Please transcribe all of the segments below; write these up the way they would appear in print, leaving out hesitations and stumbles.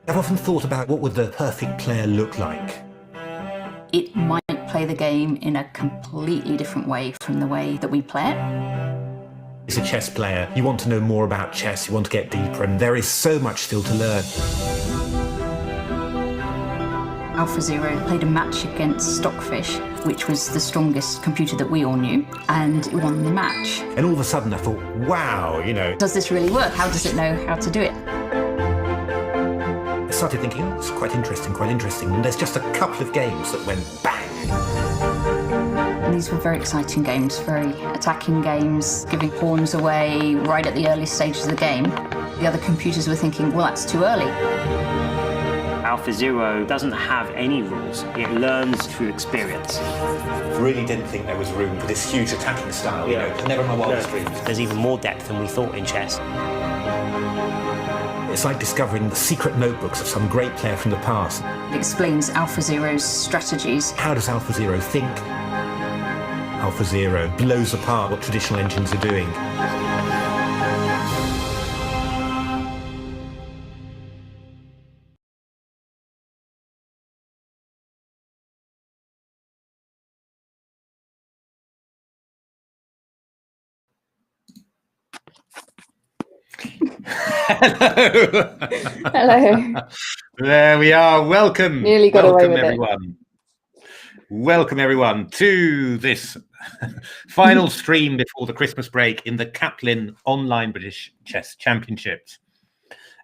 I've often thought about what would the perfect player look like. It might play the game in a completely different way from the way that we play it. As a chess player, you want to know more about chess, you want to get deeper, and there is so much still to learn. AlphaZero played a match against Stockfish, which was the strongest computer that we all knew, and it won the match. And all of a sudden I thought, wow, does this really work? How does it know how to do it? I started thinking, oh, it's quite interesting, and there's just a couple of games that went bang. And these were very exciting games, very attacking games, giving pawns away right at the early stages of the game. The other computers were thinking, well, that's too early. AlphaZero doesn't have any rules. It learns through experience. Really didn't think there was room for this huge attacking style, never in my wildest dreams. There's even more depth than we thought in chess. It's like discovering the secret notebooks of some great player from the past. It explains AlphaZero's strategies. How does AlphaZero think? AlphaZero blows apart what traditional engines are doing. Hello. Hello. There we are. Welcome. Nearly got away with everyone. Welcome everyone to this final stream before the Christmas break in the Caplin Online British Chess Championships.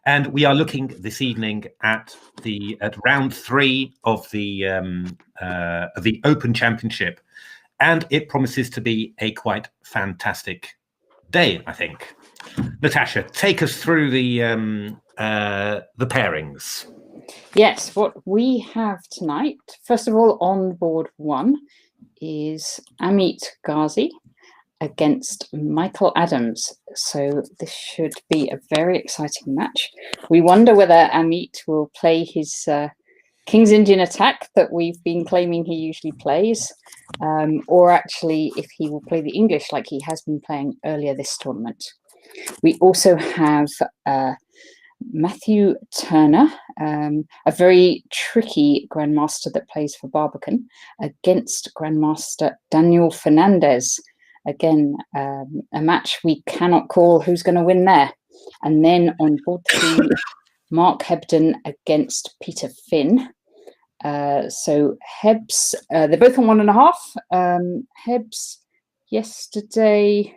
And we are looking this evening at round 3 of the Open Championship, and it promises to be a quite fantastic day, I think. Natasha, take us through the pairings. Yes, what we have tonight, first of all, on board 1 is Ameet Ghasi against Michael Adams. So this should be a very exciting match. We wonder whether Ameet will play his King's Indian attack that we've been claiming he usually plays, or actually if he will play the English like he has been playing earlier this tournament. We also have Matthew Turner, a very tricky Grandmaster that plays for Barbican, against Grandmaster Daniel Fernandez. Again, a match we cannot call who's going to win there. And then on board 3, Mark Hebden against Peter Finn. So Hebs, they're both on 1.5. Hebs yesterday.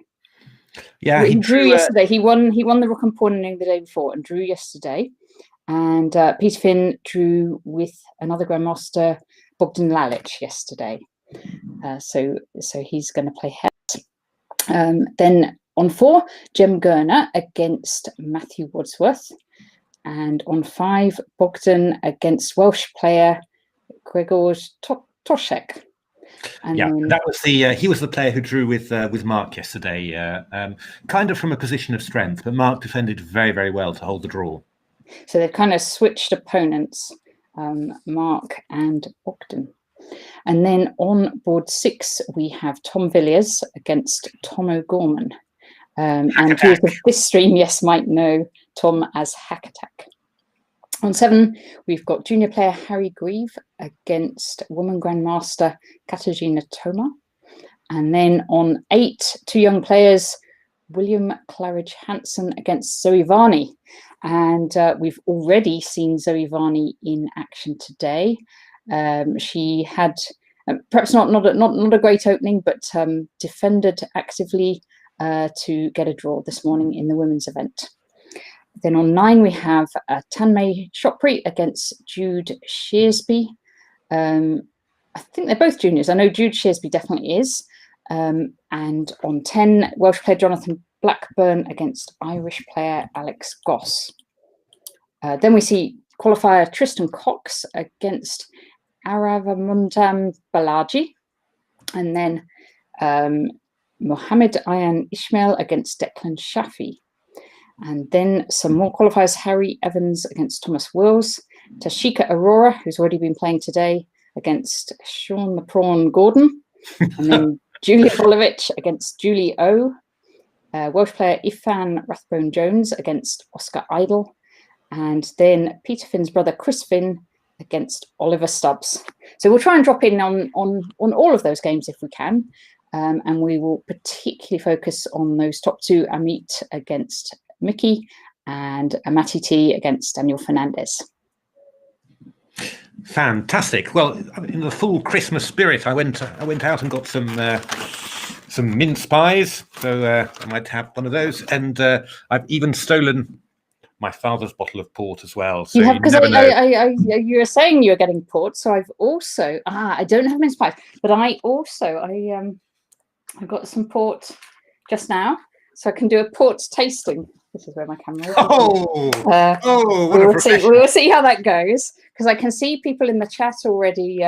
Yeah, he drew yesterday. He won the Rook and Pawn the day before and drew yesterday. And Peter Finn drew with another Grandmaster, Bogdan Lalic, yesterday. So he's going to play Hebs. Then on 4, Jem Gurner against Matthew Wadsworth. And on 5, Bogdan against Welsh player Gregor Toshek. And yeah, that was he was the player who drew with Mark yesterday, kind of from a position of strength, but Mark defended very, very well to hold the draw. So they've kind of switched opponents, Mark and Bogdan. And then on board 6, we have Tom Villiers against Tom O'Gorman. And viewers of this stream, yes, might know Tom as Hack Attack. On 7, we've got junior player Harry Grieve against woman Grandmaster Katarzyna Toma. And then on 8, 2 young players, William Claridge Hansen against Zoe Varney. And we've already seen Zoe Varney in action today. She had perhaps not a great opening, but defended actively to get a draw this morning in the women's event. Then on 9, we have Tanmay Chopri against Jude Shearsby. I think they're both juniors. I know Jude Shearsby definitely is. And on 10, Welsh player Jonathan Blackburn against Irish player Alex Goss. Then we see qualifier Tristan Cox against Aravamundam Balaji. And then Mohammed Ayan Ismail against Declan Shafi. And then some more qualifiers, Harry Evans against Thomas Wills, Tashika Aurora, who's already been playing today, against Sean the Prawn Gordon, and then Julia Volovich against Julie O, Welsh player Ifan Rathbone Jones against Oscar Idle, and then Peter Finn's brother Chris Finn against Oliver Stubbs. So we'll try and drop in on all of those games if we can, and we will particularly focus on those top two, Ameet against Mickey and Matty T against Daniel Fernandez. Fantastic. Well, in the full Christmas spirit, I went out and got some mince pies, so I might have one of those, and I've even stolen my father's bottle of port as well. So you have, because you were saying you were getting port, so I've also I don't have mince pies, but I got some port just now, so I can do a port tasting. This is where my camera is. We will see how that goes, because I can see people in the chat already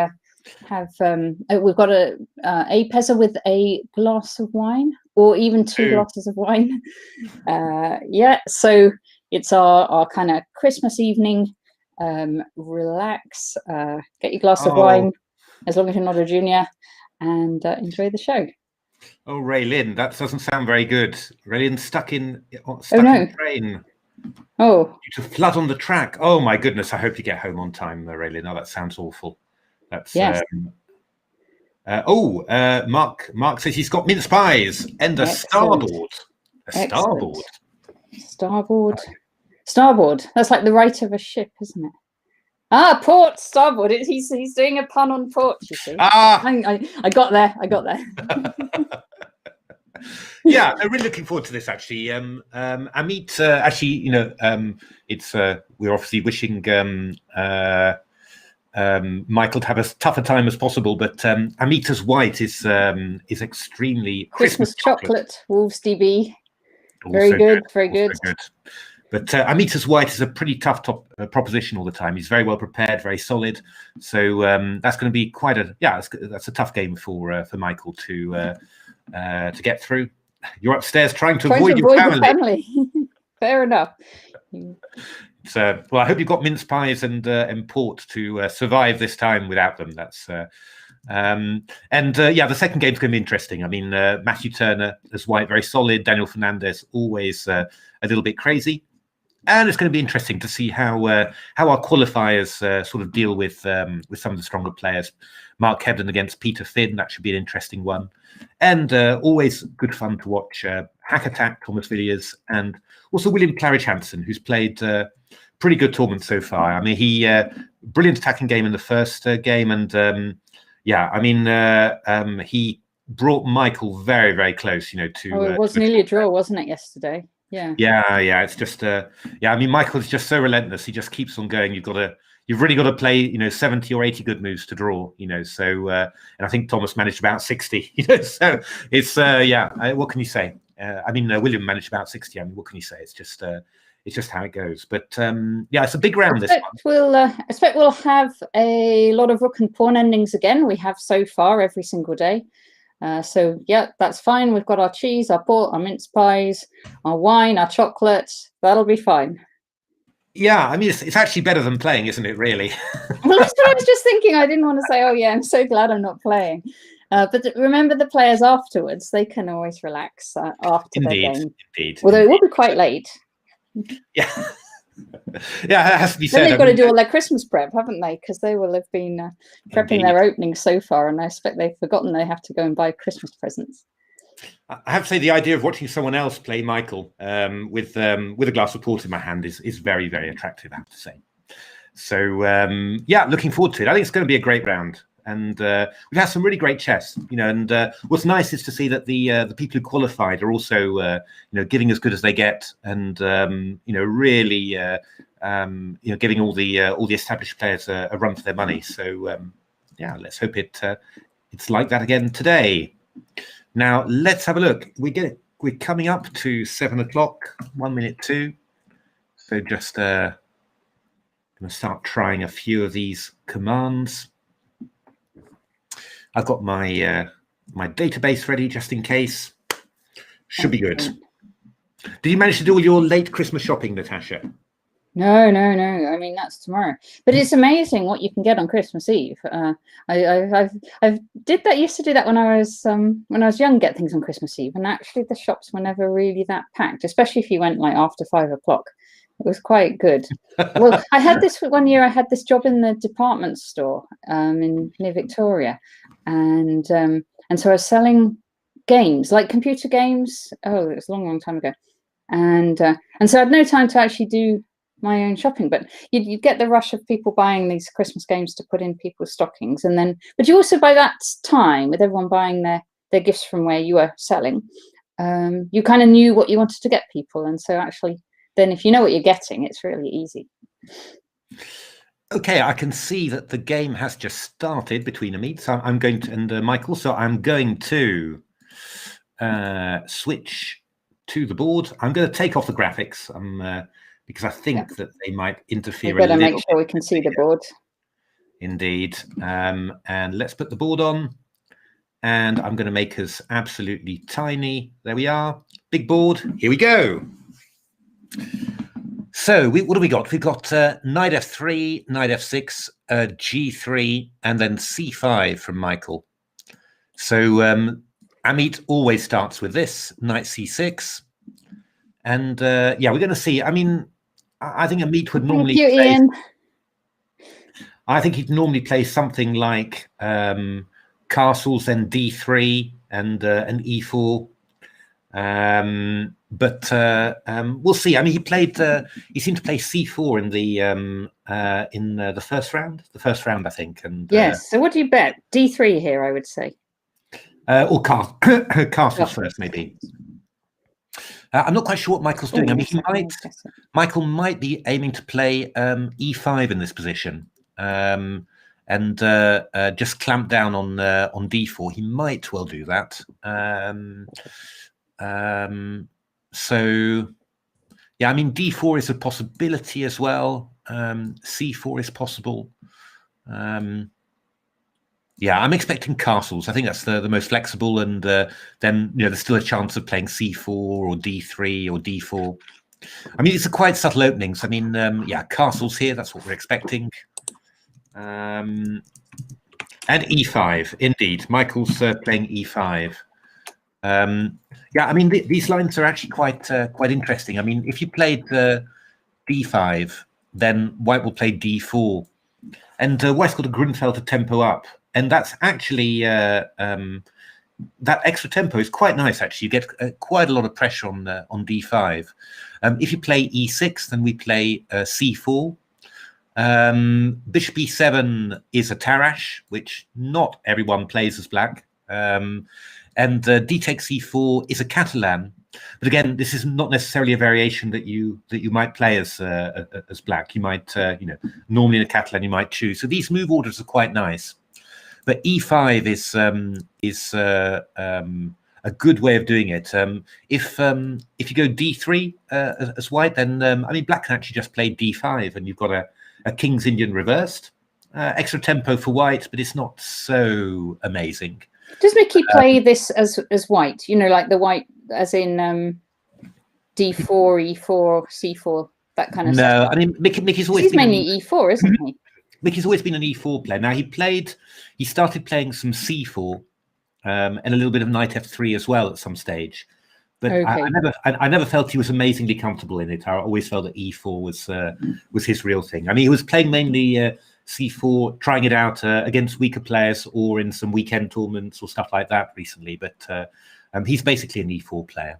have. We've got a pezza with a glass of wine, or even two glasses of wine. So it's our kind of Christmas evening. Relax, get your glass of wine, as long as you're not a junior, and enjoy the show. Oh, Raylin, that doesn't sound very good. Raylin stuck in the train. Oh, Due to flood on the track. Oh my goodness! I hope you get home on time, Raylin. Oh, that sounds awful. That's yes. Mark says he's got mince pies and a starboard. Starboard. That's like the right of a ship, isn't it? Port, starboard. He's doing a pun on port, you see. I got there. Yeah, I'm really looking forward to this, actually. Ameet, we're obviously wishing Michael to have as tough a time as possible, but Ameeta's white is extremely Christmas chocolate. Wolves DB. Also very good. But Ameeta's white is a pretty tough proposition all the time. He's very well prepared, very solid. So that's going to be quite that's a tough game for Michael to get through. You're upstairs trying to avoid your family. Fair enough. So, well, I hope you've got mince pies and port to survive this time without them. That's the second game's going to be interesting. I mean, Matthew Turner as white, very solid. Daniel Fernandez always a little bit crazy, and it's going to be interesting to see how our qualifiers sort of deal with some of the stronger players. Mark Hebden against Peter Finn, that should be an interesting one, and always good fun to watch. Hack Attack, Thomas Villiers, and also William Claridge Hansen, who's played pretty good tournament so far. I mean, he brilliant attacking game in the first game, and he brought Michael very, very close. To it was nearly a draw, wasn't it, yesterday? Yeah. It's just I mean, Michael's just so relentless. He just keeps on going. You've really got to play 70 or 80 good moves to draw. So and I think Thomas managed about 60. So it's what can you say? William managed about 60. I mean, what can you say? It's just how it goes. But it's a big round. I expect we'll have a lot of rook and pawn endings again. We have so far every single day. That's fine. We've got our cheese, our port, our mince pies, our wine, our chocolate. That'll be fine. Yeah, I mean, it's actually better than playing, isn't it, really? Well, that's what I was just thinking. I didn't want to say, I'm so glad I'm not playing. But remember the players afterwards, they can always relax after their game. Indeed. Although it will be quite late. Yeah. Yeah, it has to be said. Then they've got to do all their Christmas prep, haven't they? Because they will have been prepping their openings so far, and I expect they've forgotten they have to go and buy Christmas presents. I have to say, the idea of watching someone else play Michael with a glass of port in my hand is very, very attractive, I have to say. So, looking forward to it. I think it's going to be a great round. And we've had some really great chess, and what's nice is to see that the people who qualified are also, giving as good as they get, and really, giving all the established players a run for their money. So, let's hope it's like that again today. Now, let's have a look. We're coming up to 7 o'clock, 1 minute 2. So just going to start trying a few of these commands. I've got my my database ready just in case. Should be good. Did you manage to do all your late Christmas shopping, Natasha? No. I mean, that's tomorrow. But it's amazing what you can get on Christmas Eve. I did that. Used to do that when I was young. Get things on Christmas Eve, and actually the shops were never really that packed. Especially if you went like after 5 o'clock, It was quite good. Well, I had this one year. I had this job in the department store near Victoria, and so I was selling games, like computer games. Oh, it was a long, long time ago, and so I had no time to actually do my own shopping. But you'd get the rush of people buying these Christmas games to put in people's stockings, and then, but you also, by that time, with everyone buying their gifts from where you were selling, you kind of knew what you wanted to get people, and so actually, then if you know what you're getting, it's really easy. Okay, I can see that the game has just started between Ameet, so I'm going to, and Michael, so I'm going to switch to the board. I'm going to take off the graphics because I think that they might interfere. We better make sure we can see the board. Indeed. And let's put the board on. And I'm going to make us absolutely tiny. There we are. Big board. Here we go. So what do we got? We've got knight f3, knight f6, g3, and then c5 from Michael. So Ameet always starts with this, knight c6. And yeah, we're going to see. I mean, I think Ameet would normally play, I think he'd normally play something like castles, then d3 and e4. But we'll see. I mean, he seemed to play c4 in the first round. The first round, I think. And yes. So what do you bet? d3 here, I would say. Or castles first, maybe. I'm not quite sure what Michael's doing. I mean, Michael might be aiming to play e5 in this position, and just clamp down on d4. He might well do that. So, yeah, I mean, d4 is a possibility as well. c4 is possible. Yeah, I'm expecting castles. I think that's the most flexible, and then there's still a chance of playing c4 or d3 or d4. I mean, it's a quite subtle openings. I mean, yeah, castles here. That's what we're expecting. And e5, indeed. Michael's playing e5. Yeah, I mean, these lines are actually quite interesting. I mean, if you played d5, then White will play d4, and White's got a Grunfelder tempo up. And that's actually, that extra tempo is quite nice, actually. You get quite a lot of pressure on d5. If you play e6, then we play c4. Bishop e7 is a Tarrasch, which not everyone plays as black. And d takes c4 is a Catalan. But again, this is not necessarily a variation that you might play as black. You might, normally in a Catalan, you might choose. So these move orders are quite nice. But e5 is a good way of doing it. If you go d3 as White, then I mean, black can actually just play d5, and you've got a King's Indian reversed. Extra tempo for White, but it's not so amazing. Does Mickey play this as White? Like the White, as in d4, e4, c4, that kind of stuff? No, I mean, Mickey's always he's mainly e4, isn't he? Mickey's always been an e4 player. Now he started playing some c4 and a little bit of knight f3 as well at some stage. But okay. I never felt he was amazingly comfortable in it. I always felt that e4 was his real thing. I mean, he was playing mainly c4, trying it out against weaker players or in some weekend tournaments or stuff like that recently. But he's basically an e4 player.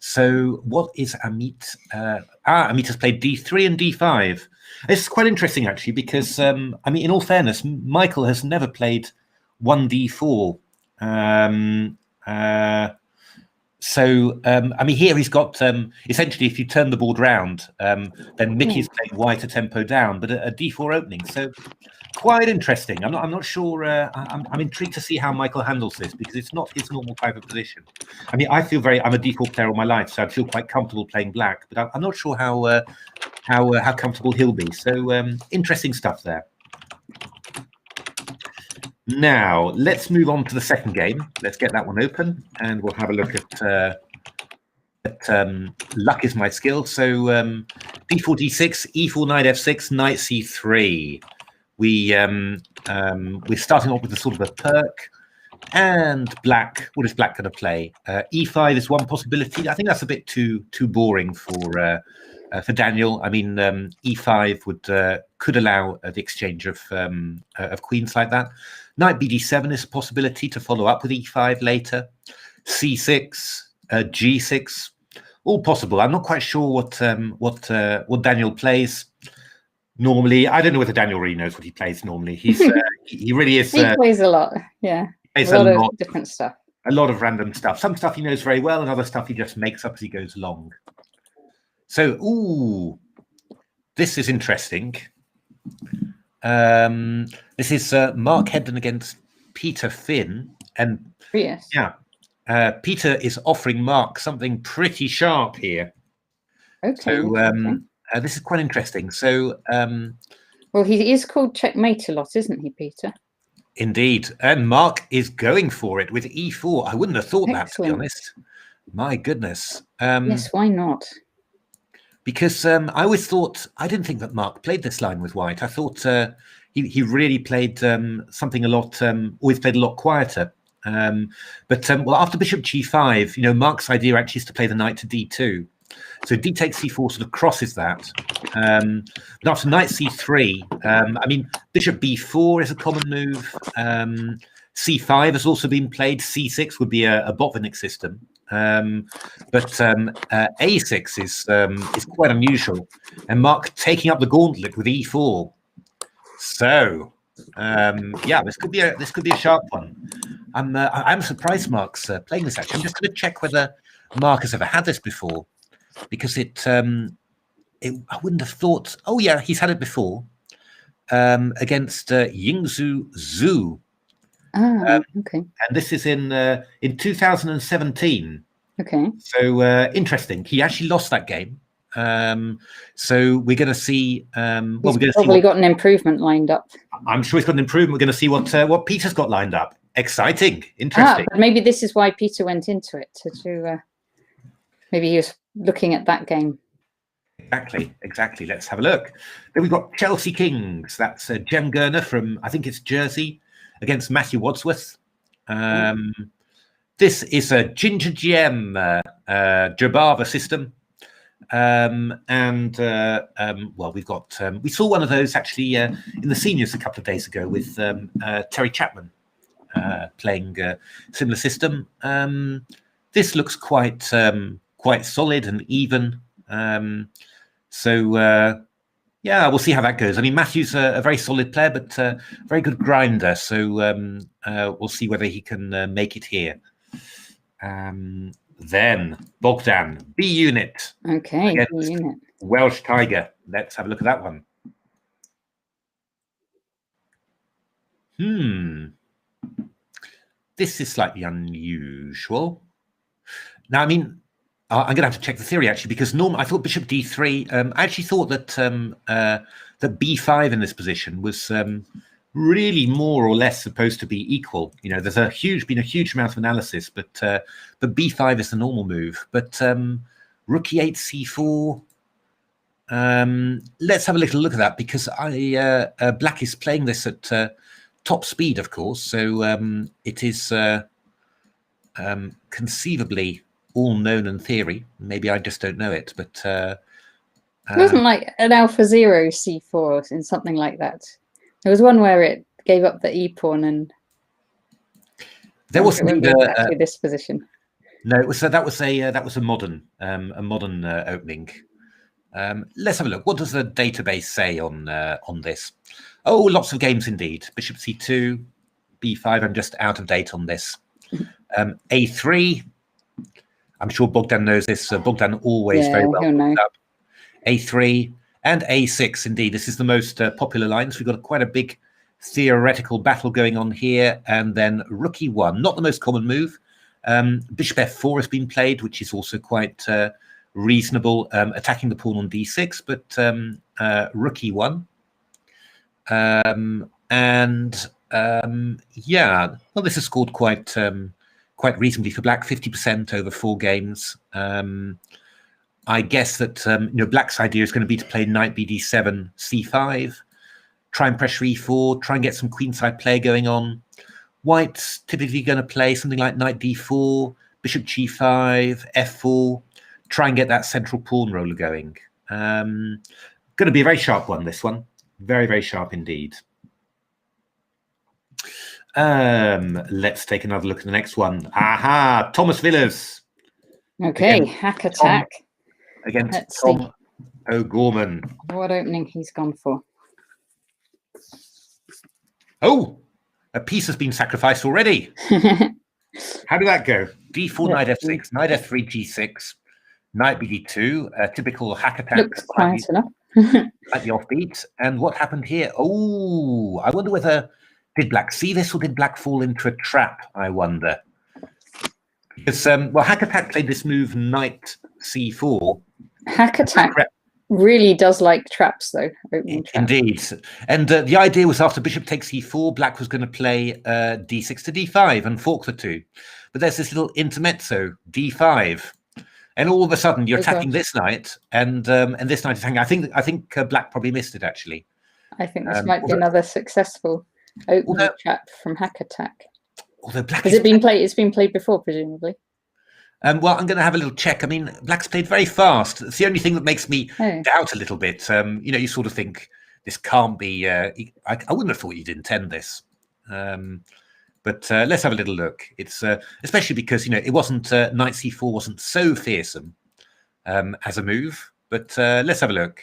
So what is Ameet? Ameet has played d3 and d5. It's quite interesting, actually, because, I mean, in all fairness, Michael has never played 1d4. So, I mean, here he's got, essentially, if you turn the board round, then Mickey's playing White a tempo down, but a d4 opening. So quite interesting. I'm not sure. I'm intrigued to see how Michael handles this, because it's not his normal type of position. I mean, I'm a d4 player all my life, so I feel quite comfortable playing black, but I'm not sure how comfortable he'll be. So interesting stuff there. Now let's move on to the second game. Let's get that one open, and we'll have a look at luck is my skill. So d4, d6, e4, knight f6, knight c3. We're starting off with a sort of a perk. And black, what is black going to play? E5 is one possibility. I think that's a bit too boring for Daniel. I mean, E5 could allow the exchange of queens like that. Knight BD7 is a possibility to follow up with E5 later. C6, G6, all possible. I'm not quite sure what Daniel plays normally. I don't know whether Daniel really knows what he plays normally. He's he really is. He plays a lot. Yeah, a lot of different stuff. A lot of random stuff. Some stuff he knows very well, and other stuff he just makes up as he goes along. So, ooh, this is interesting. This is Mark Hebden against Peter Finn, and yes. Yeah, Peter is offering Mark something pretty sharp here. Okay. So this is quite interesting. So, well, he is called checkmate a lot, isn't he, Peter? Indeed, and Mark is going for it with E4. I wouldn't have thought that, to be Excellent. honest. My goodness. Yes, why not? Because I always thought, I didn't think that Mark played this line with white. I thought he really played something a lot, always played a lot quieter. But well, after bishop g5, you know, Mark's idea actually is to play the knight to d2. So d takes c4 sort of crosses that. But after knight c3, I mean, bishop b4 is a common move. c5 has also been played. c6 would be a Botvinnik system. But a6 is quite unusual, and Mark taking up the gauntlet with e4. So yeah, this could be a sharp one. I'm surprised Mark's playing this. Actually, I'm just going to check whether Mark has ever had this before, because I wouldn't have thought. Oh yeah, he's had it before against Yingzhu Zhu. Okay. And this is in 2017. Okay. So interesting. He actually lost that game. So we're going to see. Well, we're going to probably see got an improvement lined up. I'm sure he's got an improvement. We're going to see what Peter's got lined up. Exciting, interesting. But maybe this is why Peter went into it to maybe he was looking at that game. Exactly. Let's have a look. Then we've got Chelsea Kings. That's Jem Gurner from, I think it's Jersey, against Matthew Wadsworth. This is a Ginger Gem Jabava system. Well, we've got, we saw one of those actually in the seniors a couple of days ago with Terry Chapman playing a similar system. This looks quite solid and even. Yeah, we'll see how that goes. I mean, Matthew's a very solid player, but very good grinder. So we'll see whether he can make it here. Then Bogdan, B unit. Okay, B unit. Welsh Tiger. Let's have a look at that one. This is slightly unusual. Now, I mean, I'm going to have to check the theory actually, because I thought bishop d3. I actually thought that that b5 in this position was really more or less supposed to be equal. You know, there's been a huge amount of analysis, but b5 is the normal move. But rook e8 c4. Let's have a little look at that, because black is playing this at top speed, of course. So it is conceively all known in theory. Maybe I just don't know it, but it wasn't like an alpha 0 c4 in something like that. There was one where it gave up the e pawn, and there wasn't exactly this position. No, that was a modern opening. Let's have a look. What does the database say on this? Oh, lots of games indeed. Bishop c2, b5. I'm just out of date on this. A3. I'm sure Bogdan knows this. Bogdan always very well puts up. A3 and A6. Indeed, this is the most popular lines. We've got quite a big theoretical battle going on here. And then rook e1, not the most common move. Bishop f4 has been played, which is also quite reasonable, attacking the pawn on d6. But rook e1. Yeah, well, this has scored quite reasonably for black, 50% over 4 games. I guess that black's idea is going to be to play knight bd7, c5, try and pressure e4, try and get some queenside play going on. White's typically going to play something like knight d4, bishop g5, f4, try and get that central pawn roller going. Going to be a very sharp one, this one. Very, very sharp indeed. Let's take another look at the next one. Aha, Thomas Villas. Okay, Against hack attack. Against Let's Tom see O'Gorman. what opening he's gone for. Oh, a piece has been sacrificed already. How did that go? d4, knight f6, knight f3, g6, knight bd2, a typical hack attack. Looks quiet enough. Slightly offbeat. And what happened here? Oh, I wonder whether, did black see this or did black fall into a trap, I wonder? Because, well, hack attack played this move, knight c4. Hack attack really does like traps, though. Indeed. And the idea was after bishop takes e4, black was going to play d6 to d5 and fork the two. But there's this little intermezzo, d5. And all of a sudden, you're attacking this knight, and this knight is hanging. I think black probably missed it, actually. I think this might be another successful opening trap from hack attack. Although black has it been played? It's been played before, presumably. Well, I'm going to have a little check. I mean, black's played very fast. It's the only thing that makes me doubt a little bit. You know, you sort of think this can't be. I wouldn't have thought you'd intend this. But let's have a little look. It's especially because, you know, it wasn't knight c4 wasn't so fearsome as a move. But let's have a look.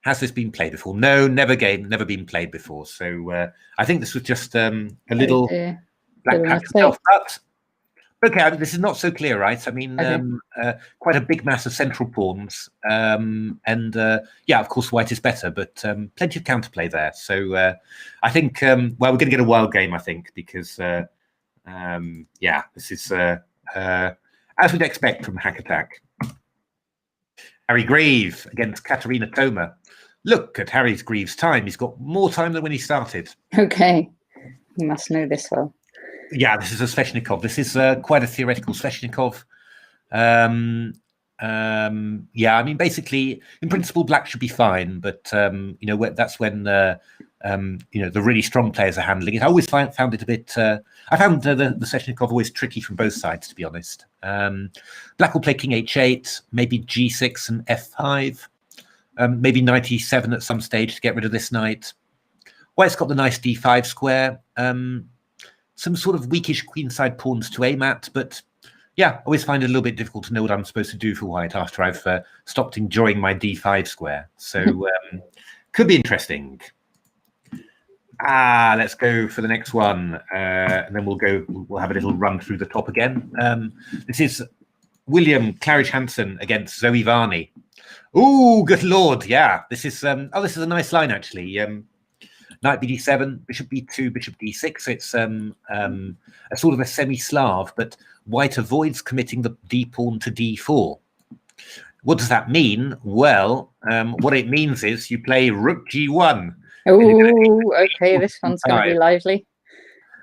Has this been played before? No, never been played before. So I think this was just a little black pack itself. But okay, this is not so clear, right? I mean, quite a big mass of central pawns. Yeah, of course, white is better, but plenty of counterplay there. So I think, well, we're going to get a wild game, I think, because, yeah, this is as we'd expect from hack attack. Harry Greve against Katerina Toma. Look at Harry's Greaves' time. He's got more time than when he started. Okay, you must know this well. Yeah, this is a Sveshnikov. This is quite a theoretical Sveshnikov. Yeah, I mean, basically, in principle, black should be fine, but you know, that's when you know, the really strong players are handling it. I always found it a bit. I found the Sveshnikov always tricky from both sides, to be honest. Black will play king h8, maybe g6 and f5, maybe knight e7 at some stage to get rid of this knight. White's got the nice d5 square. Some sort of weakish queenside pawns to aim at, but yeah, I always find it a little bit difficult to know what I'm supposed to do for white after I've stopped enjoying my d5 square. So could be interesting. Let's go for the next one, and then we'll have a little run through the top again. This is William Claridge Hansen against Zoe Varney. Oh, good lord, yeah. This is this is a nice line, actually. Knight bd7, bishop b2, bishop d6. It's a sort of a semi-Slav, but white avoids committing the d pawn to d4. What does that mean? Well, what it means is you play rook g1. Oh, okay, this one's going to be lively.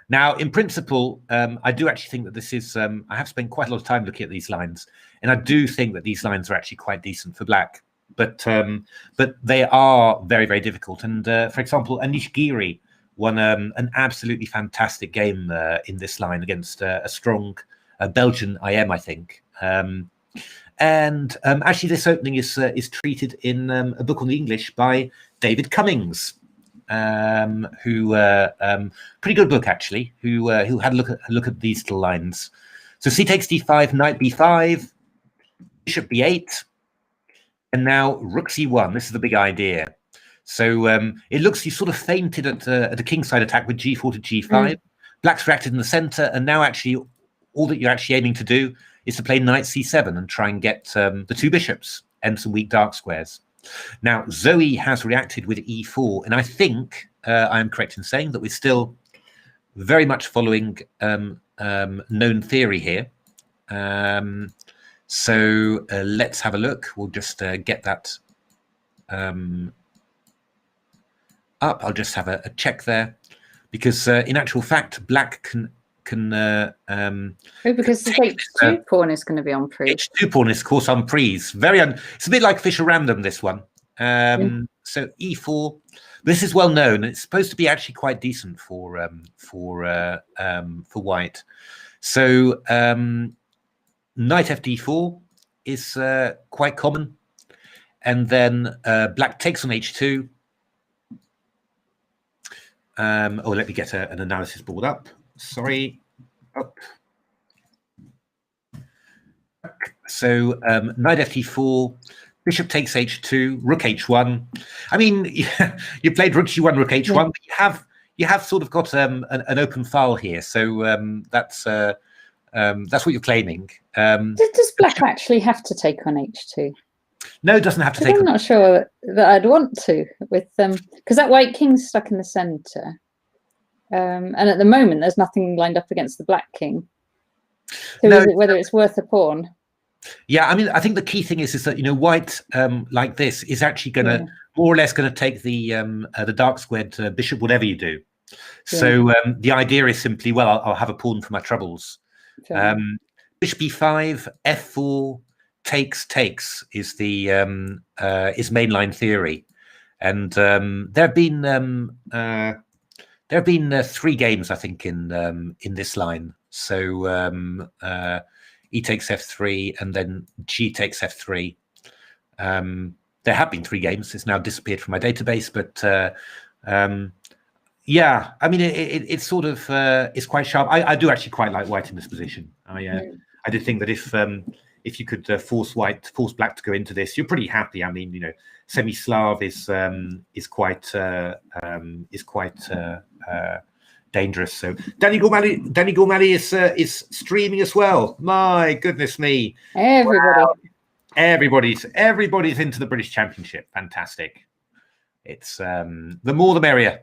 Now, in principle, I do actually think that this is. I have spent quite a lot of time looking at these lines, and I do think that these lines are actually quite decent for black. But they are very, very difficult. And for example, Anish Giri won an absolutely fantastic game in this line against a strong Belgian IM, I think. And actually, this opening is treated in a book on the English by David Cummings, who pretty good book actually. Who had a look at these little lines. So c takes d5, knight b5, bishop b8. And now rook c1. This is the big idea. So it looks you sort of fainted at a kingside attack with g4 to g5. Black's reacted in the center, and now actually all that you're actually aiming to do is to play knight c7 and try and get the two bishops and some weak dark squares. Now Zoe has reacted with e4, and I think I am correct in saying that we're still very much following known theory here. So let's have a look. We'll just get that up. I'll just have a check there, because in actual fact, black can because the h2 pawn is going to be on pre. H2 pawn is, of course, on pre's. It's a bit like Fischer Random, this one. So e4. This is well known. It's supposed to be actually quite decent for white. So knight fd4 is quite common, and then black takes on h2. Oh, let me get an analysis board up. Sorry. Up. So knight ft4, bishop takes h2, rook h1. I mean, you played rook g1, rook h1, Yeah. but you have sort of got an open file here. So that's what you're claiming. Does black actually have to take on h2? No, it doesn't have to take. I'm not sure that I'd want to with because that white king's stuck in the centre, and at the moment there's nothing lined up against the black king. So No, is it whether it's worth a pawn? Yeah, I mean, I think the key thing is that white like this is actually going to more or less going to take the dark squared bishop, whatever you do. So the idea is simply, well, I'll have a pawn for my troubles. Bishop e5, f4, takes is the is mainline theory, and there have been 3 games, I think, in this line. So e takes f3 and then g takes f3. There have been 3 games. It's now disappeared from my database, but yeah, I mean, it's sort of it's quite sharp. I do actually quite like white in this position. I did think that if you could force black to go into this, you're pretty happy. I mean, semi-Slav is quite dangerous. So Danny Gormali is streaming as well. My goodness me! Everybody, wow. Everybody's into the British Championship. Fantastic! It's the more the merrier.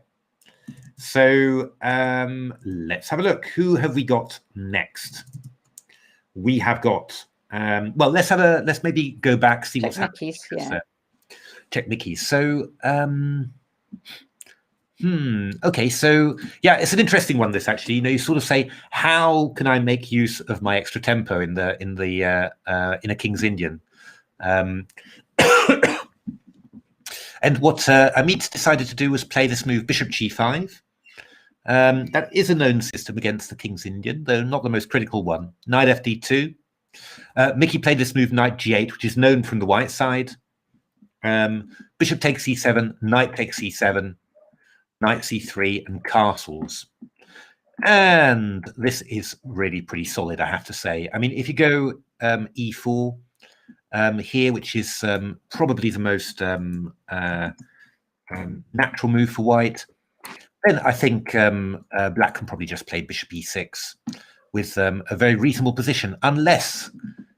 So let's have a look. Who have we got next? We have got. Well, let's maybe go back, see what's happening. Check Mickey's. So. Okay, so yeah, it's an interesting one. This actually, you sort of say, how can I make use of my extra tempo in a King's Indian? And what Ameet decided to do was play this move, bishop g5. That is a known system against the King's Indian, though not the most critical one. Knight fd2. Mickey played this move, knight g8, which is known from the white side. Bishop takes e7, knight takes e7. Knight c3 and castles, and this is really pretty solid, I have to say. I mean, if you go e4 here, which is probably the most natural move for white, then I think black can probably just play bishop e6 with a very reasonable position, unless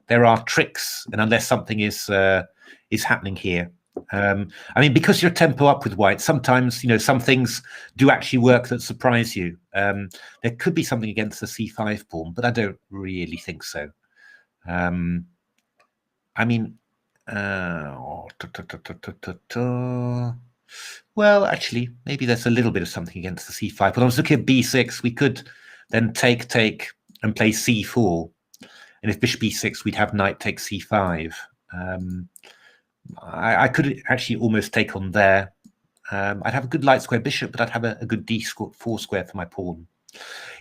there are tricks and unless something is happening here. I mean, because you're tempo up with white, sometimes some things do actually work that surprise you. There could be something against the c5 pawn, but I don't really think so. I mean, well, actually, maybe there's a little bit of something against the c5. But I was looking at b6. We could then take and play c4, and if bishop e6, we'd have knight takes c5. I could actually almost take on there. I'd have a good light square bishop, but I'd have a good d4 square for my pawn.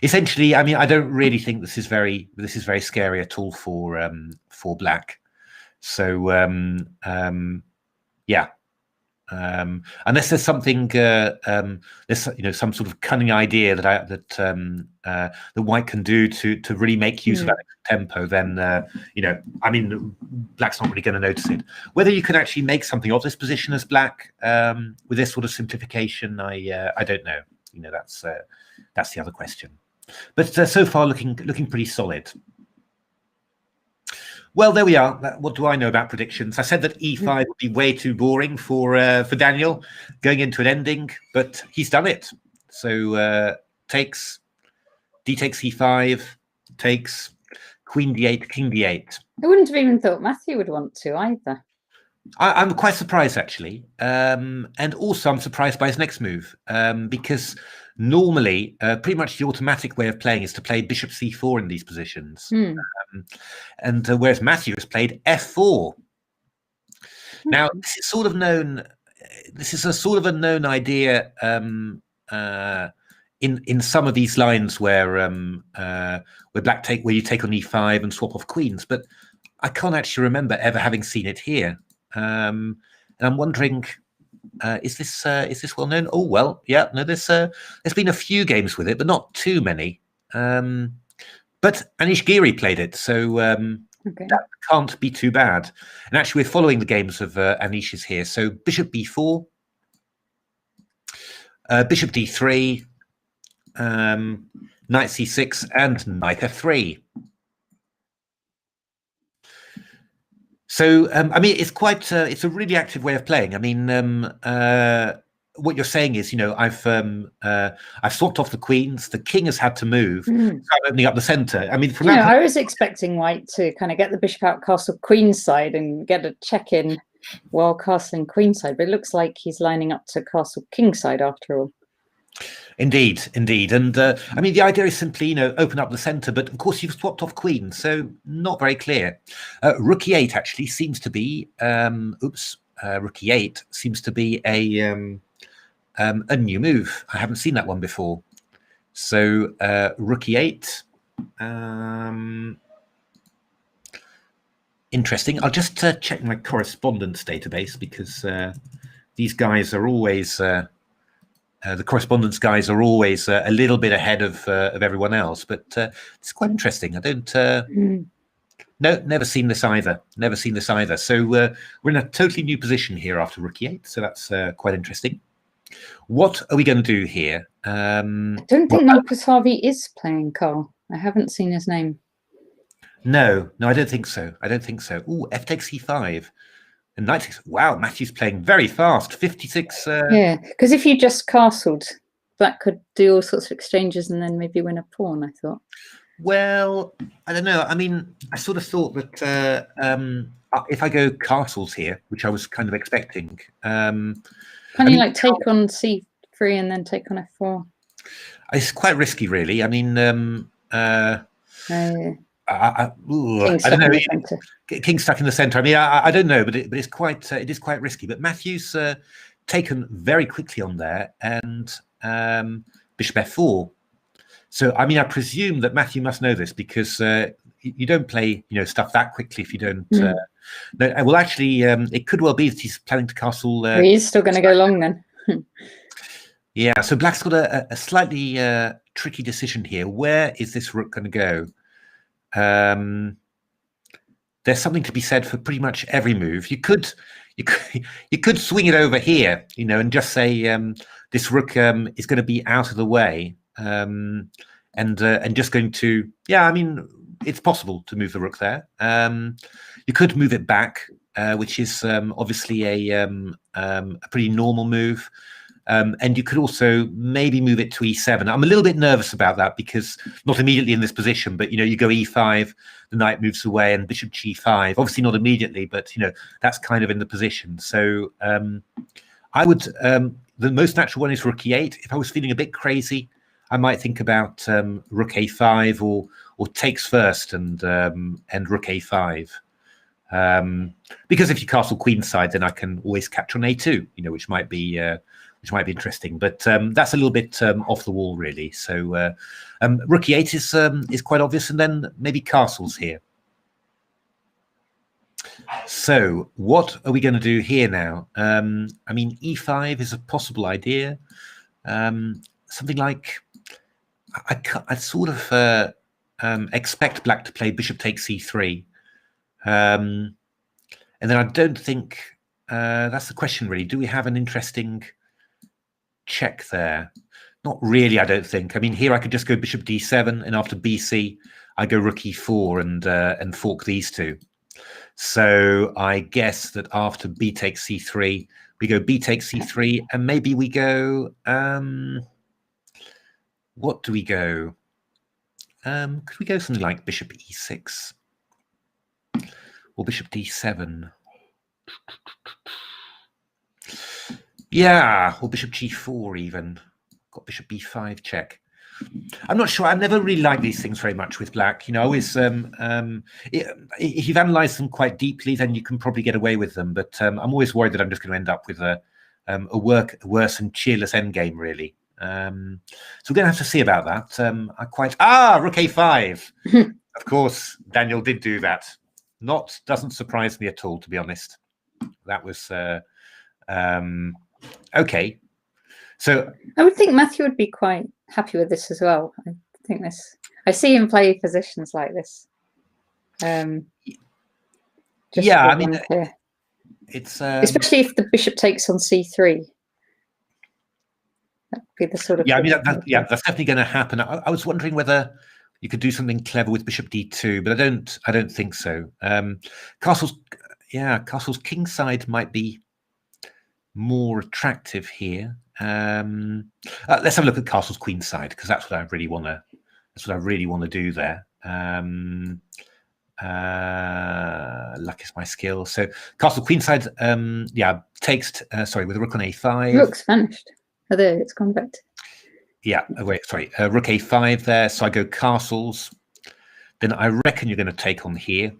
Essentially, I mean, I don't really think this is very scary at all for black. So yeah, unless there's something there's some sort of cunning idea that white can do to really make use of that tempo, then I mean, black's not really going to notice it. Whether you can actually make something of this position as black with this sort of simplification, I don't know. That's the other question. But so far, looking pretty solid. Well, there we are. What do I know about predictions? I said that e5 would be way too boring for Daniel going into an ending, but he's done it. So takes, d takes e5, takes, queen d8, king d8. I wouldn't have even thought Matthew would want to either. I'm quite surprised, actually. And also I'm surprised by his next move, because normally pretty much the automatic way of playing is to play bishop c4 in these positions. And whereas Matthew has played f4. Now, this is sort of known. This is a sort of a known idea in some of these lines where where you take on e5 and swap off queens, but I can't actually remember ever having seen it here. And I'm wondering, is this well known? Oh well, yeah. No, there's been a few games with it, but not too many. But Anish Giri played it, so that can't be too bad. And actually, we're following the games of Anish's here. So Bishop b4, Bishop d3, Knight c6, and Knight f3. So I mean, it's quite it's a really active way of playing. I mean, what you're saying is, you know, I've swapped off the queens. The king has had to move. So I'm opening up the center. I mean, from I was expecting white to kind of get the bishop out castle queenside and get a check in while castling queenside, but it looks like he's lining up to castle kingside after all. Indeed. And I mean, the idea is simply, you know, open up the center, but of course you've swapped off queen, so not very clear. Rook e8 actually seems to be, Rook e8 seems to be a new move. I haven't seen that one before. So Rook e8, interesting. I'll just check my correspondence database because these guys are always the correspondence guys are always a little bit ahead of everyone else, but it's quite interesting. I don't no, never seen this either. So we're in a totally new position here after Rook e8, so that's quite interesting. What are we going to do here? I don't think Marcus Harvey is playing, Carl. I haven't seen his name. No, I don't think so. Ooh, f takes e5. And knight takes. Wow, Matthew's playing very fast. 56. Yeah, because if you just castled, Black could do all sorts of exchanges and then maybe win a pawn, I thought. Well, I don't know. I mean, I sort of thought that if I go castles here, which I was kind of expecting. Can you like take on c3 and then take on f4? It's quite risky, really. I mean, I don't know. King stuck in the center. I mean, I don't know, but it is quite risky. But Matthew's taken very quickly on there, and Bishop f4. So I mean, I presume that Matthew must know this because you don't play, you know, stuff that quickly if you don't. No, well, actually, it could well be that he's planning to castle. He's still going to go long then. Yeah. So Black's got a slightly tricky decision here. Where is this rook going to go? There's something to be said for pretty much every move. You could swing it over here, you know, and just say this rook is going to be out of the way, and just going to, yeah, I mean, it's possible to move the rook there. You could move it back, which is obviously a pretty normal move. And you could also maybe move it to e7. I'm a little bit nervous about that because not immediately in this position, but, you know, you go e5, the knight moves away, and bishop g5. Obviously not immediately, but, you know, that's kind of in the position. So I would, the most natural one is rook e8. If I was feeling a bit crazy, I might think about rook a5 or takes first and rook a5. Because if you castle queenside, then I can always capture on a2, you know, which might be interesting, but that's a little bit off the wall, really. So rook e8 is quite obvious, and then maybe castles here. So what are we going to do here now? I mean, e5 is a possible idea. Something like I sort of expect Black to play bishop takes c3, and then I don't think that's the question, really. Do we have an interesting check there? Not really, I don't think. I mean, here I could just go bishop d7, and after bc I go rook e4 and fork these two. So I guess that after b takes c3 we go b takes c3, and maybe we go what do we go? Could we go something like bishop e6 or bishop d7? Yeah, or bishop g4 even. Got bishop b5 check. I'm not sure. I never really liked these things very much with black. You know, I always if you've analysed them quite deeply, then you can probably get away with them. But I'm always worried that I'm just going to end up with a worse and cheerless endgame, really. So we're going to have to see about that. I quite rook a5. Of course, Daniel did do that. Doesn't surprise me at all, to be honest. That was okay. So I would think Matthew would be quite happy with this as well. I think I see him play positions like this. Yeah, I mean, it's especially if the bishop takes on c3. That would be the sort of I mean, that's definitely going to happen. I was wondering whether you could do something clever with bishop d2, but I don't think so. Castle's kingside might be more attractive here. Let's have a look at castle's queenside, because that's what I really want to do there. Luck is my skill. So castle queenside, takes with a rook on a5. Rook's vanished. Oh, there, it's gone back. Rook a5 there. So I go castles. Then I reckon you're going to take on here.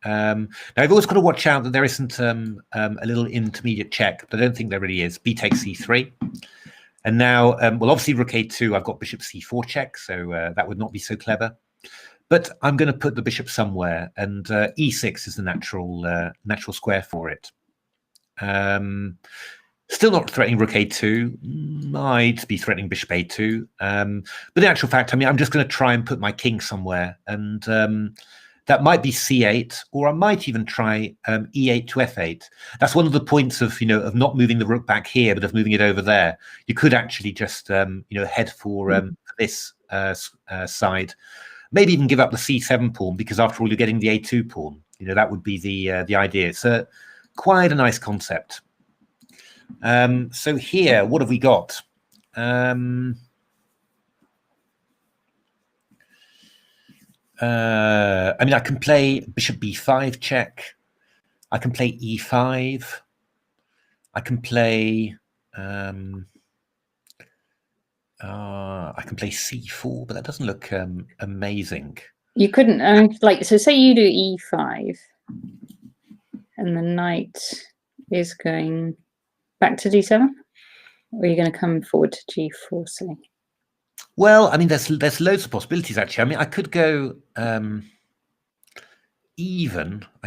Now I've always got to watch out that there isn't a little intermediate check, but I don't think there really is. B takes c3. And now, obviously rook a2, I've got bishop c4 check, so that would not be so clever. But I'm going to put the bishop somewhere, and e6 is the natural square for it. Still not threatening rook a2, might be threatening bishop a2. But in actual fact, I mean, I'm just going to try and put my king somewhere, and that might be c8, or I might even try e8 to f8. That's one of the points of not moving the rook back here, but of moving it over there. You could actually just head for this side. Maybe even give up the c7 pawn, because after all, you're getting the a2 pawn. That would be the idea. It's quite a nice concept. So here, what have we got? I mean, I can play bishop b5 check. I can play e5. I can play c4, but that doesn't look amazing. You couldn't so say you do e5, and the knight is going back to d7, or are you going to come forward to g4, say? Well, I mean, there's loads of possibilities, actually. I mean, I could go I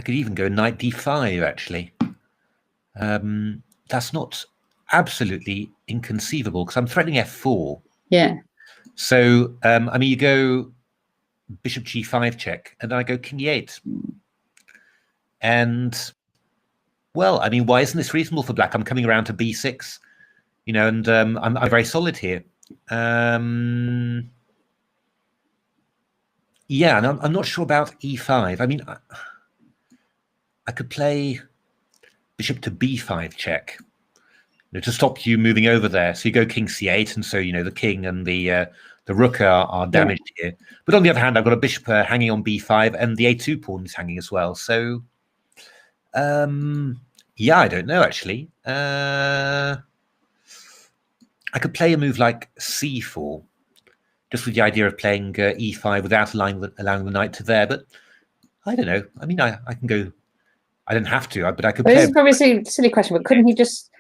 could even go knight d5, actually. That's not absolutely inconceivable, because I'm threatening f4. Yeah. So, I mean, you go bishop g5 check, and then I go king e8. And, well, I mean, why isn't this reasonable for black? I'm coming around to b6, and I'm very solid here. And I'm not sure about e5. I mean, I could play bishop to b5 check, to stop you moving over there. So you go king c8, and so the king and the rook are damaged here. But on the other hand, I've got a bishop hanging on b5, and the a2 pawn is hanging as well. So I don't know, actually. I could play a move like c4, just with the idea of playing e5 without allowing the knight to there. But I don't know. I mean, I can go. I don't have to, but I could. This is probably a silly question, but couldn't he just,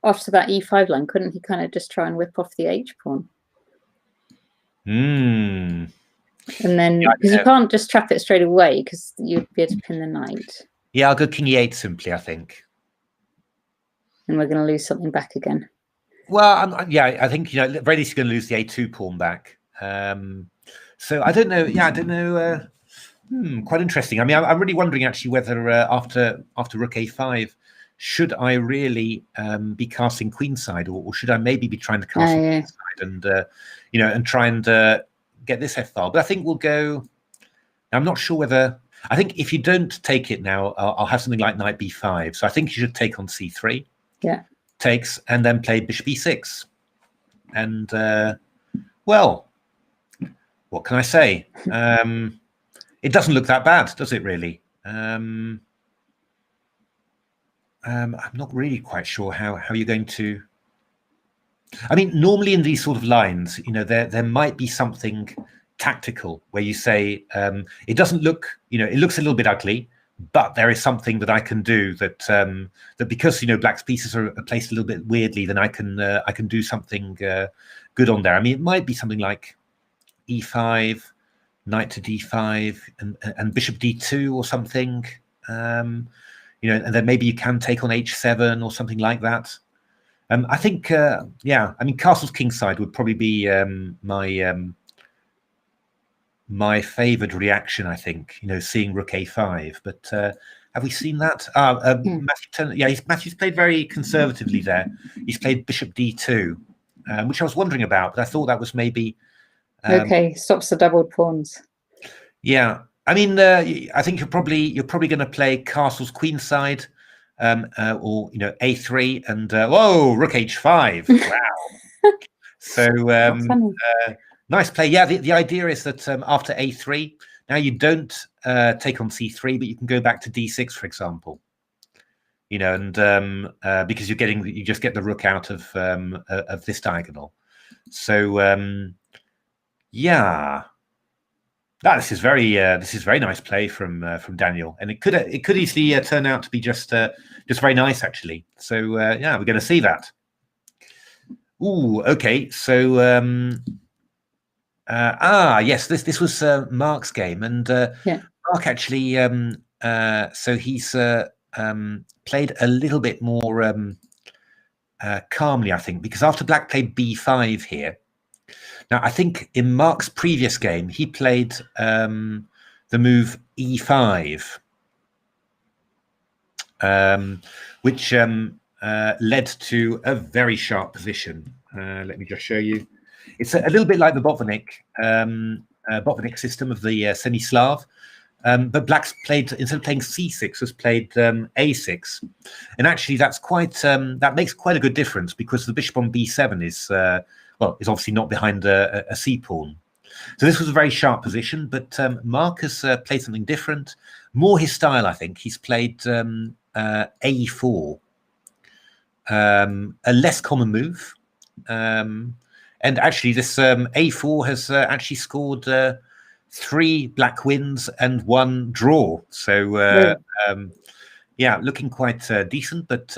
after that e5 line, couldn't he kind of just try and whip off the h pawn? And then, because you can't just trap it straight away, because you'd be able to pin the knight. Yeah, I'll go king e8 simply, I think. And we're going to lose something back again. Well, I think very least you're going to lose the a2 pawn back. So I don't know. Yeah, I don't know. Quite interesting. I mean, I'm really wondering actually whether after rook a5, should I really be casting queenside, or should I maybe be trying to cast queenside and and try and get this f-file? But I think we'll go. I'm not sure whether. I think if you don't take it now, I'll have something like knight b5. So I think you should take on c3. Yeah. Takes, and then play bishop e6. And well, what can I say? It doesn't look that bad, does it really? I'm not really quite sure how you're going to I mean, normally in these sort of lines, you know, there might be something tactical where you say it doesn't look, you know, it looks a little bit ugly, but there is something that I can do that that because, you know, black's pieces are placed a little bit weirdly, then I can do something good on there. I mean, it might be something like e5, knight to d5, and bishop d2 or something. You know, and then maybe you can take on h7 or something like that. I think, yeah, I mean, castles kingside would probably be my favoured reaction, I think, you know, seeing rook a5. But have we seen that? Matthew Turner, yeah, Matthew's played very conservatively there. He's played bishop d2, which I was wondering about, but I thought that was maybe... okay, stops the doubled pawns. Yeah, I mean, I think you're probably going to play castles queenside, or, you know, a3 and whoa, rook h5. Wow. So nice play. Yeah, the idea is that after a3, now you don't take on c3, but you can go back to d6, for example. You know, and because you just get the rook out of this diagonal. So yeah. This is very nice play from Daniel, and it could easily turn out to be just very nice, actually. So yeah, we're going to see that. Ooh, okay. So yes, this was Mark's game, and yeah. Mark actually so he's played a little bit more calmly, I think, because after black played b5 here. Now, I think in Mark's previous game, he played the move e5, which led to a very sharp position. Let me just show you. It's a little bit like the Botvinnik system of the semi-Slav, but black's played, instead of playing c6, has played a6, and actually that's quite that makes quite a good difference, because the bishop on b7 is is obviously not behind a c pawn. So this was a very sharp position, but Mark has played something different, more his style, I think. He's played a4, a less common move, and actually this a4 has actually scored 3 black wins and 1 draw. So yeah, looking quite decent, but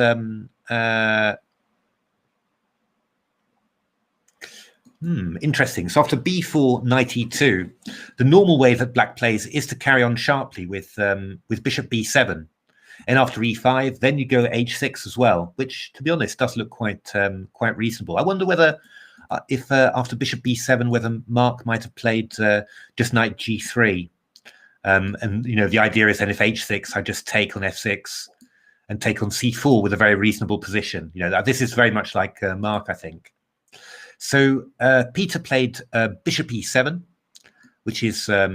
interesting. So after b4, knight e2, the normal way that black plays is to carry on sharply with bishop b7, and after e5, then you go h6 as well, which, to be honest, does look quite reasonable. I wonder whether if after bishop b7, whether Mark might have played just knight g3, and you know, the idea is then if h6, I just take on f6 and take on c4 with a very reasonable position. You know, this is very much like Mark, I think. So Peter played bishop e7, which is a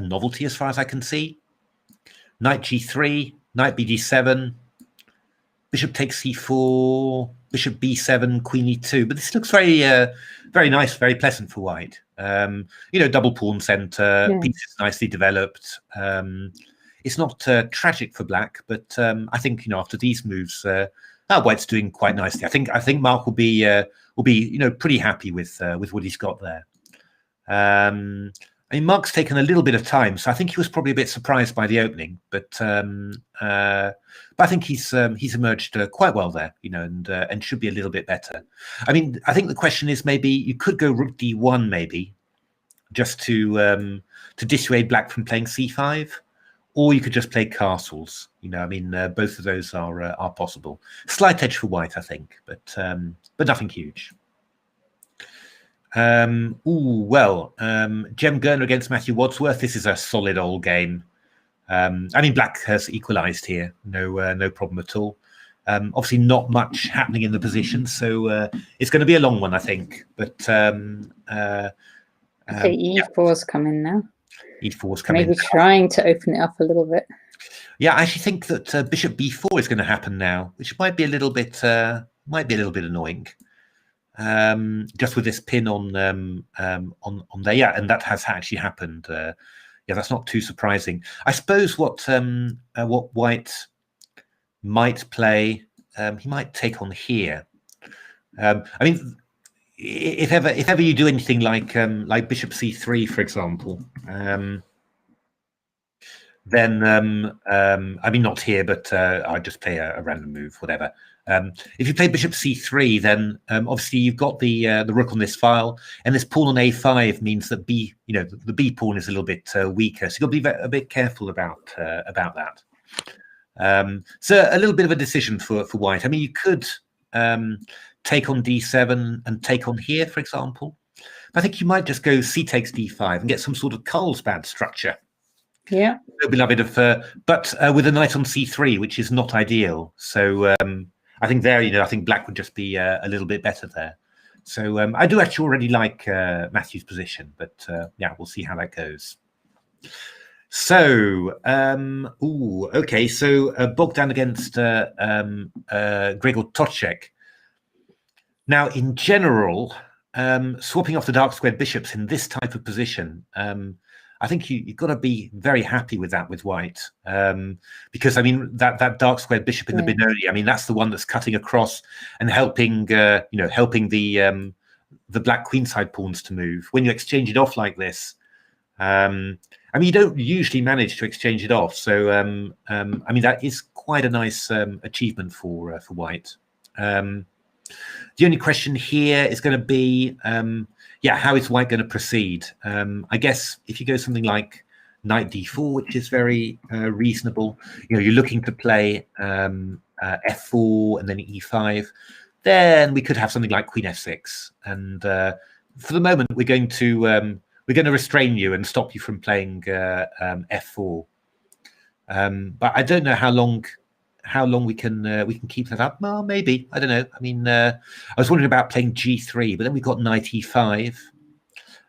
novelty as far as I can see. Knight g3, knight bd7, bishop takes c4, bishop b7, queen e2. But this looks very very nice, very pleasant for white. You know, double pawn center, pieces nicely developed. It's not tragic for black, but I think, you know, after these moves, white's doing quite nicely. I think Mark will be you know, pretty happy with what he's got there. I mean, Mark's taken a little bit of time, so I think he was probably a bit surprised by the opening, but I think he's emerged quite well there, you know, and should be a little bit better. I mean, I think the question is, maybe you could go rook d1, maybe, just to dissuade black from playing c5, or you could just play castles. You know, I mean, both of those are possible. Slight edge for white, I think, but nothing huge. Jem Gurner against Matthew Wadsworth. This is a solid old game. I mean, black has equalised here. No problem at all. Obviously, not much happening in the position, so it's going to be a long one, I think. But okay, e4's coming now. E4's coming. Maybe trying to open it up a little bit. Yeah, I actually think that bishop b4 is going to happen now, which might be a little bit annoying. Just with this pin on there, yeah, and that has actually happened. Yeah, that's not too surprising. I suppose what white might play, he might take on here. I mean, if ever you do anything like bishop c3, for example, then I mean, not here, but I'll just play a random move, whatever. If you play bishop c3, then obviously you've got the rook on this file, and this pawn on a5 means that the b pawn is a little bit weaker, so you've got to be a bit careful about that. So a little bit of a decision for white. I mean, you could take on d7 and take on here, for example. But I think you might just go c takes d5 and get some sort of Carlsbad structure. Yeah. So beloved of, but with a knight on c3, which is not ideal. So I think there, I think black would just be a little bit better there. So I do actually already like Matthew's position, but yeah, we'll see how that goes. So, okay. So Bogdan against Gregor Toczek. Now, in general, swapping off the dark squared bishops in this type of position, I think you've got to be very happy with that with white, because I mean that dark squared bishop in the Benoni, I mean that's the one that's cutting across and helping, helping the black queenside pawns to move. When you exchange it off like this, I mean you don't usually manage to exchange it off, so I mean that is quite a nice achievement for white. The only question here is going to be, yeah, how is white going to proceed? I guess if you go something like knight d4, which is very reasonable, you're looking to play f4 and then e5, then we could have something like queen f6. And for the moment, we're going to restrain you and stop you from playing f4. But I don't know how long we can keep that up. Well, maybe, I don't know. I mean, I was wondering about playing g3, but then we've got knight e5,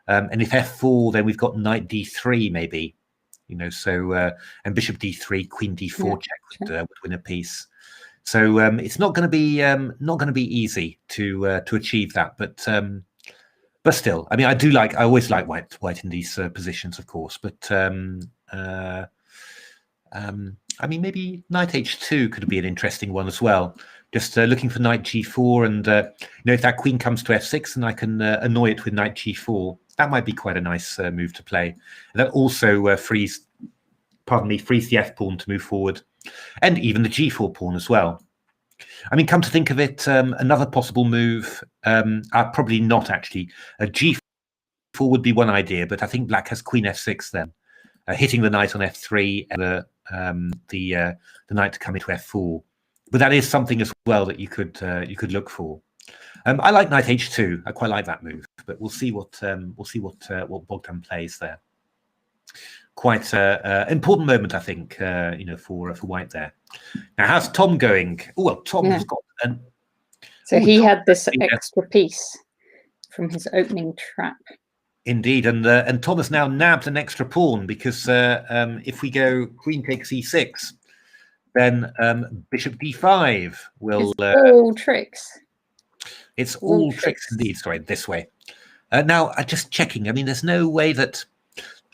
and if f4, then we've got knight d3 maybe, so and bishop d3, queen d4 check would win a piece. So it's not going to be easy to achieve that, but still, I mean, I always like white in these positions, of course, but I mean, maybe knight h2 could be an interesting one as well. Just looking for knight g4, and if that queen comes to f6, then I can annoy it with knight g4. That might be quite a nice move to play. And that also frees the f pawn to move forward, and even the g4 pawn as well. I mean, come to think of it, another possible move, probably not actually. A g4 would be one idea, but I think black has queen f6 then, hitting the knight on f3 and the knight to come into f4. But that is something as well that you could look for. I like knight h2. I quite like that move, but we'll see what Bogdan plays there. Quite an important moment, I think, for white there. Now, how's Tom going? Oh, well, Tom has got an. So he had this extra piece from his opening trap. Indeed, and Tom has now nabbed an extra pawn, because if we go queen takes e6, then bishop d5 will. It's all tricks. It's all tricks indeed. Sorry, this way. Now, just checking. I mean, there's no way that.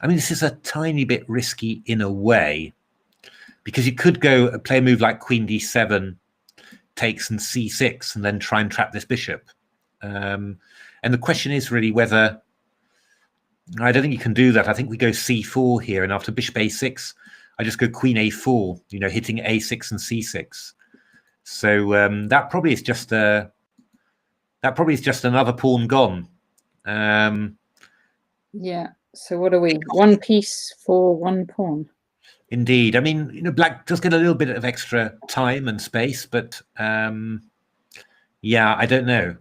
I mean, this is a tiny bit risky in a way, because you could go play a move like queen d7, takes and c6, and then try and trap this bishop. And the question is really whether. I don't think you can do that. I think we go c4 here, and after bishop a6, I just go queen a4, hitting a6 and c6. So that probably is just another pawn gone. Yeah. So what are we? One piece for one pawn. Indeed. I mean, black does get a little bit of extra time and space, but yeah, I don't know.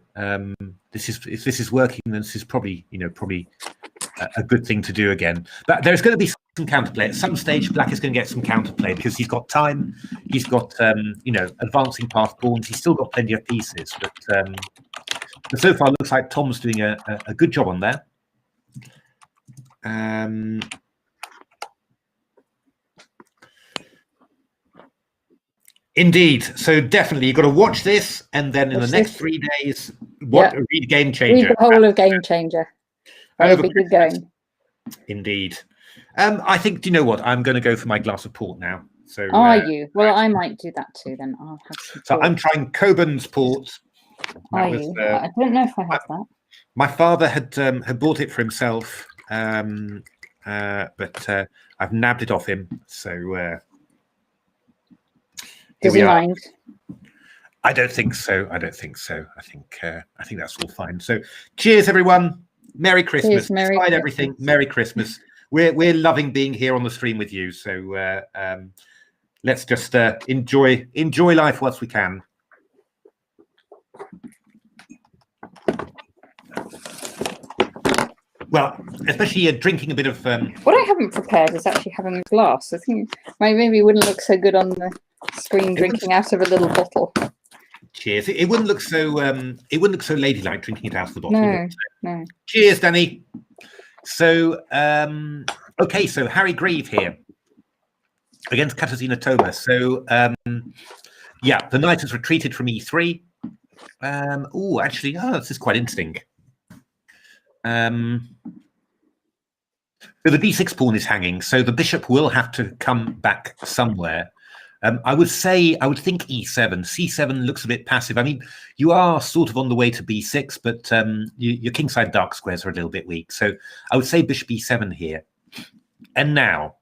If this is working, then this is probably a good thing to do again. But there's going to be some counterplay at some stage. Black is going to get some counterplay because he's got time. He's got advancing past pawns. He's still got plenty of pieces, but so far it looks like Tom's doing a good job on there. Indeed. So definitely you've got to watch this, and then in the next 3 days, read Game Changer. Read the whole of Game Changer. That'll be good going. Indeed. I think, do you know what? I'm going to go for my glass of port now. So are you? Well, I might do that too then. I'll have some so I'm trying Coburn's port. Are you? I don't know if I have that. My father had bought it for himself, but I've nabbed it off him. So does he mind? I don't think so. I think that's all fine. So cheers, everyone. Merry Christmas. Merry Despite Christmas. everything, Merry Christmas. We're loving being here on the stream with you. So let's just enjoy life whilst we can. Well, especially drinking a bit of. What I haven't prepared is actually having a glass. I think maybe it wouldn't look so good on the screen drinking out of a little bottle. Cheers. It wouldn't look so. It wouldn't look so ladylike drinking it out of the bottle. No, no. Cheers, Danny. So, okay. So Harry Grieve here against Katarzyna Thomas. So, yeah, the knight has retreated from E3. This is quite interesting. So the D6 pawn is hanging, so the bishop will have to come back somewhere. I would think E7. C7 looks a bit passive. I mean, you are sort of on the way to B6, but your kingside dark squares are a little bit weak. So I would say bishop E7 here. And now,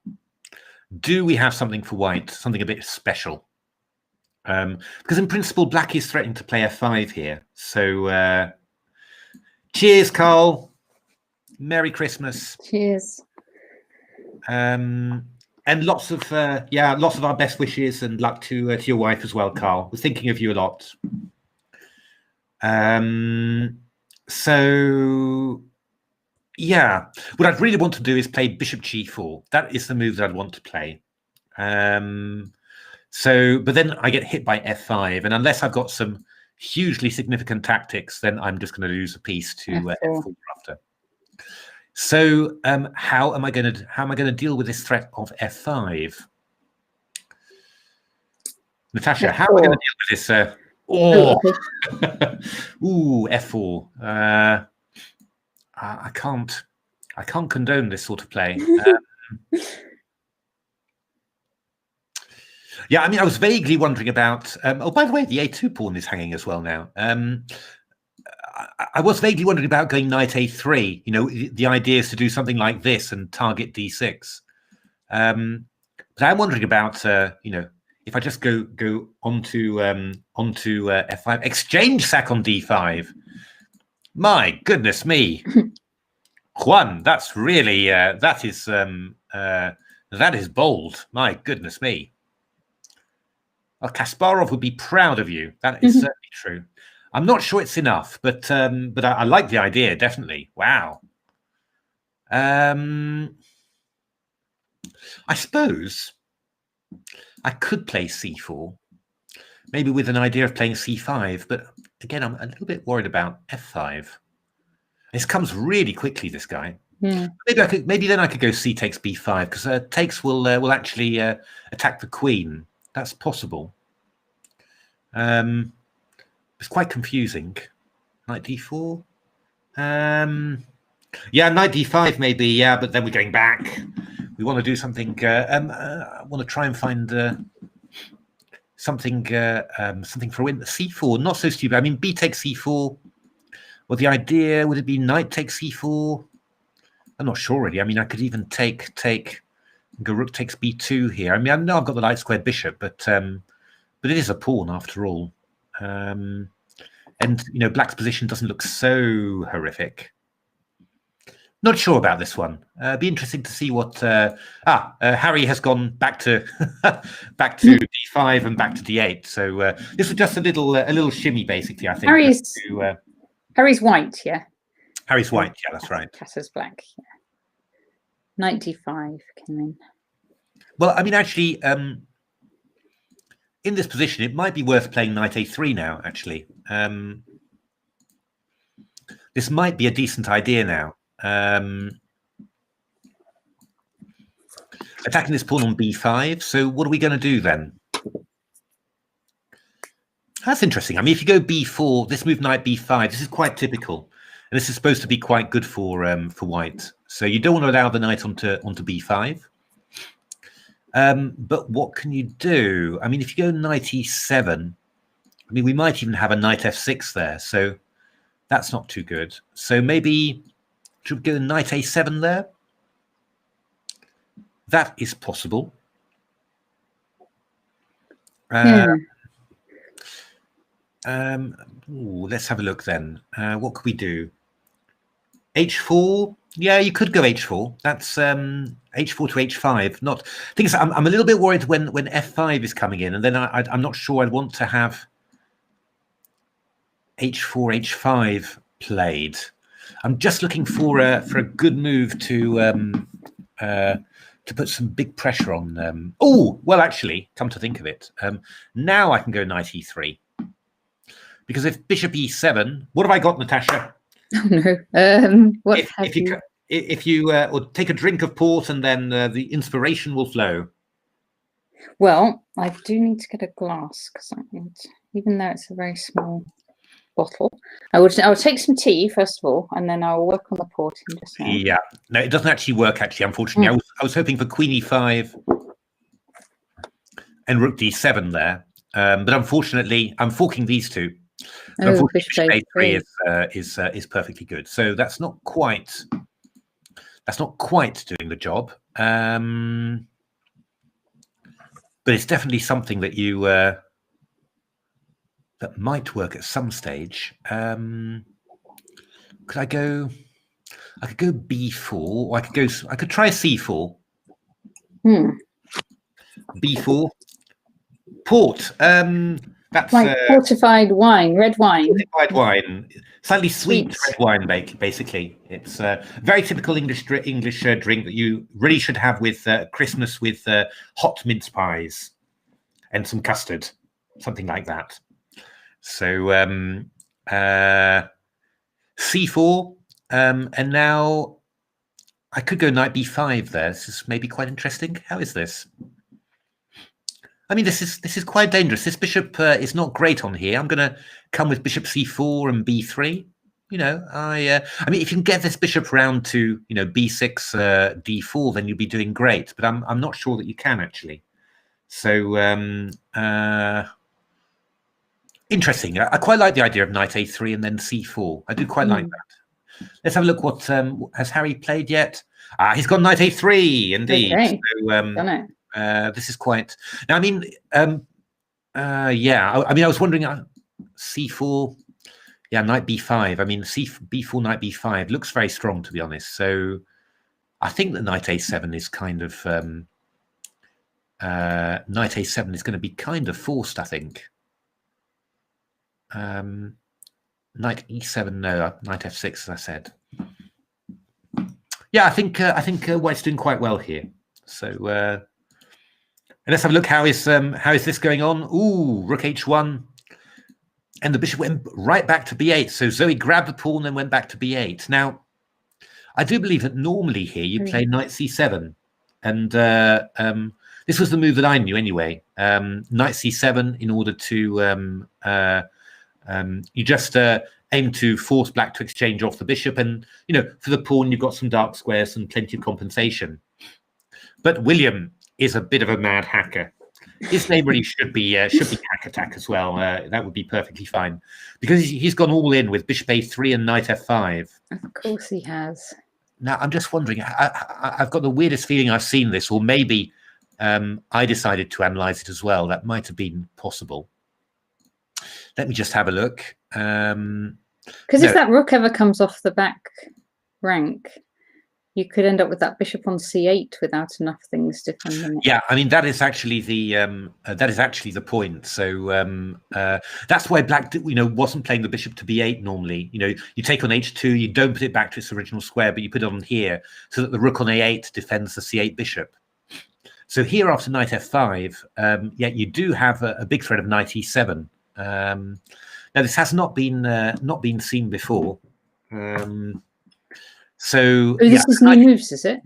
do we have something for white, something a bit special? Because in principle, black is threatening to play F5 here. So cheers, Carl. Merry Christmas. Cheers. And lots of our best wishes and luck to your wife as well, Carl. We're thinking of you a lot. So yeah, what I'd really want to do is play bishop G4. That is the move that I'd want to play. But then I get hit by F5, and unless I've got some hugely significant tactics, then I'm just going to lose a piece to F4 after. So how am I going to deal with this threat of F5? Natasha, F4. how am I going to deal with this? Ooh, F4. I can't condone this sort of play. Yeah, I mean, I was vaguely wondering about. By the way, the A2 pawn is hanging as well now. I was vaguely wondering about going knight A3. You know, the idea is to do something like this and target D6. But I'm wondering about, if I just go onto F5, exchange sack on D5. My goodness me, Juan, that's really that is bold. My goodness me. Well, Kasparov would be proud of you. That is certainly true. I'm not sure it's enough, but I like the idea, definitely. Wow. I suppose I could play C4, maybe with an idea of playing C5, but again, I'm a little bit worried about F5. This comes really quickly, this guy. Yeah. Maybe then I could go C takes B5, because takes will actually attack the queen. That's possible. It's quite confusing. Knight D4. Yeah, knight D5 maybe. Yeah, but then we're going back. We want to do something. I want to try and find something for win. C4, not so stupid. I mean, B takes C4. Well, the idea would it be knight takes C4? I'm not sure really. I mean, I could even take. Go rook takes B2 here. I mean, I know I've got the light squared bishop, but it is a pawn after all. And black's position doesn't look so horrific. Not sure about this one. Be interesting to see what Harry has gone back to back to D5 and back to D8. So this was just a little shimmy, basically. I think Harry's white, yeah. Harry's white, yeah, that's right. Cass's black, yeah. Knight D5 came in. Well, I mean, actually, in this position, it might be worth playing knight A3 now, actually. This might be a decent idea now. Attacking this pawn on B5. So what are we going to do then? That's interesting. I mean, if you go B4, this move knight B5, this is quite typical. And this is supposed to be quite good for white. So you don't want to allow the knight onto B5. But what can you do? I mean, if you go knight E7, I mean, we might even have a knight f6 there, so that's not too good. So maybe should we go knight a7 there? That is possible. Let's have a look then. What could we do? H4. Yeah, you could go H4. That's H4 to H5. Not. Thing is, I'm a little bit worried when F5 is coming in, and then I'm not sure I'd want to have H4 H5 played. I'm just looking for a good move to put some big pressure on them. Oh, well, actually, come to think of it, now I can go knight E3. Because if bishop E7, what have I got, Natasha? Oh no! If you or take a drink of port and then the inspiration will flow. Well, I do need to get a glass because even though it's a very small bottle, I would take some tea first of all, and then I'll work on the porting just now. Yeah, no, it doesn't actually work. Actually, unfortunately, I was hoping for Queen E5 and Rook D7 there, but unfortunately, I'm forking these two. So bishop A3 is perfectly good. So that's not quite doing the job. But it's definitely something that you that might work at some stage. Could I go? I could go B4, or I could try C4. B4 port. That's like fortified wine, red wine. Fortified wine, slightly sweet red wine, basically. It's a very typical English drink that you really should have with Christmas, with hot mince pies and some custard, something like that. So C4, and now I could go knight B5 there. This is maybe quite interesting. How is this? I mean, this is quite dangerous. This bishop is not great on here. I'm going to come with bishop c4 and b3. You know, I mean, if you can get this bishop round to b6, d4, then you'll be doing great. But I'm not sure that you can actually. So interesting. I quite like the idea of knight a3 and then c4. I do quite like that. Let's have a look. What has Harry played yet? He's got knight a3 indeed. Okay. So, this is quite. Now, I mean, yeah. I mean, I was wondering, c4, yeah, knight b5. I mean, b4, knight b5 looks very strong, to be honest. So, I think that knight a7 is kind of knight a7 is going to be kind of forced. I think. Knight e7, no, knight f6, as I said. Yeah, I think White's doing quite well here. So. And let's have a look. How is this going on? Ooh, rook h1, and the bishop went right back to b8. So Zoe grabbed the pawn and went back to b8. Now, I do believe that normally here you play knight c7, and this was the move that I knew anyway. Knight c7 in order to you just aim to force black to exchange off the bishop, and for the pawn you've got some dark squares and plenty of compensation. But William is a bit of a mad hacker. His name really should be hack attack as well. That would be perfectly fine, because he's gone all in with bishop a3 and knight f5. Of course he has. Now I'm just wondering. I've got the weirdest feeling I've seen this, or maybe I decided to analyze it as well. That might have been possible. Let me just have a look. Because if that rook ever comes off the back rank, you could end up with that bishop on c8 without enough things defending it. Yeah, I mean that is actually the point. So that's why black, wasn't playing the bishop to b8 normally. You take on h2, you don't put it back to its original square, but you put it on here so that the rook on a8 defends the c8 bishop. So here after knight f5, yeah, you do have a big threat of knight e7. Now this has not been seen before. So this is new moves, is it?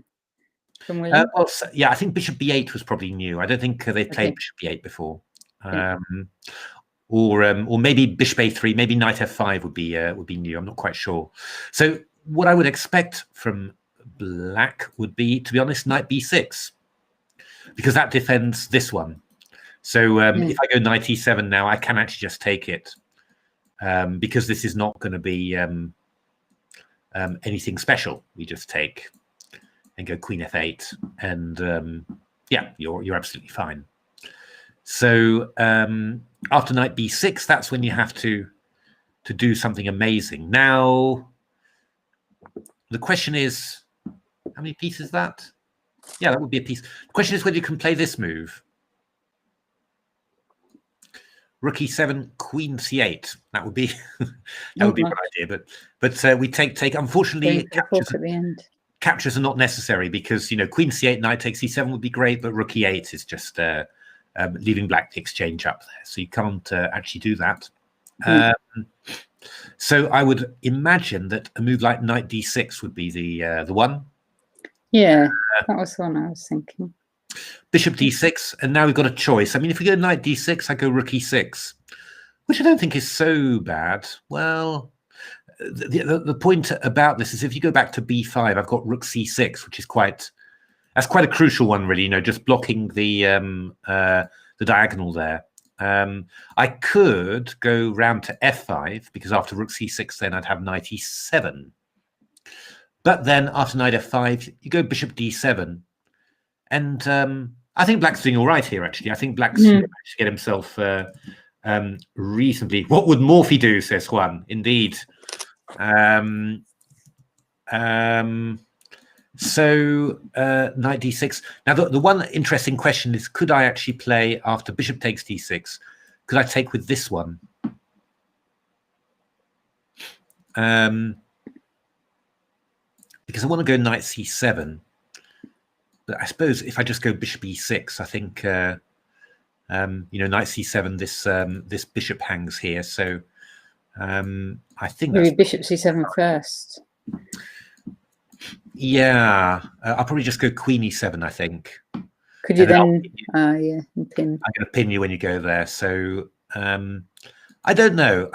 From William? Well, yeah, I think bishop b8 was probably new. I don't think they've played bishop b8 before, or maybe bishop a3, maybe knight f5 would be new. I'm not quite sure. So what I would expect from black would be, to be honest, knight b6, because that defends this one. So if I go knight e7 now, I can actually just take it because this is not going to be anything special. We just take and go queen f8, and yeah, you're absolutely fine. So after knight b6, that's when you have to do something amazing. Now, the question is, how many pieces is that? Yeah, that would be a piece. The question is whether you can play this move. Rook e7, queen c8. That would be that would be a good idea. But we take. Unfortunately, captures are not necessary because queen c8, knight takes c7 would be great, but rook e8 is just leaving black the exchange up there, so you can't actually do that. So I would imagine that a move like knight d6 would be the one. Yeah, that was the one I was thinking. Bishop d6, and now we've got a choice. I mean, if we go knight d6, I go rook e6, which I don't think is so bad. Well, the point about this is if you go back to b5, I've got rook c6, which is that's quite a crucial one, really. Just blocking the diagonal there. I could go round to f5 because after rook c6, then I'd have knight e7. But then after knight f5, you go bishop d7. And I think black's doing all right here, actually. I think black's managed to get himself reasonably. What would Morphy do, says Juan? Indeed. So knight d6. Now, the one interesting question is, could I actually play after bishop takes d6? Could I take with this one? Because I want to go knight c7. But I suppose if I just go bishop e6, I think knight c7. This bishop hangs here, so I think maybe bishop c7 first. Yeah, I'll probably just go queen e7. I think. Could you then? Yeah, and pin. I'm going to pin you when you go there. So I don't know.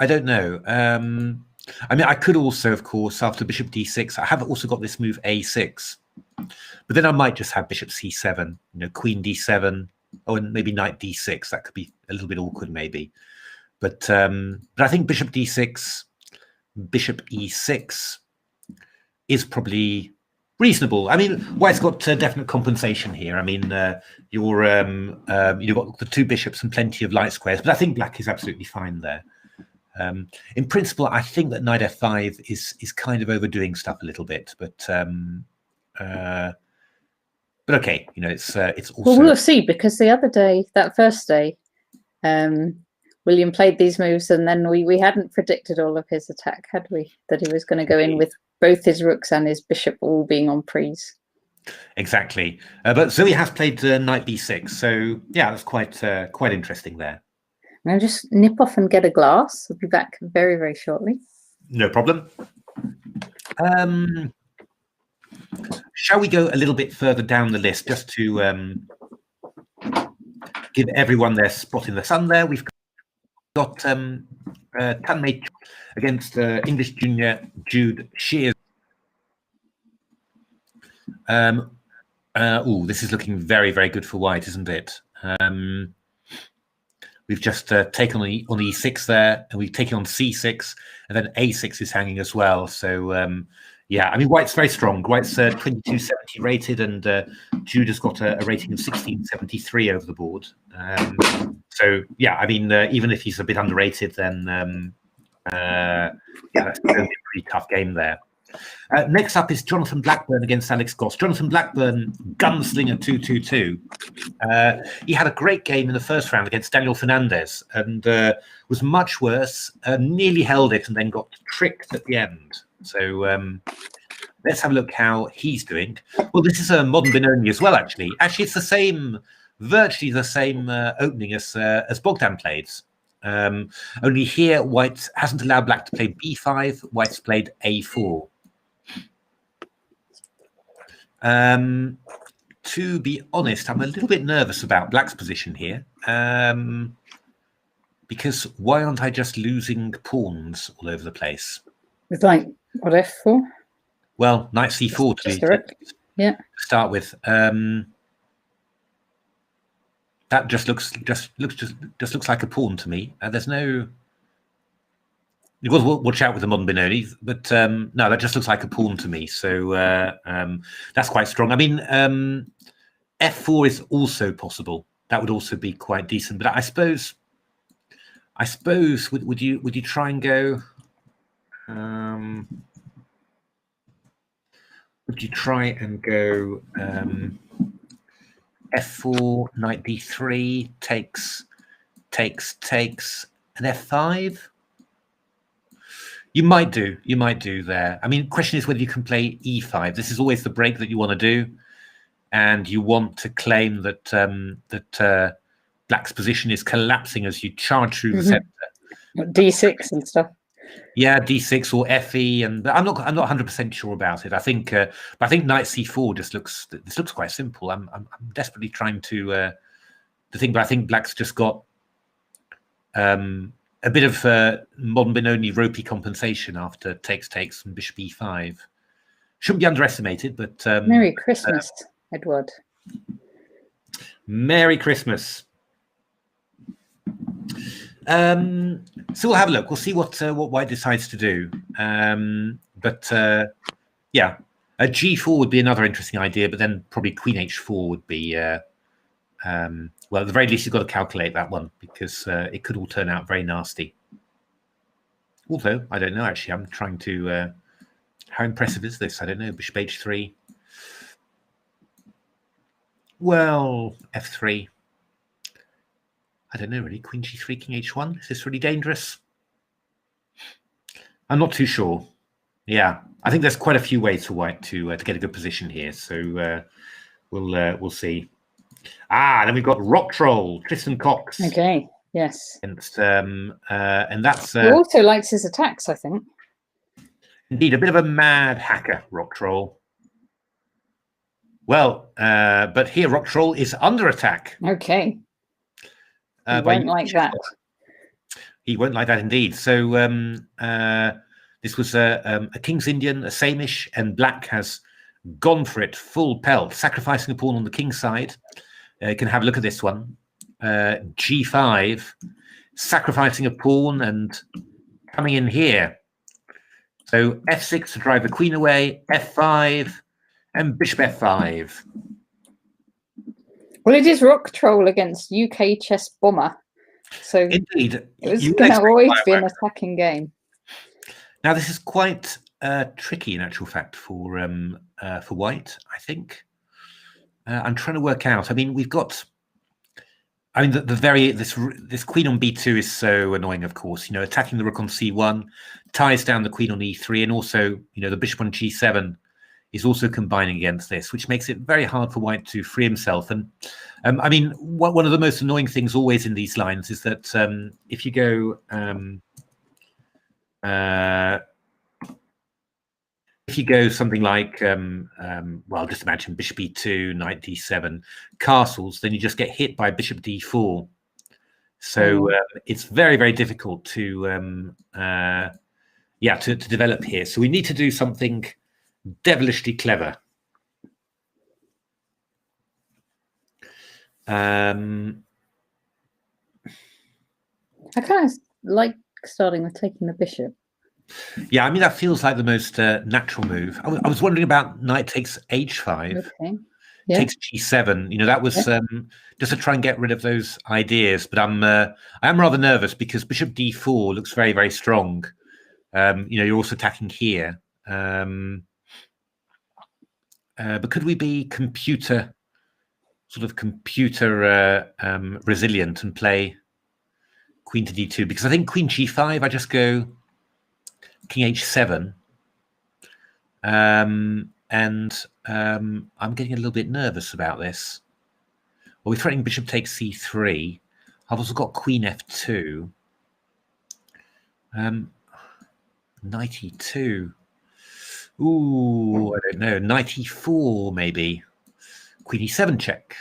I mean, I could also, of course, after bishop d6, I have also got this move a6. But then I might just have bishop c7, queen d7, and maybe knight d6. That could be a little bit awkward, maybe. But I think bishop d6, bishop e6 is probably reasonable. I mean, white's got definite compensation here. I mean, you've got the two bishops and plenty of light squares, but I think black is absolutely fine there. In principle, I think that knight f5 is kind of overdoing stuff a little bit, but okay, it's also. Well, we'll see, because the other day, that first day, William played these moves, and then we hadn't predicted all of his attack, had we? That he was going to go in with both his rooks and his bishop all being on prees. Exactly, but so he has played knight b6, so yeah, that's quite interesting there. I'll just nip off and get a glass. I'll be back very, very shortly. No problem. Shall we go a little bit further down the list just to give everyone their spot in the sun there? We've got Tanmay against English junior Jude Shears. This is looking very, very good for white, isn't it? We've just taken on e6 there, and we've taken on c6, and then a6 is hanging as well. So, yeah, I mean, white's very strong. White's 2270 rated, and Jude has got a rating of 1673 over the board. So, yeah, I mean, even if he's a bit underrated, then, yeah, that's going to be a pretty tough game there. Next up is Jonathan Blackburn against Alex Goss. Jonathan Blackburn, gunslinger 222. He had a great game in the first round against Daniel Fernandez and was much worse, nearly held it and then got tricked at the end. So let's have a look how he's doing. Well, this is a modern Benoni as well, actually. Actually, it's the same, virtually the same opening as Bogdan played. Only here, white hasn't allowed black to play b5. White's played a4. To be honest, I'm a little bit nervous about black's position here, because why aren't I just losing pawns all over the place? It's like, what, f4? Well, knight c4 to start with. That just looks like a pawn to me. There's no. You've got to watch out with the modern Benoni, but no, that just looks like a pawn to me. So that's quite strong. I mean, f4 is also possible. That would also be quite decent. But I suppose would you try and go? Would you try and go f4, knight d3, takes, and f5? You might do there. I mean, question is whether you can play e5. This is always the break that you want to do, and you want to claim that Black's position is collapsing as you charge through the center. D6 and stuff. Yeah, d6 or fe, and I'm not 100% sure about it. I think, but I think knight c4 just looks quite simple. I'm desperately trying to think, but I think Black's just got a bit of modern Benoni ropey compensation after takes and bishop e5. Shouldn't be underestimated, but Merry Christmas, Edward. Merry Christmas. So we'll have a look. We'll see what White decides to do. But yeah, a g4 would be another interesting idea, but then probably queen h4 would be. Well, at the very least, you've got to calculate that one because it could all turn out very nasty. Although, I don't know, actually. I'm trying to... how impressive is this? I don't know. Bishop h3. Well, f3. I don't know, really. Queen g3, king h1. Is this really dangerous? I'm not too sure. Yeah, I think there's quite a few ways for White to get a good position here. So we'll see. Then we've got Rock Troll, Tristan Cox. Okay, yes. And that's... He also likes his attacks, I think. Indeed, a bit of a mad hacker, Rock Troll. Well, but here Rock Troll is under attack. Okay. He won't like that. He won't like that indeed. So this was a King's Indian, a Samish, and Black has gone for it full pelt, sacrificing a pawn on the king's side. You can have a look at this one. G5, sacrificing a pawn and coming in here. So f6 to drive the queen away, f5, and bishop f5. Well, it is Rock Troll against UK Chess Bomber. So indeed, it was going to always be an attacking game. Now, this is quite tricky in actual fact for White, I think. I'm trying to work out. I mean, we've got. I mean, this queen on b2 is so annoying. Of course, you know, attacking the rook on c1 ties down the queen on e3, and also, you know, the bishop on g7 is also combining against this, which makes it very hard for White to free himself. And I mean, one of the most annoying things always in these lines is that if you go. If you go something like, well, just imagine bishop e2, knight d7, castles, then you just get hit by bishop d4. So it's very, very difficult to, to develop here. So we need to do something devilishly clever. I kind of like starting with taking the bishop. Yeah, I mean, that feels like the most natural move. I was wondering about knight takes h5, okay. Yeah. takes g7. You know, that was just to try and get rid of those ideas. But I am rather nervous because bishop d4 looks very, very strong. You know, you're also attacking here. But could we be computer resilient and play queen to d2? Because I think queen g5, I just go king h7, and I'm getting a little bit nervous about this. Well, we're threatening bishop takes c3. I've also got queen f2. Knight e2. Ooh, I don't know. Knight e4 maybe. Queen e7 check.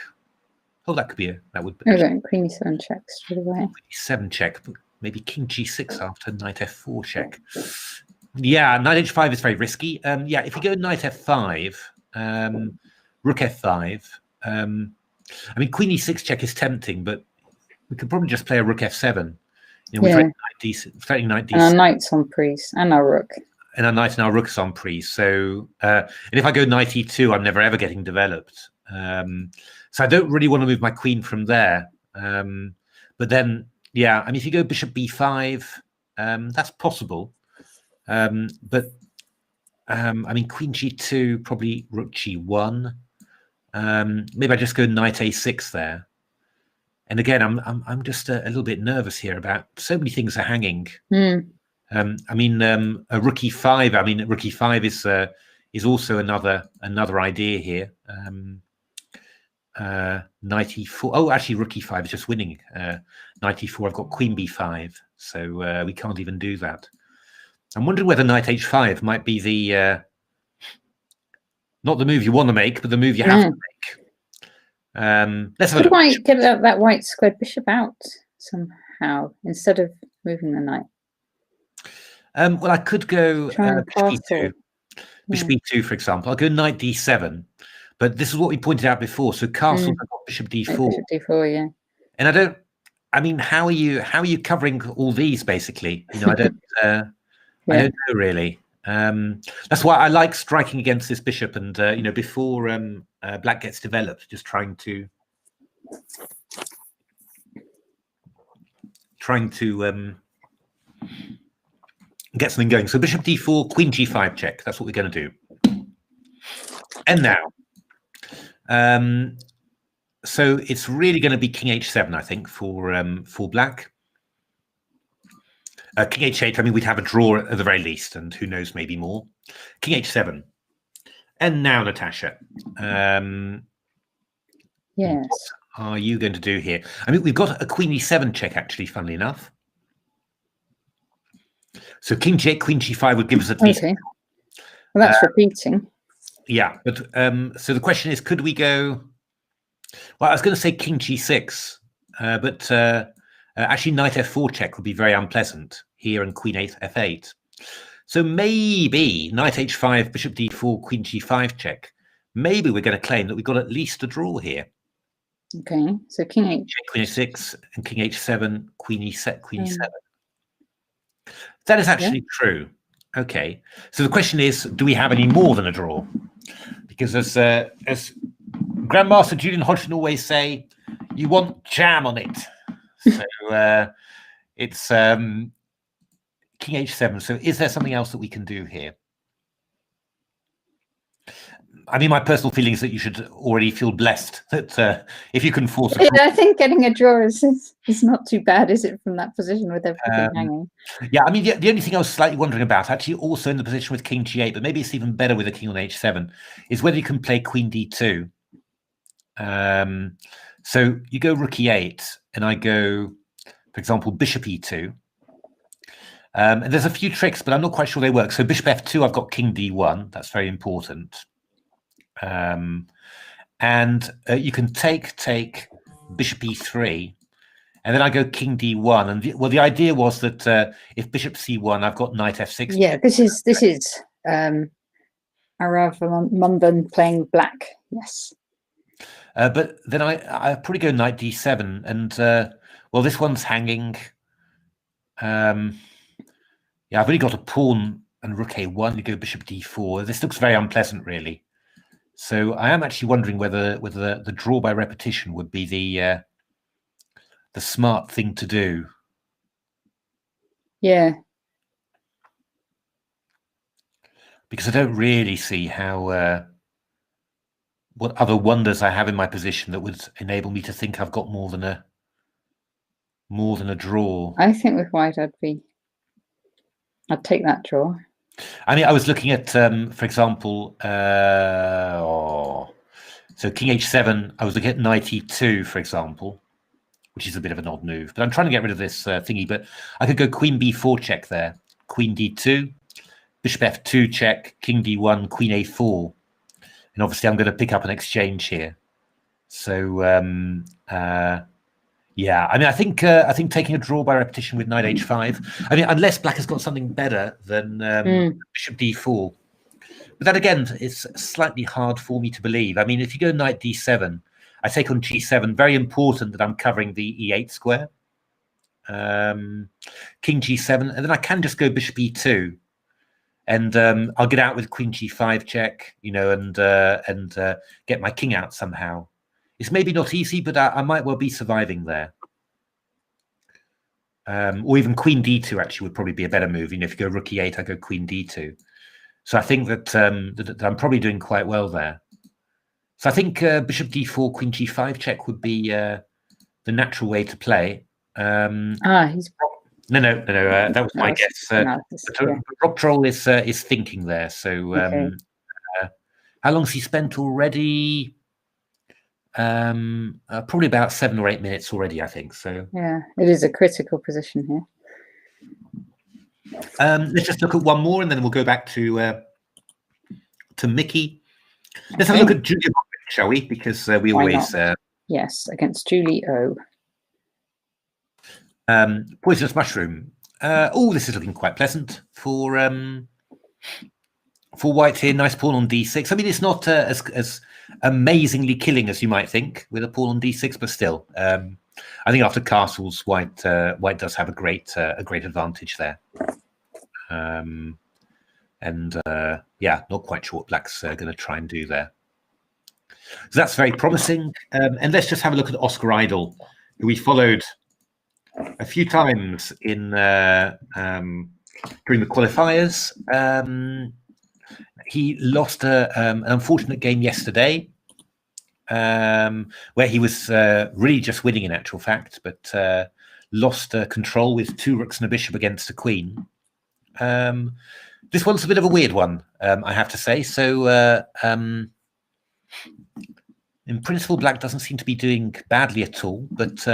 Oh, that could be that would be. Okay, queen e7 check straight away. Queen e7 check. Maybe king g6 after knight f4 check. Yeah, knight h5 is very risky. Yeah, if you go knight f5, rook f5, I mean, queen e6 check is tempting, but we could probably just play a rook f7. You know, we're threatening knight d6. And our knight's on prise, and our rook. And our knight and our rook is on prise. So, and if I go knight e2, I'm never ever getting developed. So I don't really want to move my queen from there. But then, yeah, I mean, if you go bishop b5, that's possible. But I mean, queen g2, probably rook g1. Maybe I just go knight a6 there. And again, I'm just a little bit nervous here about so many things are hanging. I mean, a rook e5. I mean, rook e5 is also another idea here. Knight e4. Oh, actually, rook e5 is just winning. Knight e4. I've got queen b5, so we can't even do that. I'm wondering whether knight h5 might be the not the move you want to make, but the move you have to make. Let's have a look. Could I get that white squared bishop out somehow instead of moving the knight? Well, I could go bishop e2. Bishop Yeah. e2, for example. I'll go knight d7, but this is what we pointed out before. So castle, I've got bishop d4. Bishop d4, yeah. And I don't. I mean, how are you covering all these basically? You know, I don't. I don't know really. That's why I like striking against this bishop, and you know, before black gets developed, just trying to get something going. So bishop d4, queen g5 check. That's what we're going to do. And now, so it's really going to be king h7, I think, for black. King h8, I mean, we'd have a draw at the very least, and who knows, maybe more. King h7. And now, Natasha. Yes. What are you going to do here? I mean, we've got a queen e7 check, actually, funnily enough. So king g8, queen g5 would give us at least... Okay. Well, that's repeating. Yeah, but so the question is, could we go... Well, I was going to say king g6, but... actually, knight f4 check would be very unpleasant here, and queen f8. So maybe knight h5, bishop d4, queen g5 check. Maybe we're going to claim that we've got at least a draw here. Okay, so king h. Queen h6 and king h7, queen e7, queen e7. That is actually true. Okay, so the question is, do we have any more than a draw? Because as Grandmaster Julian Hodgson always say, you want jam on it. So it's king h7. So is there something else that we can do here? I mean, my personal feeling is that you should already feel blessed that if you can force a... I think getting a draw is not too bad, is it, from that position with everything hanging? Yeah, I mean, the only thing I was slightly wondering about, actually also in the position with king g8, but maybe it's even better with a king on h7, is whether you can play queen d2. So you go rook e8, and I go, for example, bishop e2. And there's a few tricks, but I'm not quite sure they work. So bishop f2, I've got king d1. That's very important. And you can take bishop e3, and then I go king d1. And the idea was that if bishop c1, I've got knight f6. Yeah, this is Arav Mundan playing black. Yes. But then I probably go knight d7, and well, this one's hanging. Yeah, I've only got a pawn and rook a1. You go bishop d4. This looks very unpleasant, really. So I am actually wondering whether the draw by repetition would be the smart thing to do. Yeah. Because I don't really see how what other wonders I have in my position that would enable me to think I've got more than a draw. I think with white, I'd take that draw. I mean, I was looking at, for example, so king h7. I was looking at knight e2, for example, which is a bit of an odd move. But I'm trying to get rid of this thingy. But I could go queen b4 check there, queen d2, bishop f2 check, king d1, queen a4, and obviously I'm going to pick up an exchange here. So yeah, I mean, I think taking a draw by repetition with knight h5. I mean, unless black has got something better than bishop d4. But that again, it's slightly hard for me to believe. I mean, if you go knight d7, I take on g7. Very important that I'm covering the e8 square. King g7, and then I can just go bishop e2, and I'll get out with queen g5 check, you know, and get my king out somehow. It's maybe not easy, but I might well be surviving there. Or even queen d2 actually would probably be a better move. You know, if you go rook e8, I go queen d2. So I think that, that I'm probably doing quite well there. So I think bishop d4, queen g5 check would be the natural way to play. He's no. That was my guess. Yeah. Rock Troll is thinking there. So Okay. how long's he spent already? Probably about 7 or 8 minutes already, I think. So Yeah, it is a critical position here. let's just look at one more, and then we'll go back to Mickey. Let's have a look at Julia, shall we? Because we Why always yes, against Julie O. Poisonous Mushroom. Oh, this is looking quite pleasant for white here. Nice pawn on d6. I mean, it's not as amazingly killing as you might think with a pawn on d6, but still, I think after castles, white does have a great advantage there. Yeah, not quite sure what black's going to try and do there. So that's very promising. And let's just have a look at Oscar Idle, who we followed a few times in during the qualifiers. He lost an unfortunate game yesterday, where he was really just winning in actual fact, but lost control with 2 rooks and a bishop against a queen. This one's a bit of a weird one, I have to say. So in principle, black doesn't seem to be doing badly at all, but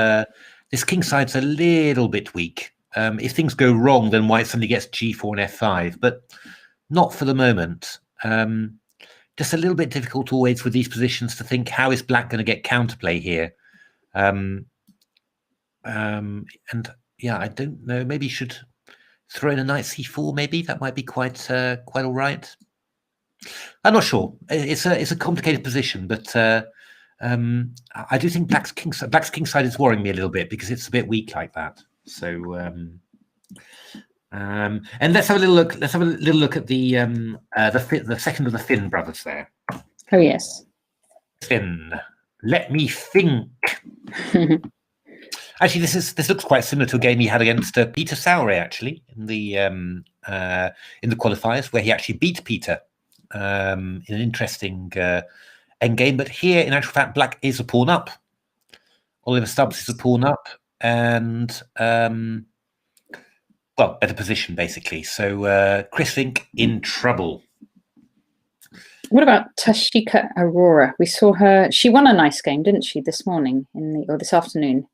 this king side's a little bit weak. If things go wrong, then white suddenly gets g4 and f5, but not for the moment. Just a little bit difficult always with these positions to think, how is black going to get counterplay here? And yeah, I don't know. Maybe you should throw in a knight c4. Maybe that might be quite all right. I'm not sure. It's a complicated position, but I do think black's king side is worrying me a little bit because it's a bit weak like that. So and let's have a little look. Let's have a little look at the second of the Finn brothers there. Oh yes, Finn. Let me think. Actually, this looks quite similar to a game he had against Peter Sauer, actually, in the qualifiers, where he actually beat Peter in an interesting endgame. But here, in actual fact, black is a pawn up. Oliver Stubbs is a pawn up, and well, better position basically. So Chris Fink in trouble. What about Tashika Aurora? We saw her. She won a nice game, didn't she, this morning or this afternoon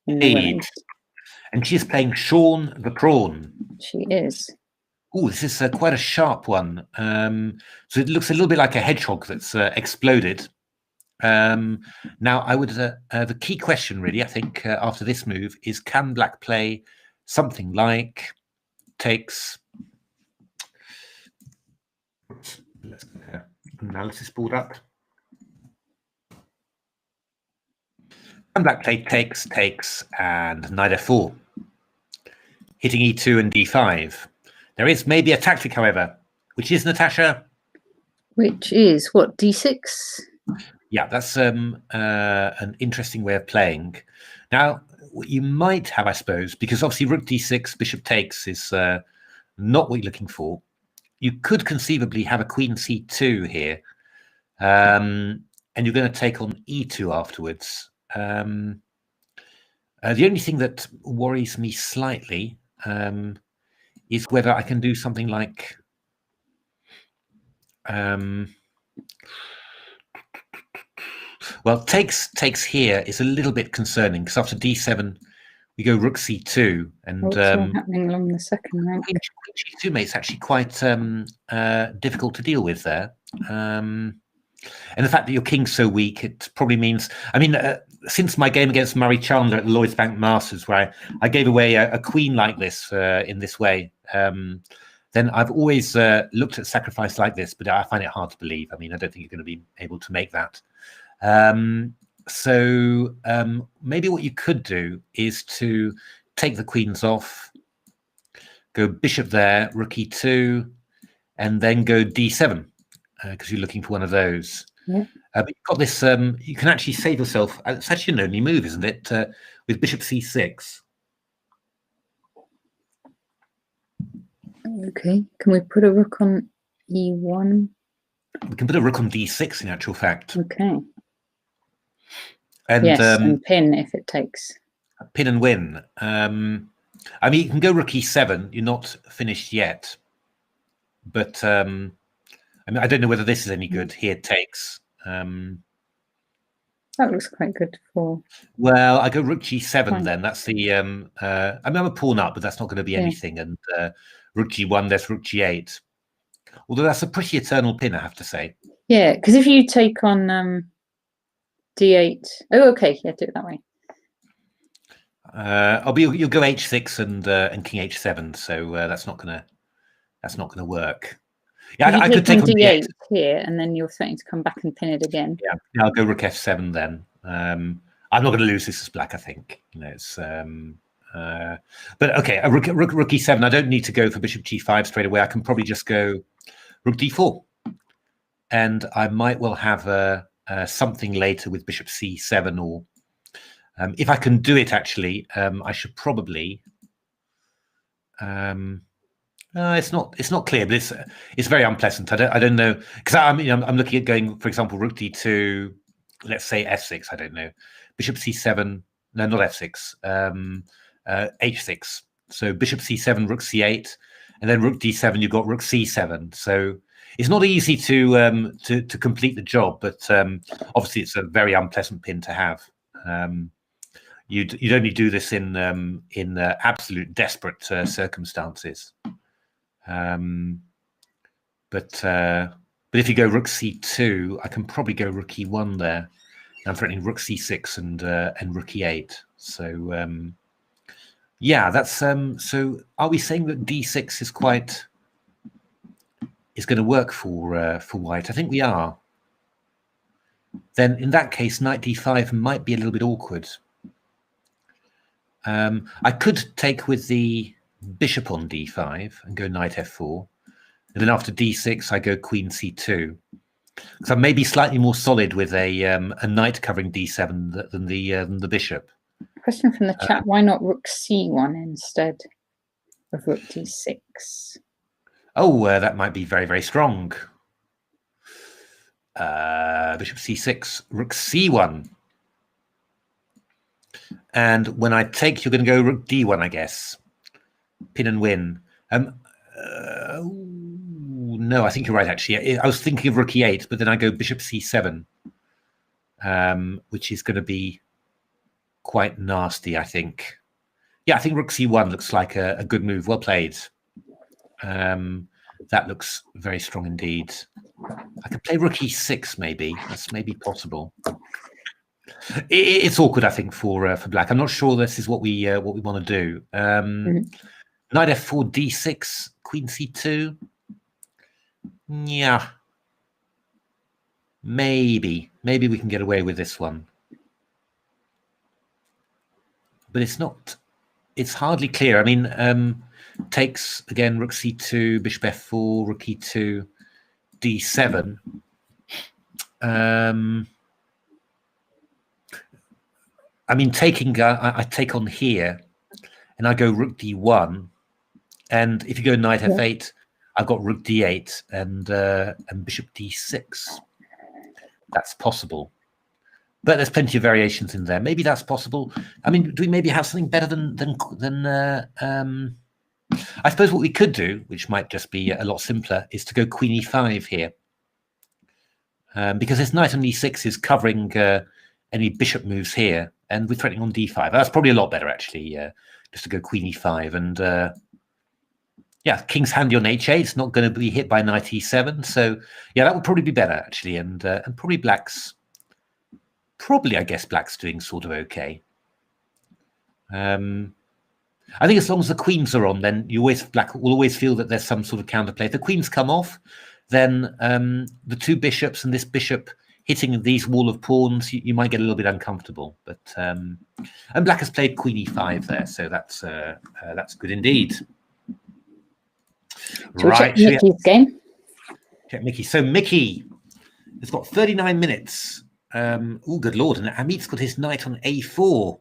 in the women's? And she's playing Sean the Prawn. She is. Oh, this is quite a sharp one. So it looks a little bit like a hedgehog that's exploded. Now, I would the key question, really, I think, after this move is: can black play something like takes? Let's get analysis board up. And black play takes, and knight f4, hitting e2 and d5. There is maybe a tactic, however, which is, Natasha? Which is what, d6? Yeah, that's an interesting way of playing. Now, what you might have, I suppose, because obviously rook d6, bishop takes is not what you're looking for. You could conceivably have a queen c2 here, and you're going to take on e2 afterwards. The only thing that worries me slightly is whether I can do something like well, takes here is a little bit concerning because after d7 we go rook c2, and What's happening along the second rank? queen g2 mate is actually quite difficult to deal with there. And the fact that your king's so weak, it probably means, I mean, since my game against Murray Chandler at the Lloyds Bank Masters, where I gave away a queen like this in this way, then I've always looked at sacrifice like this, but I find it hard to believe. I mean, I don't think you're going to be able to make that. So maybe what you could do is to take the queens off, go bishop there, rook e2, and then go d7, because you're looking for one of those. Yeah. But you've got this, you can actually save yourself, it's actually an only move, isn't it, with bishop c6. Okay, can we put a rook on e1? We can put a rook on d6 in actual fact. Okay. And, yes, and pin if it takes. Pin and win. I mean, you can go rook e7. You're not finished yet. But, I mean, I don't know whether this is any good. Here takes. That looks quite good for... Well, I go rook g7 Fine. then. That's the... I mean, I'm a pawn up, but that's not going to be anything. And rook g1, there's rook g8. Although that's a pretty eternal pin, I have to say. Yeah, because if you take on d8... Oh, okay, yeah, do it that way. You'll go h6 and king h7, so that's not gonna work. Yeah, I could take on d8 here, and then you're threatening to come back and pin it again. Yeah, I'll go rook f7 then. I'm not going to lose this as black, I think. You know, it's but okay, a rook e7. I don't need to go for bishop g5 straight away. I can probably just go rook d4, and I might well have something later with bishop c7, or if I can do it actually, I should probably. It's not clear, but it's very unpleasant. I don't know, because I'm looking at going, for example, rook d2, let's say f6. I don't know, bishop c7. No, not f6. H6. So bishop c7, rook c8, and then rook d7. You've got rook c7. So it's not easy to complete the job, but obviously it's a very unpleasant pin to have. You'd only do this in absolute desperate circumstances. But if you go rook c2, I can probably go rook e1 there. I'm threatening rook c6 and rook e8. So yeah, that's so. Are we saying that d6 is going to work for white? I think we are. Then in that case, knight d5 might be a little bit awkward. I could take with the bishop on d5 and go knight f4, and then after d6 I go queen c2. So I may be slightly more solid with a knight covering d7 than the bishop. Question from the chat: why not rook c1 instead of rook d6? Oh, that might be very, very strong. Bishop c6, rook c1. And when I take, you're going to go rook d1, I guess. Pin and win. No, I think you're right, actually. I was thinking of rook e8, but then I go bishop c7, which is going to be quite nasty, I think. Yeah, I think rook c1 looks like a good move. Well played. That looks very strong indeed. I could play rook e6, maybe. That's maybe possible. It's awkward, I think, for black. I'm not sure this is what we want to do. Knight f4, d6, queen c2. Yeah, maybe we can get away with this one, but it's not. It's hardly clear. I mean, takes again, rook c2, bishop f4, rook e2, d7. I mean, taking I take on here, and I go rook d1, and if you go knight f8, I've got rook d8 and bishop d6. That's possible, but there's plenty of variations in there. Maybe that's possible. I mean, do we maybe have something better than I suppose what we could do, which might just be a lot simpler, is to go queen e5 here, because this knight on e6 is covering any bishop moves here, and we're threatening on d5. That's probably a lot better, actually, just to go queen e5. And yeah, king's handy on h8. It's not going to be hit by knight e7. So yeah, that would probably be better, actually. And probably black's, I guess black's doing sort of okay. I think as long as the queens are on, then black will always feel that there's some sort of counterplay. If the queens come off, then the two bishops and this bishop hitting these wall of pawns, you might get a little bit uncomfortable. But and black has played queen e5 there, so that's good indeed. Right, check Mickey's game. Check Mickey. So Mickey has got 39 minutes. Oh, good lord! And Ameet's got his knight on a4.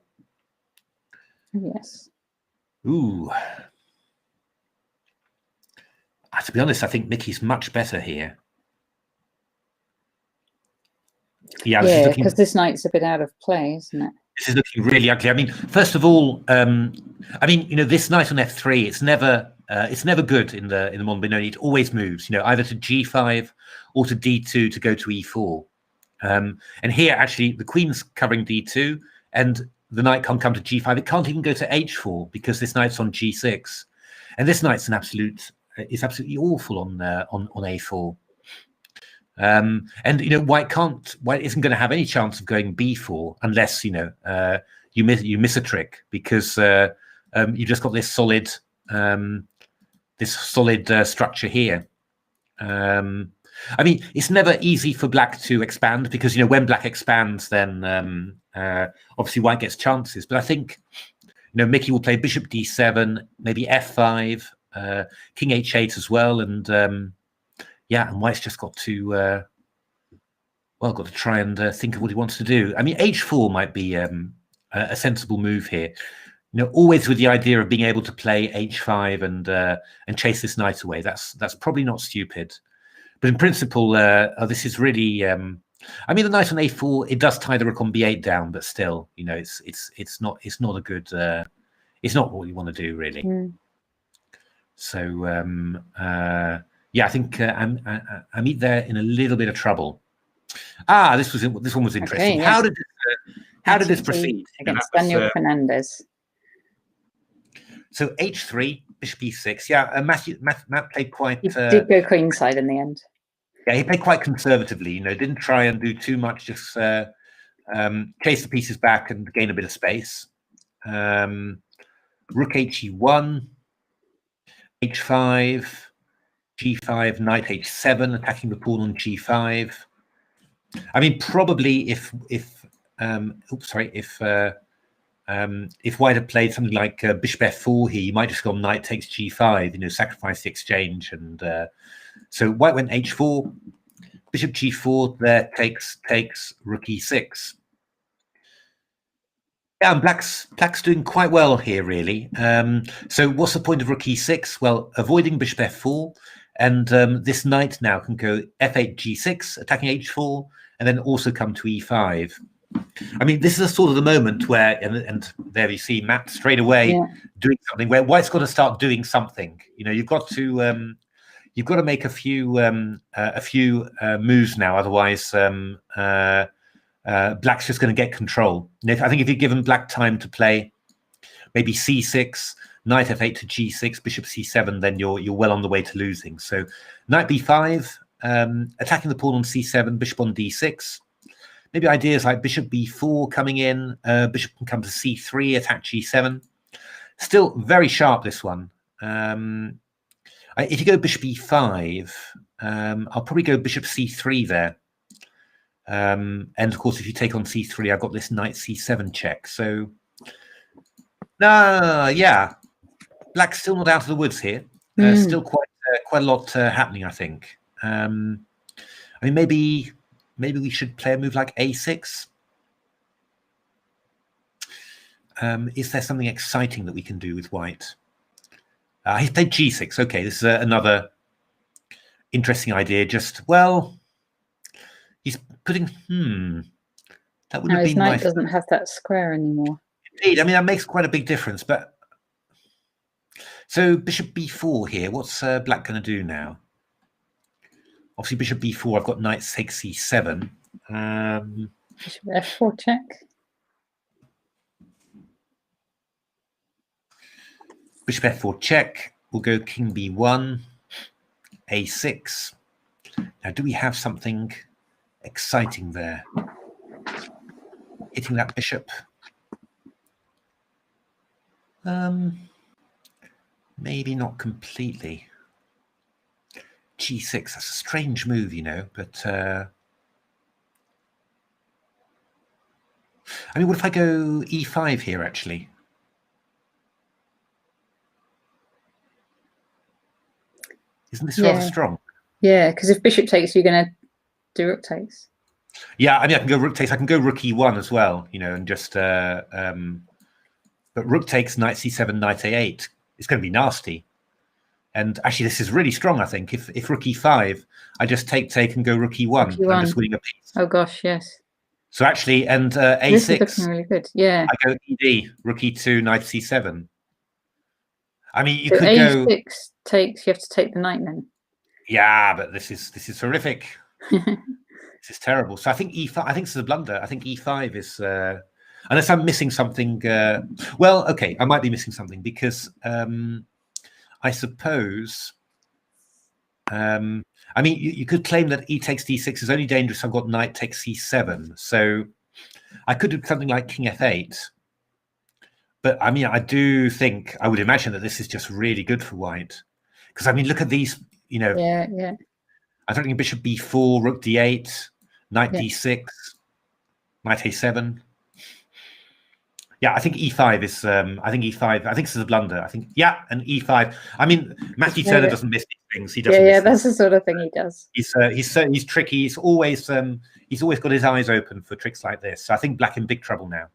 Yes. Ooh. To be honest, I think Mickey's much better here. Yeah, because this knight's a bit out of play, isn't it? This is looking really ugly. I mean, first of all, this knight on f3, it's never good in the modern binary. It always moves, either to g5 or to d2 to go to e4. And here, actually, the queen's covering d2, and the knight can't come to g5. It can't even go to h4 because this knight's on g6, and this knight's is absolutely awful on a4. And white isn't going to have any chance of going b4 unless you miss a trick, because you just got this solid structure here. I mean, it's never easy for black to expand, because when black expands, then obviously white gets chances. But I think Mickey will play bishop d7, maybe f5, king h8 as well, and and white's just got to try and think of what he wants to do. I mean, h4 might be a sensible move here. Always with the idea of being able to play h5 and chase this knight away. That's probably not stupid. But in principle, this is really. I mean, the knight on a4, it does tie the rook on b8 down, but still, it's not a good. It's not what you want to do, really. Mm. So I think Ameet there in a little bit of trouble. This one was interesting. Okay, How did this proceed against Daniel Fernandez? So h3, bishop e6. Yeah, Matt played quite. He did go queenside in the end. Yeah, he played quite conservatively. Didn't try and do too much. Just chase the pieces back and gain a bit of space. Rook he1, h5, g5, knight h7, attacking the pawn on g5. I mean, probably if white had played something like bishop f4 here, you might just go on knight takes g5, sacrifice the exchange. And so white went h4, bishop g4, there takes rook e6. Yeah, and black's doing quite well here, really. So what's the point of rook e6? Well, avoiding bishop f4, and this knight now can go f8, g6, attacking h4, and then also come to e5. I mean, this is a sort of the moment where, and there you see Matt straight away doing something where white's got to start doing something. You've got to make a few moves now, otherwise black's just going to get control. I think if you've given black time to play maybe c6, knight f8 to g6, bishop c7, then you're well on the way to losing. So knight b5, attacking the pawn on c7, bishop on d6. Maybe ideas like bishop b4 coming in, bishop can come to c3, attack g7. Still very sharp, this one. If you go bishop e5, I'll probably go bishop c3 there. And of course, if you take on c3, I've got this knight c7 check. So, black's still not out of the woods here. Still quite a lot happening, I think. I mean, maybe we should play a move like a6. Is there something exciting that we can do with white? He's played g6. Okay, this is another interesting idea. He's putting. That would have been his knight nice. Doesn't have that square anymore. Indeed, I mean that makes quite a big difference. But so bishop b4 here. What's black going to do now? Obviously, bishop b4. I've got knight takes c7. Bishop f4 check. Bishop f4 check. We'll go king b1, a6. Now, do we have something exciting there? Hitting that bishop. Maybe not completely. g6, that's a strange move, but I mean, what if I go e5 here, actually? Isn't this rather strong? Yeah, because if bishop takes, you're going to do rook takes. Yeah, I mean, I can go rook takes. I can go rook e1 as well, and just... but rook takes, knight c7, knight a8. It's going to be nasty. And actually, this is really strong, I think. If rook e5, I just take, and go rook e1. I'm just winning a piece. Oh, gosh, yes. So actually, and a6. This is looking really good, yeah. I go ed, rook e2, knight c7. I mean, you so could a6 go... takes, you have to take the knight then. Yeah, but this is horrific. This is terrible. So I think e5, I think this is a blunder. I think e5 is... unless I'm missing something... well, okay, I might be missing something because... I suppose, I mean, you could claim that e takes d6 is only dangerous. I've got knight takes c7. So I could do something like king f8. But I mean, I do think, I would imagine that this is just really good for white. Because I mean, look at these, Yeah. I don't think bishop b4, rook d8, knight d6, knight a7. Yeah, I think e5 is. I think e5. I think this is a blunder. I think and e5. I mean, Matthew Turner doesn't miss these things. He doesn't. Yeah, that's the sort of thing he does. He's tricky. He's always got his eyes open for tricks like this. So I think black in big trouble now.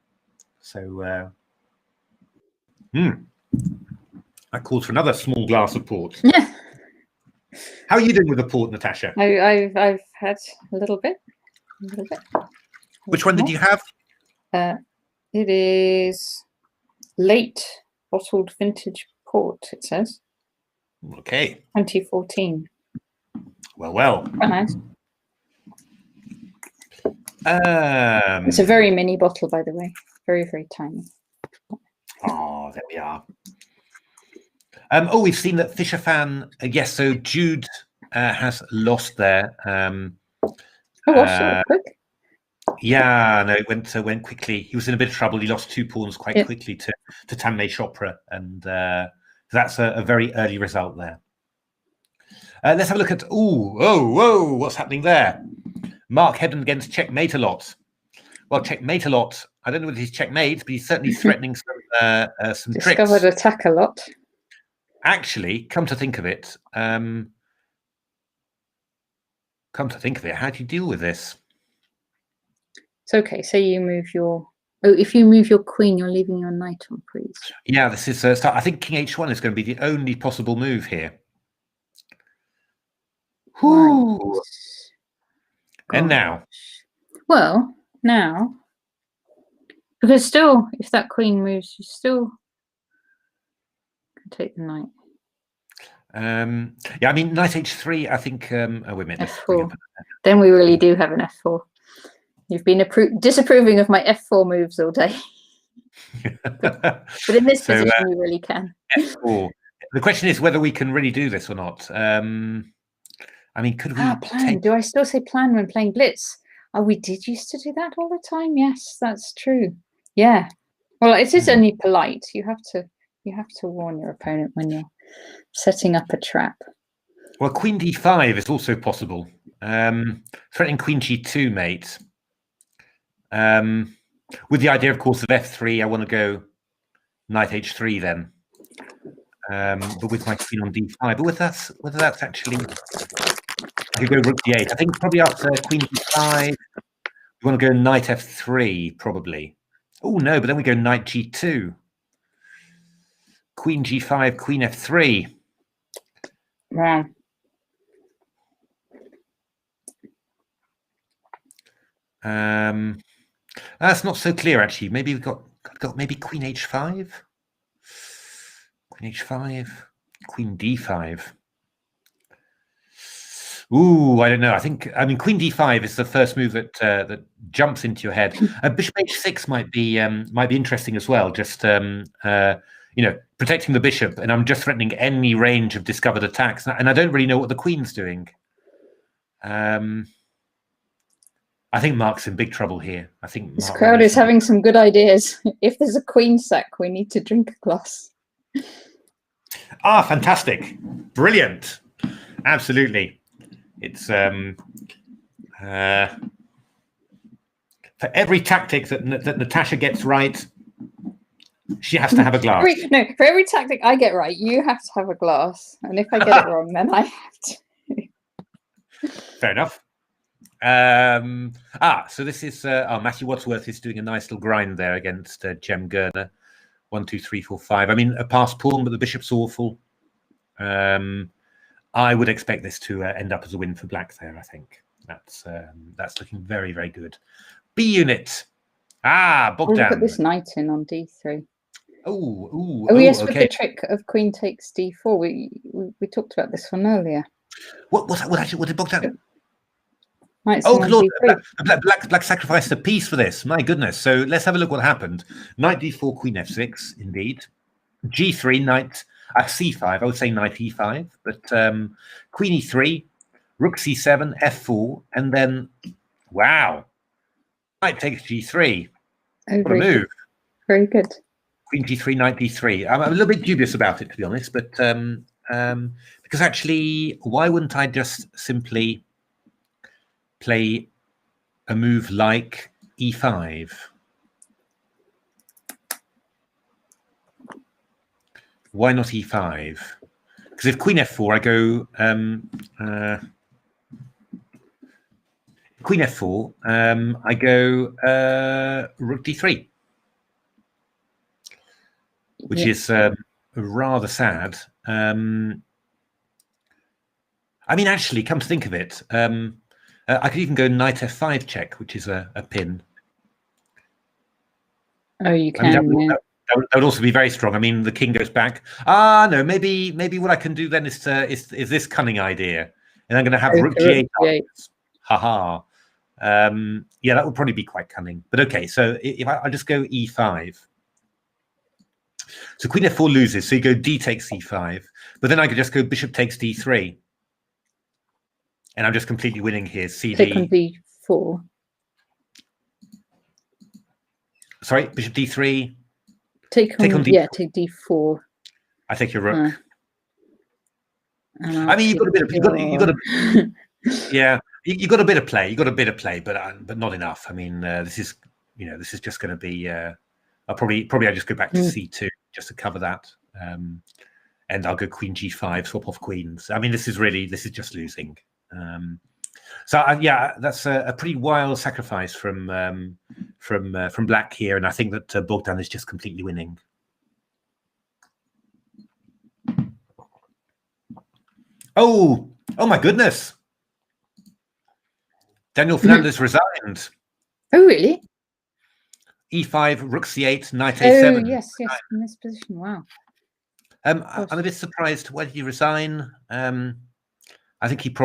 So, that calls for another small glass of port. Yeah. How are you doing with the port, Natasha? I've had a little bit. Which one did you have? It is late bottled vintage port, it says. Okay. 2014. Well. Quite nice. It's a very mini bottle, by the way. Very, very tiny. Oh, there we are. We've seen that Fisher fan. Yes, so Jude has lost there. Quick. Yeah, no, it went quickly. He was in a bit of trouble. He lost 2 pawns quite quickly to Tanmay Chopra, and that's a very early result there. Let's have a look at what's happening there? Mark Hebden against Checkmate a lot. Well, Checkmate a lot. I don't know whether he's checkmate, but he's certainly threatening some tricks. Discovered attack a lot. Actually, come to think of it, how do you deal with this? It's okay. Say you move your... Oh, if you move your queen, you're leaving your knight on, please. Yeah, this is... I think king h1 is going to be the only possible move here. Right. And now? Well, now... Because still, if that queen moves, you still can take the knight. Yeah, I mean, knight h3, I think... wait a minute. F4. Then we really do have an f4. You've been disapproving of my f4 moves all day. but in this position, you really can. F4. The question is whether we can really do this or not. I mean, could we plan? Do I still say plan when playing blitz? Oh, we did used to do that all the time. Yes, that's true. Yeah. Well, it is only polite. You have to warn your opponent when you're setting up a trap. Well, queen d5 is also possible. Threatening queen g2, mate. With the idea, of course, of f3, I want to go knight h3 then. But with my queen on d5. But whether that's actually... I could go rook d8. I think probably after queen d5, we want to go knight f3, probably. Oh, no, but then we go knight g2. Queen g5, queen f3. Wow. That's not so clear, actually. Maybe we've got maybe queen h5. Queen h5, queen d5. Ooh, I don't know. I mean, queen d5 is the first move that jumps into your head. Bishop h6 might be interesting as well. Just protecting the bishop, and I'm just threatening any range of discovered attacks, and I don't really know what the queen's doing. I think Mark's in big trouble here. I think this crowd is having some good ideas. If there's a queen sack, we need to drink a glass. Ah, fantastic. Brilliant. Absolutely. It's For every tactic that Natasha gets right, she has to have a glass. For every tactic I get right, you have to have a glass. And if I get it wrong, then I have to. Fair enough. So this is Matthew Wadsworth is doing a nice little grind there against Jem Gurner. 1, 2, 3, 4, 5. I mean, a passed pawn, but the bishop's awful. I would expect this to end up as a win for black there. I think that's looking very, very good. B unit. Bogdan. We'll put this knight in on d3. Oh, yes, with okay. the trick of queen takes d4. We talked about this one earlier. What did Bogdan? Knight's Oh, in on Lord, d3. black sacrificed a piece for this. My goodness. So let's have a look what happened. Knight d4, queen f6, indeed. G3, knight c5. I would say knight e5, but queen e3, rook c7, f4, and then, wow, knight takes g3. What a move. Very good. Queen g3, knight d3. I'm a little bit dubious about it, to be honest, but because actually, why wouldn't I just simply play a move like e5? Why not e5? Because if queen f4, I go queen f4, I go rook d3, which is rather sad. I mean, actually, come to think of it, I could even go knight f5 check, which is a pin. Oh, you can. I mean, that would also be very strong. I mean, the king goes back. No, maybe what I can do then is this cunning idea, and I'm going to have rook g8. Haha. Yeah, that would probably be quite cunning. But okay, so if I just go e5. So queen f4 loses, so you go d takes e5. But then I could just go bishop takes d3. And I'm just completely winning here. CD. Take on d4. Sorry, bishop d3. Take on d4. Yeah, take d4. I take your rook. I mean, you've got a bit of, yeah, you got a bit of play. You got a bit of play, but not enough. I mean, this is just going to be. I'll probably just go back to c2 just to cover that, and I'll go queen g5, swap off queens. I mean, this is just losing. Yeah, that's a pretty wild sacrifice from black here, and I think that Bogdan is just completely winning. Oh my goodness! Daniel Fernandez resigned. Oh really? E5, rook c8, knight a7. Oh yes, in this position. Wow. I'm a bit surprised. Why did he resign? I think he'd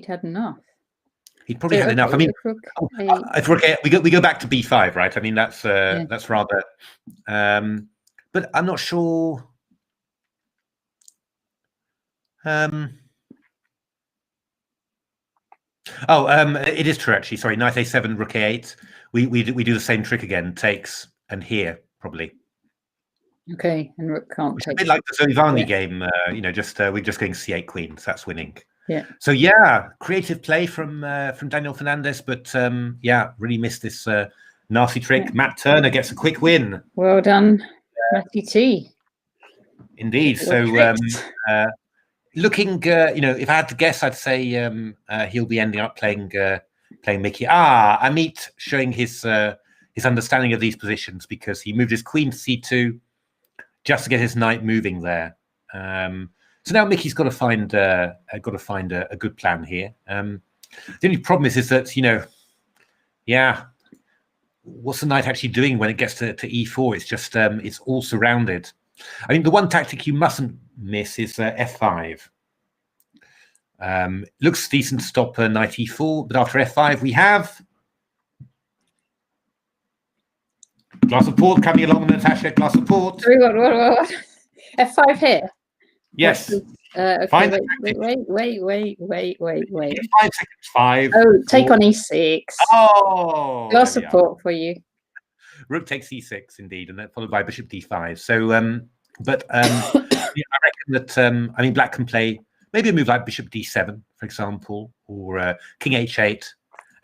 had enough. He'd probably had enough. I mean, if we go back to b5, right? I mean, that's rather. But I'm not sure. It is true actually. Sorry, knight a7, rook a8. We do the same trick again. Takes and here probably. Okay, and rook can't take. A bit like the Zolivani game. We're just going c8 queen. So that's winning. Yeah. So yeah, creative play from Daniel Fernandez, but really missed this nasty trick. Yeah. Matt Turner gets a quick win. Well done, Matty T. Indeed. So looking, if I had to guess, I'd say he'll be ending up playing Mickey. Ameet showing his understanding of these positions because he moved his queen to c2 just to get his knight moving there. So now Mickey's got to find a good plan here. The only problem is that what's the knight actually doing when it gets to e4? It's just it's all surrounded. I mean, the one tactic you mustn't miss is f5. Looks decent to stop knight e4, but after f5 we have glass of port coming along, Natasha. Glass of port. What? F5 here. Yes. Okay. Wait. 5 seconds. 5. Oh, take on e6. Oh. Glass support for you. Rook takes e6, indeed, and then followed by bishop d5. So, I reckon that black can play maybe a move like bishop d7, for example, or king h8,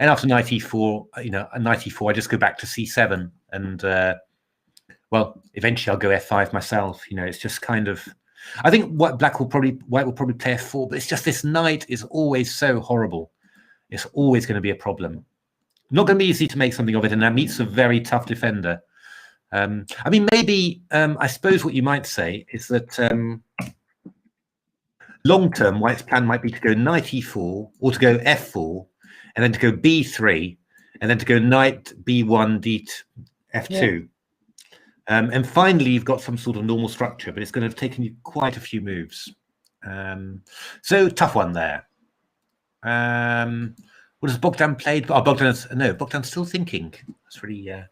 And after knight e4, a knight e4, I just go back to c7, and well, eventually I'll go f5 myself. It's just kind of. I think white will probably play f4, but it's just this knight is always so horrible. It's always going to be a problem. Not going to be easy to make something of it, and Ameet's a very tough defender. I mean, maybe I suppose what you might say is that long term, White's plan might be to go knight e4 or to go f4, and then to go b3, and then to go knight b1 f2. And finally, you've got some sort of normal structure, but it's going to have taken you quite a few moves. So tough one there. What has Bogdan played? Oh, Bogdan's still thinking. That's really. I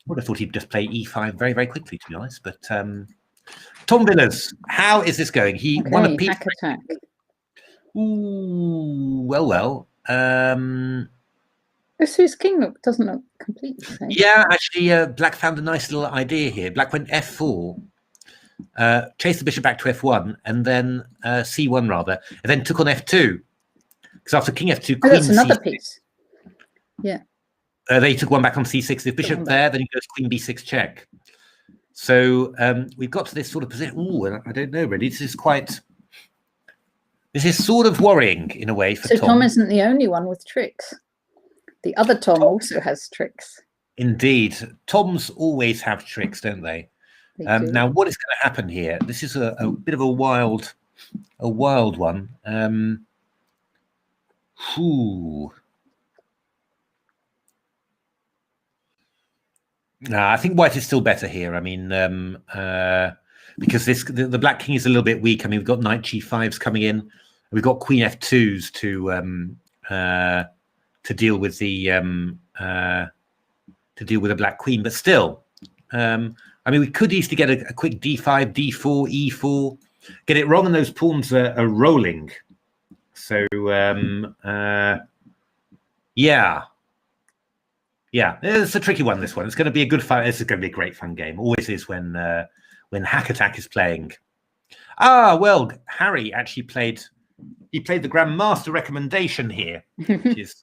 would have thought he'd just play e5 very, very quickly, to be honest. But Tom Villas, how is this going? He won a piece. Hack attack. Ooh, well. So his king doesn't look completely safe. Yeah, actually, Black found a nice little idea here. Black went f4, chased the bishop back to f1, and then c1 rather, and then took on f2. Because after king f2, queen that's another c6. piece. Yeah. They took one back on c6. If bishop there, then he goes queen b6 check. So we've got to this sort of position. Ooh, and I don't know really. This is sort of worrying in a way for Tom. So Tom isn't the only one with tricks. The other Tom also has tricks. Indeed. Toms always have tricks, don't they? Now, what is going to happen here? This is a bit of a wild one. I think White is still better here. I mean, because the Black King is a little bit weak. I mean, we've got knight g5s coming in. We've got queen f2s to deal with the Black Queen. But still, I mean, we could easily get a quick d5, d4, e4, get it wrong, and those pawns are rolling. So yeah, it's a tricky one. This one. It's going to be a good fun. It's going to be a great fun game. Always is when Hack Attack is playing. Well, Harry actually played. He played the Grandmaster recommendation here, which is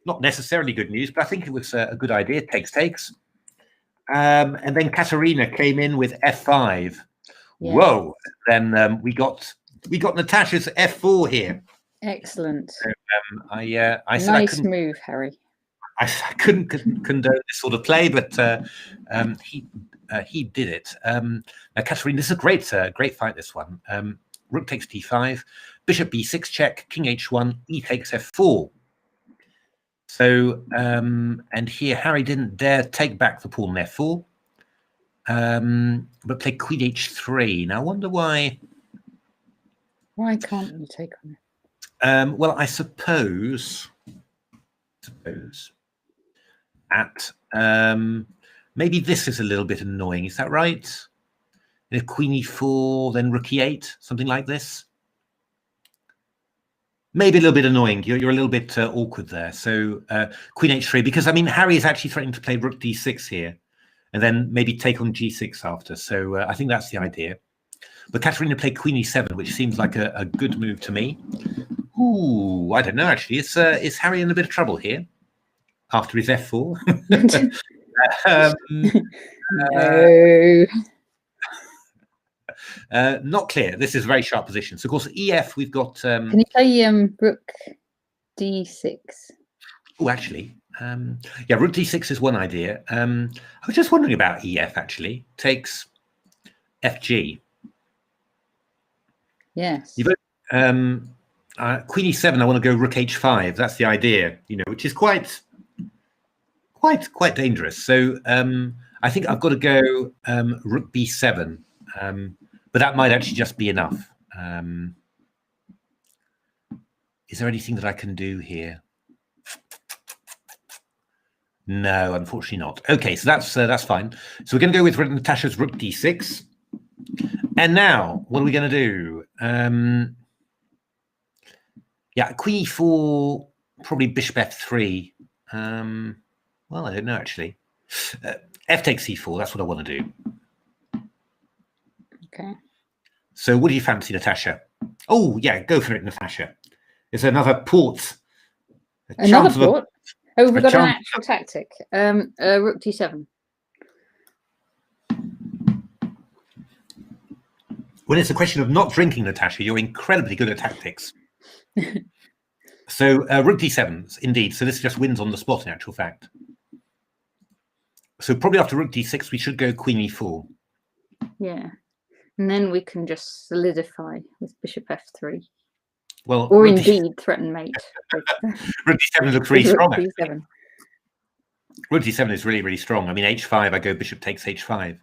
not necessarily good news, but I think it was a good idea. Takes. And then Katerina came in with f5. Yeah. Whoa! Then we got Natasha's f4 here. Excellent. So, I said nice move, Harry. I couldn't condone this sort of play, but he did it. Now, Katerina, this is a great fight. This one. Rook takes d5, bishop b6 check, king h1, e takes f4. So, and here Harry didn't dare take back the pawn on f4, but played queen h3. Now, I wonder why. Why can't you take on it? Well, I suppose at maybe this is a little bit annoying. Is that right? And if queen e4, then rook e8, something like this. Maybe a little bit annoying. You're a little bit awkward there. So queen h3, because I mean Harry is actually threatening to play rook d6 here, and then maybe take on g6 after. So I think that's the idea. But Katerina played queen e7, which seems like a good move to me. Ooh, I don't know actually. Is Harry in a bit of trouble here after his f4? No. Not clear. This is a very sharp position. So, of course, EF, we've got... Can you play rook d6? Oh, actually. Yeah, rook d6 is one idea. I was just wondering about EF, actually. Takes FG. Yes. You've queen e7, I want to go rook h5. That's the idea, which is quite dangerous. So I think I've got to go rook b7. But that might actually just be enough. Is there anything that I can do here? No, unfortunately not. Okay, so that's fine. So we're going to go with Natasha's rook d6. And now, what are we going to do? Yeah, queen e4, probably bishop f3. Well, I don't know, actually. F takes c4, that's what I want to do. Okay. So what do you fancy, Natasha? Oh, yeah, go for it, Natasha. It's another port Another chance of a- thought. Oh, we've a got an chance- actual tactic. Rook d7. When it's a question of not drinking, Natasha, you're incredibly good at tactics. So rook d7, indeed. So this just wins on the spot, in actual fact. So probably after rook d6, we should go queen e4. Yeah. And then we can just solidify with bishop f3. Well, Or rook indeed threaten mate. rook d7 looks really strong. Rook Actually. d7. Rook d7 is really, really strong. I mean, h5, I go bishop takes h5.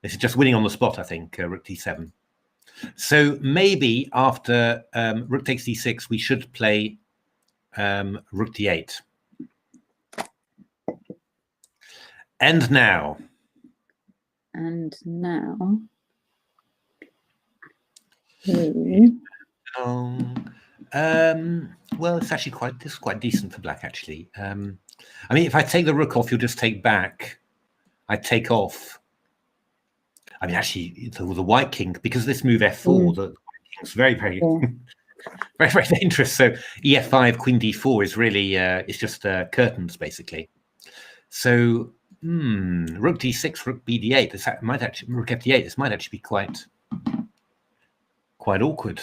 This is just winning on the spot, I think, rook d7. So maybe after rook takes d6, we should play rook d8. And now. And now. we- Well, it's actually quite decent for black, actually. I mean, if I take the rook off, you'll just take back. I take off. I mean, actually, the white king, because of this move f4, the white king's very, very, very, very dangerous. So ef5, queen d4 is really, it's just curtains, basically. So rook d6, rook bd8, this might actually, rook fd8, this might actually be quite awkward.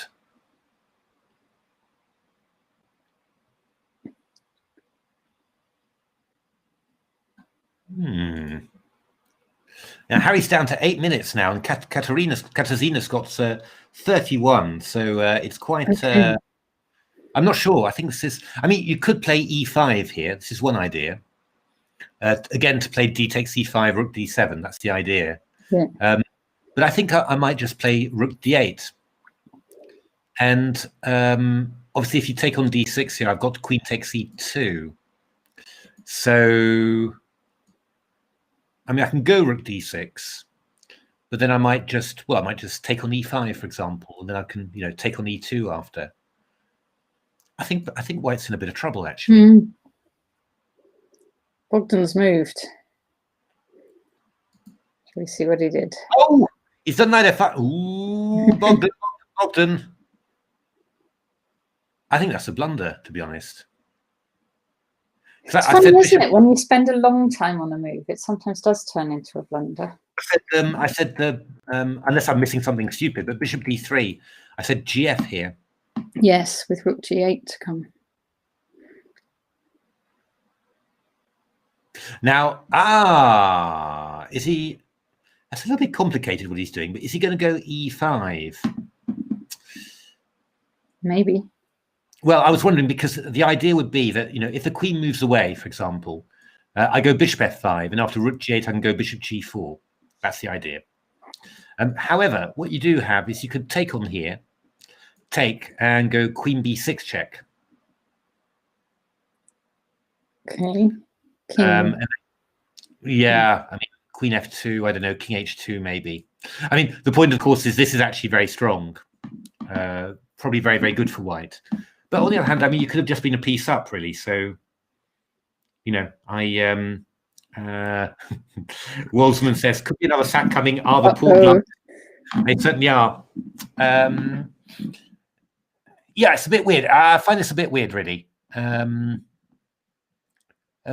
Now Harry's down to 8 minutes now, and Katarzyna's got 31. So it's quite. Okay. I'm not sure. I think this is. I mean, you could play e5 here. This is one idea. Again, to play d takes e5, rook d7. That's the idea. Yeah. But I think I might just play rook d8. And obviously, if you take on d6 here, I've got queen takes e2. So. I mean, I can go rook d6, but then I might just take on e5, for example, and then I can, take on e2 after. I think White's in a bit of trouble, actually. Bogdan's moved. Shall we see what he did? Oh, he's done knight f5. Ooh, Bogdan. I think that's a blunder, to be honest. It's funny, isn't it? When you spend a long time on a move, it sometimes does turn into a blunder. I said unless I'm missing something stupid, but bishop d3. I said gf here. Yes, with rook g8 to come. Now, is he? That's a little bit complicated what he's doing, but is he going to go e5? Maybe. Well, I was wondering, because the idea would be that, if the queen moves away, for example, I go bishop f5, and after rook g8, I can go bishop g4. That's the idea. However, what you do have is you could take on here, and go queen b6 check. Okay. Yeah, I mean, queen f2, I don't know, king h2 maybe. I mean, the point, of course, is this is actually very strong. Probably very, very good for white. But on the other hand, I mean, you could have just been a piece up, really. So, Wolfsman says, could be another sack coming. Are the poor blunders? They certainly are. Yeah, it's a bit weird. I find this a bit weird, really. A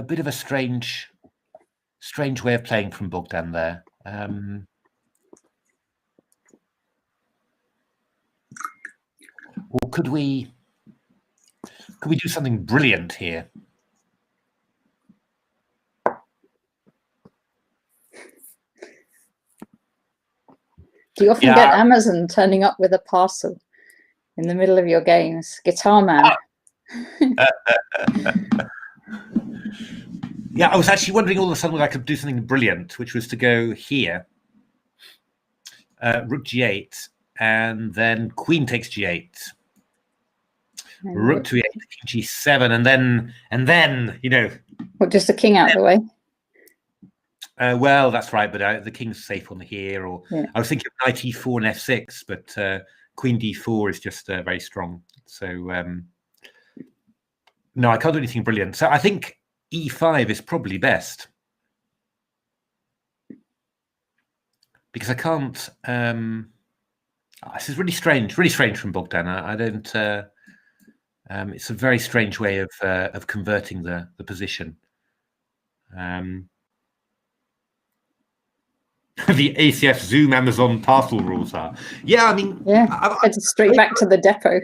bit of a strange way of playing from Bogdan there. Or could we do something brilliant here? Do you often get Amazon turning up with a parcel in the middle of your games? Guitar Man. Yeah, I was actually wondering all of a sudden whether I could do something brilliant, which was to go here, rook g8, and then queen takes g8. Rook to e8, king g7, and then What, just the king out of the way? Well, that's right, but the king's safe on here. Or I was thinking of knight e4 and f6, but queen d4 is just very strong. So no, I can't do anything brilliant. So I think e5 is probably best, because I can't. This is really strange from Bogdan. I don't. It's a very strange way of converting the position. The ACF Zoom Amazon parcel rules are. Yeah, I mean, head straight back to the depot.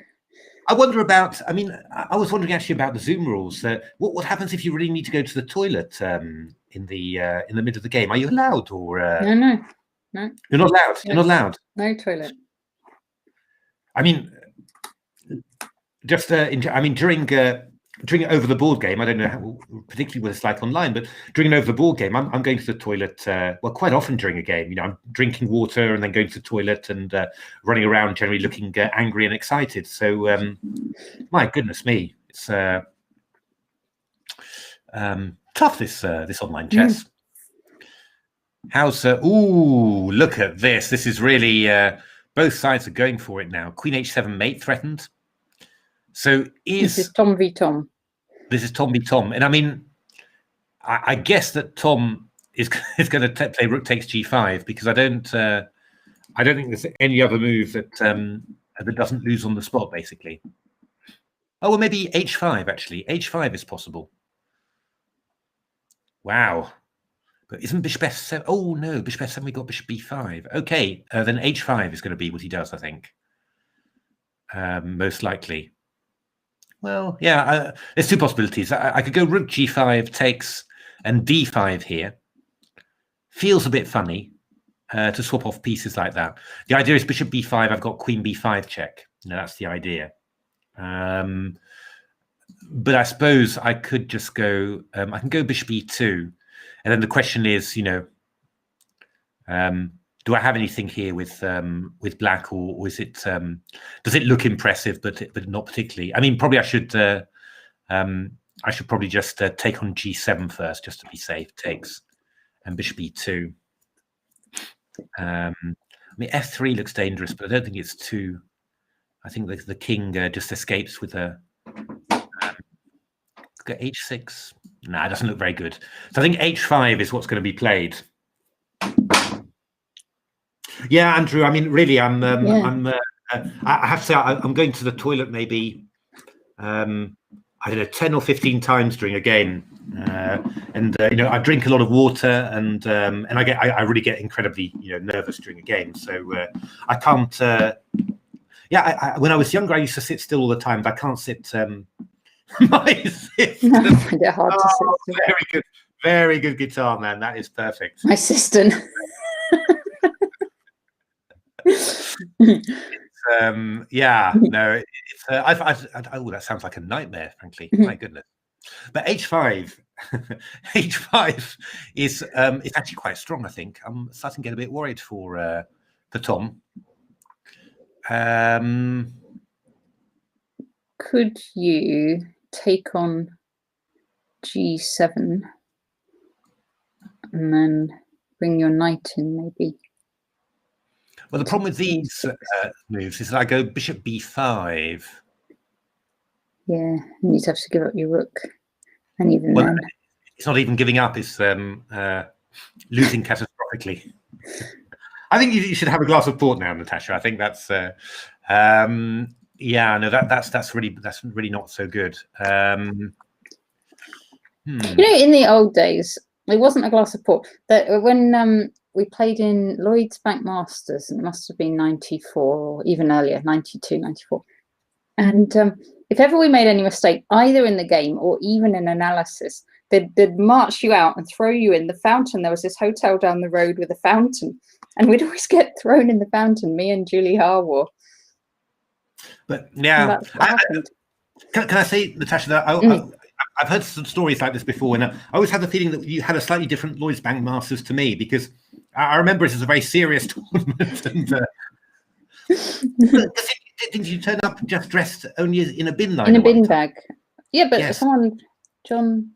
I wonder about. I mean, I was wondering actually about the Zoom rules. What happens if you really need to go to the toilet in the middle of the game? Are you allowed, or No. You're not allowed. You're not allowed. No toilet. I mean, just during over the board game, I don't know particularly what it's like online, but during an over the board game, I'm going to the toilet quite often during a game. I'm drinking water and then going to the toilet and running around, generally looking angry and excited. So my goodness me, it's tough, this online chess. How's ooh, look at this. This is really both sides are going for it now. Queen h7 mate threatened. So this is Tom v Tom. This is Tom v Tom, and I mean, I guess that Tom is going to play rook takes g5 because I don't think there's any other move that that doesn't lose on the spot, basically. Oh, well, maybe h5 actually. h5 is possible. Wow, but isn't bishop f7? Oh no, bishop f7. We got bishop b5. Okay, then h5 is going to be what he does, I think. Most likely. Well, yeah, there's two possibilities. I could go rook g5 takes and d5 here. Feels a bit funny to swap off pieces like that. The idea is bishop b5. I've got queen b5 check. That's the idea. But I suppose I could just go. I can go bishop e2, and then the question is, do I have anything here with black, or is it does it look impressive but not particularly? I mean, probably I should probably just take on g7 first, just to be safe. Takes and bishop e2. I mean, f3 looks dangerous, but I don't think it's too. I think the king just escapes with a h6. Nah, it doesn't look very good. So I think h5 is what's going to be played. Yeah, Andrew. I mean, really, I have to say, I'm going to the toilet maybe, I don't know, 10 or 15 times during a game, and I drink a lot of water, and I really get incredibly nervous during a game. So I can't. When I was younger, I used to sit still all the time, but I can't sit. My system. Hard to sit. Very good, very good guitar, man. That is perfect. My system. Yeah, no, it's oh, that sounds like a nightmare, frankly. My goodness. But h5 h5 is it's actually quite strong. I think I'm starting to get a bit worried for Tom. Could you take on g7 and then bring your knight in, maybe? Well, the problem with these moves is that I go bishop b5. Yeah, and you'd have to give up your rook. And even then... It's not even giving up, it's losing catastrophically. I think you should have a glass of port now, Natasha. I think that's... yeah, no, that's really not so good. In the old days, it wasn't a glass of port. That when we played in Lloyd's Bank Masters, and it must have been 94 or even earlier, 92, 94. And if ever we made any mistake, either in the game or even in analysis, they'd march you out and throw you in the fountain. There was this hotel down the road with a fountain, and we'd always get thrown in the fountain, me and Julie Harwar. But yeah, can I say, Natasha, that I've heard some stories like this before, and I always had the feeling that you had a slightly different Lloyd's Bank Masters to me, because I remember it as a very serious tournament. And did you turn up just dressed only in a bin line? In a bin bag. Yeah, but yes. John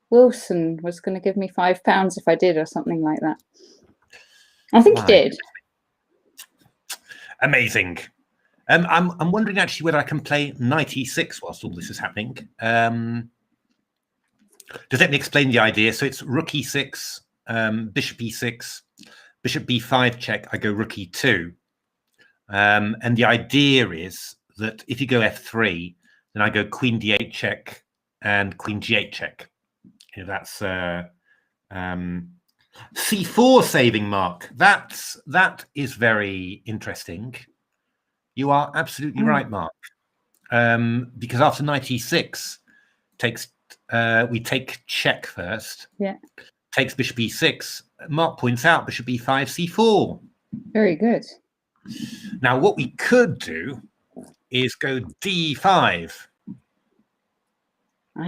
Wilson was going to give me £5 if I did, or something like that. I think he did. Amazing. I'm wondering actually whether I can play knight e6 whilst all this is happening. Just let me explain the idea. So it's rook e6, bishop e6, bishop b5 check. I go rook e2, and the idea is that if you go f3, then I go queen d8 check and queen g8 check. That's c4 saving, Mark. That is very interesting. You are absolutely right, Mark. Because after knight e6 takes, we take check first. Yeah. Takes bishop e6. Mark points out bishop e5, c4. Very good. Now, what we could do is go d5.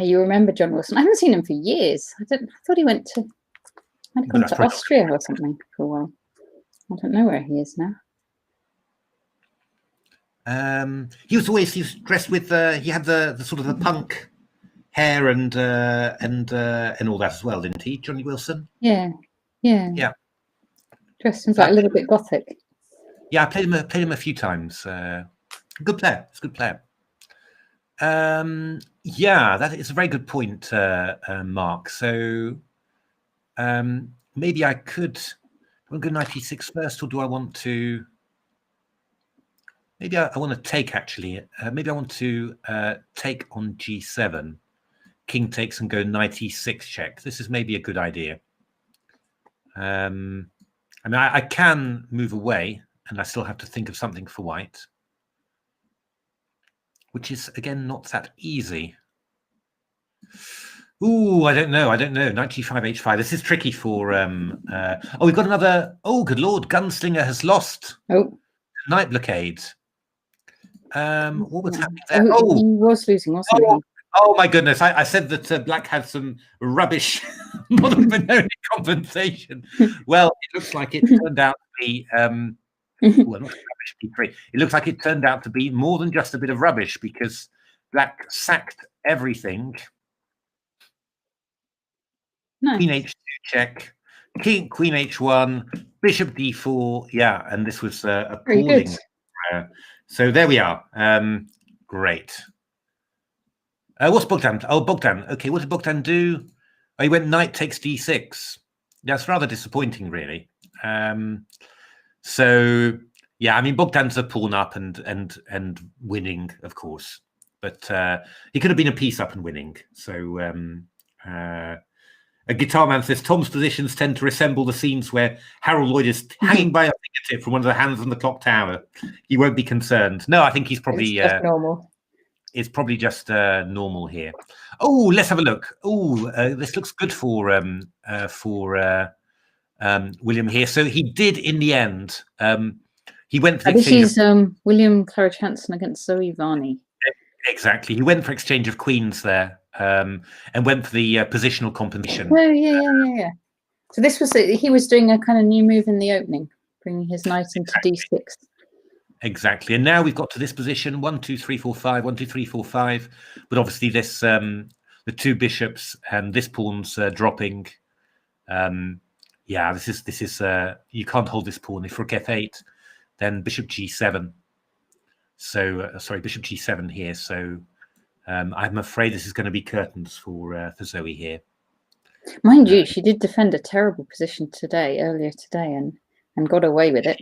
You remember John Wilson? I haven't seen him for years. I thought he went to. I'd gone to Austria or something for a while. I don't know where he is now. He was dressed with he had the sort of the punk hair and all that as well, didn't he, Johnny Wilson? Yeah. Dressed him like a little bit gothic. Yeah, I played him a few times. Good player. It's a good player. Yeah, that is a very good point, Mark. So maybe I could. Do I want to go knight e6 first, or do I want to? Maybe I want to take, actually. Maybe I want to take on g7. King takes and go knight e6 check. This is maybe a good idea. I mean, I can move away, and I still have to think of something for white, which is, again, not that easy. Ooh, I don't know. Knight g5, h5. This is tricky for... oh, we've got another... Oh, good Lord. Gunslinger has lost. Oh. Knight blockade. What was happening there? Oh, he was losing, wasn't he? Oh my goodness! I said that Black had some rubbish mono compensation. Well, it looks like it turned out to be well, not rubbish. P3. It looks like it turned out to be more than just a bit of rubbish, because Black sacked everything. Nice. Queen h2 check, queen h1, bishop d4. Yeah, and this was appalling. So there we are. Great. What's Bogdan? Oh, Bogdan. Okay, what did Bogdan do? Oh, he went knight takes d6. That's rather disappointing, really. So yeah, I mean, Bogdan's a pawn up and winning, of course, but he could have been a piece up and winning. So a guitar man says Tom's positions tend to resemble the scenes where Harold Lloyd is hanging by a fingertip from one of the hands on the clock tower. He won't be concerned. No, I think he's probably normal. It's probably just normal here. Oh, let's have a look. Oh, this looks good for William here. So he did in the end. He went for this is William Claridge Hansen against Zoe Varney. Exactly. He went for exchange of queens there, and went for the positional compensation. Oh, yeah. So this was he was doing a kind of new move in the opening, bringing his knight into d6. Exactly. And now we've got to this position: 1, 2, 3, 4, 5. 1, 2, 3, 4, 5. But obviously, this the two bishops and this pawn's dropping. Yeah, this is you can't hold this pawn. If rook f8, then bishop g7. So sorry, bishop g7 here. So I'm afraid this is going to be curtains for Zoe here. Mind you, she did defend a terrible position earlier today, and got away with it.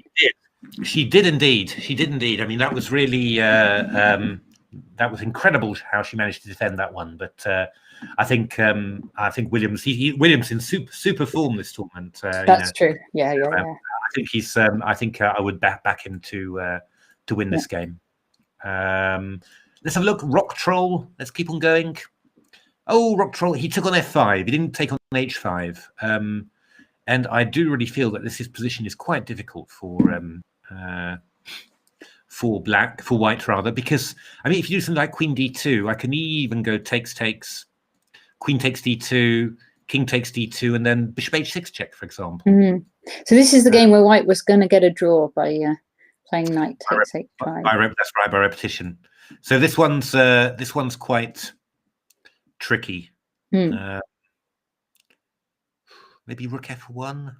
She did indeed. She did indeed. I mean, that was really that was incredible how she managed to defend that one. But I think Williams Williams in super form this tournament. That's true. Yeah. I think he's. I think I would back him to win this game. Let's have a look. Rock Troll. Let's keep on going. Oh, Rock Troll. He took on f5. He didn't take on h5. And I do really feel that his position is quite difficult for white rather, because I mean, if you do something like queen d2, I can even go takes, queen takes d2, king takes d2, and then bishop h6 check, for example. So this is the game where white was going to get a draw by playing knight takes h5. That's right, by repetition. So this one's quite tricky. Maybe rook f1.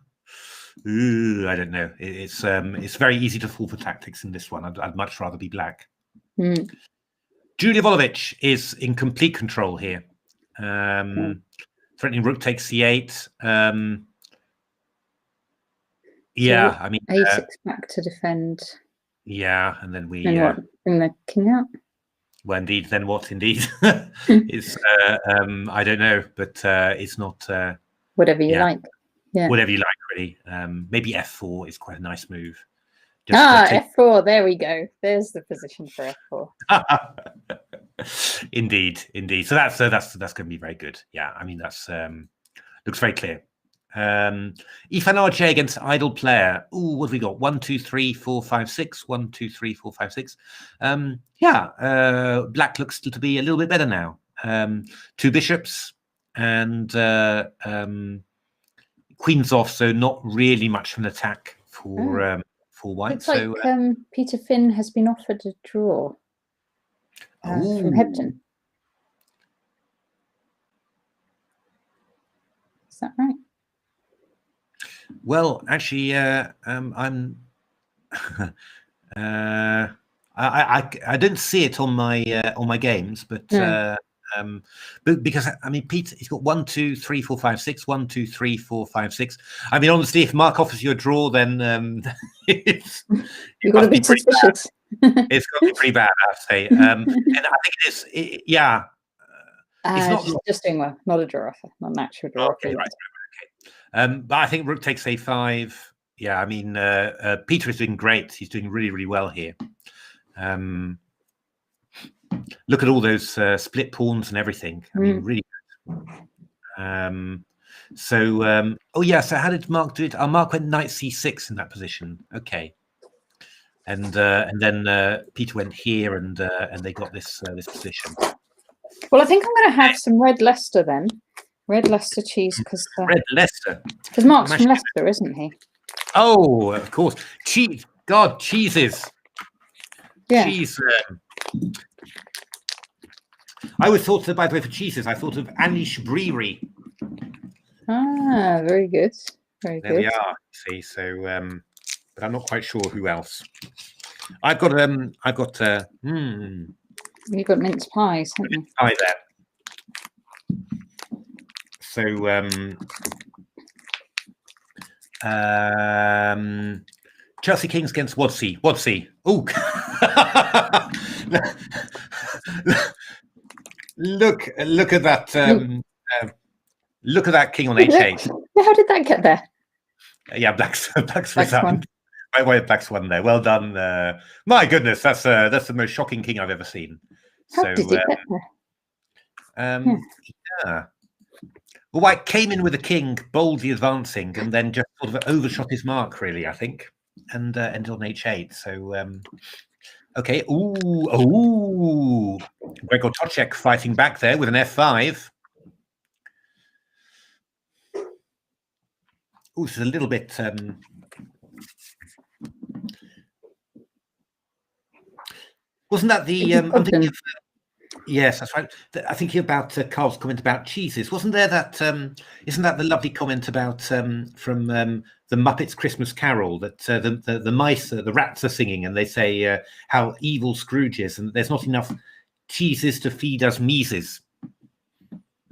Ooh, I don't know. It's very easy to fall for tactics in this one. I'd much rather be black. Julia Volovich is in complete control here. Threatening rook takes c8. Yeah, I mean a6 back to defend. Yeah, and then we bring the king out. Well, indeed. Then what? Indeed, it's I don't know, but it's not. Whatever you like. Yeah. Whatever you like, really. Maybe f4 is quite a nice move. F4. There we go. There's the position for f4. Indeed. So that's going to be very good. Yeah, I mean that's looks very clear. Ifan against idle player. Ooh, what have we got? 1, 2, 3, 4, 5, 6. 1, 2, 3, 4, 5, 6. Black looks to be a little bit better now. 2 bishops and queens off, so not really much of an attack for white. Looks like Peter Finn has been offered a draw from Hebden. Is that right? Well, actually, I'm. I didn't see it on my games, but because I mean, Pete, he's got 1, 2, 3, 4, 5, 6. 1, 2, 3, 4, 5, 6. I mean, honestly, if Mark offers you a draw, then You've got to be suspicious. It's got to be pretty bad, I'd say. And I think it is. It's not just doing well, not a draw offer, not an actual draw offer. Right. But I think rook takes a5. Yeah, I mean, Peter is doing great. He's doing really, really well here. Look at all those split pawns and everything. I mean, really good. So how did Mark do it? Mark went knight c6 in that position. Okay. And then Peter went here, and they got this position. Well, I think I'm going to have some red Leicester then. Red Leicester cheese, because red Leicester. Because Mark's from Leicester, isn't he? Oh, of course. Cheese. God, cheeses. Yeah. Cheese. I always thought, by the way, for cheeses, I thought of Anish Brewery. Ah, very good. Very there good. We are. See, so, but I'm not quite sure who else. You've got mince pies, haven't you? Pie there. So, Chelsea Kings against Wadsworth. Oh, look at that. Look at that king on h8. How did that get there? Yeah, Black's won. By the way, Black's won there. Well done. My goodness, that's the most shocking king I've ever seen. How did it get there? Yeah. Well, White came in with a king, boldly advancing, and then just sort of overshot his mark, really, I think, and ended on h8. So, okay. Ooh. Gregor Toczek fighting back there with an f5. Oh, this is a little bit. Wasn't that the? I'm thinking of, yes, that's right. I think about Carl's comment about cheeses. Wasn't there that? Isn't that the lovely comment about from the Muppets Christmas Carol that the mice, the rats are singing, and they say how evil Scrooge is, and there's not enough cheeses to feed us Mises.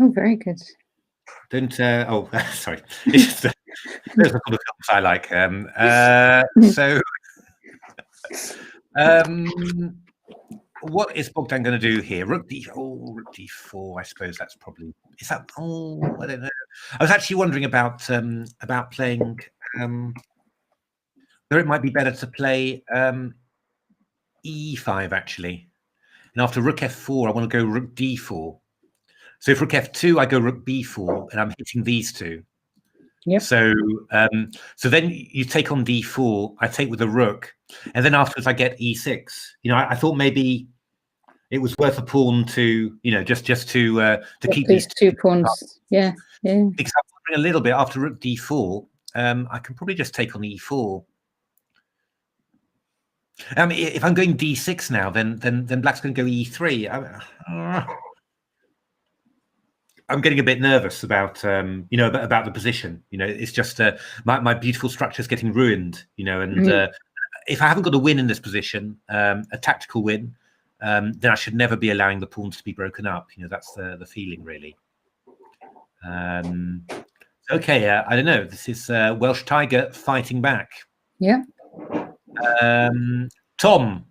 Oh, very good. Don't. Sorry. It's just, those are the films I like. What is Bogdan going to do here? Rook d4. I suppose that's probably. Is that? Oh, I don't know. I was actually wondering about playing. Whether it might be better to play e5 actually, and after rook f4, I want to go rook d4. So if rook f2, I go rook b4, and I'm hitting these two. Yep. So then you take on d4. I take with the rook, and then afterwards I get e6. I thought maybe it was worth a pawn to, just to keep these two pawns. Yeah. Because I'm wondering a little bit after rook d4. I can probably just take on e4. I mean, if I'm going d6 now, then Black's going to go e3. I'm getting a bit nervous about about the position. It's just my beautiful structure is getting ruined. And if I haven't got a win in this position, a tactical win, then I should never be allowing the pawns to be broken up. That's the feeling, really. Okay, I don't know. This is Welsh Tiger fighting back. Yeah. Tom.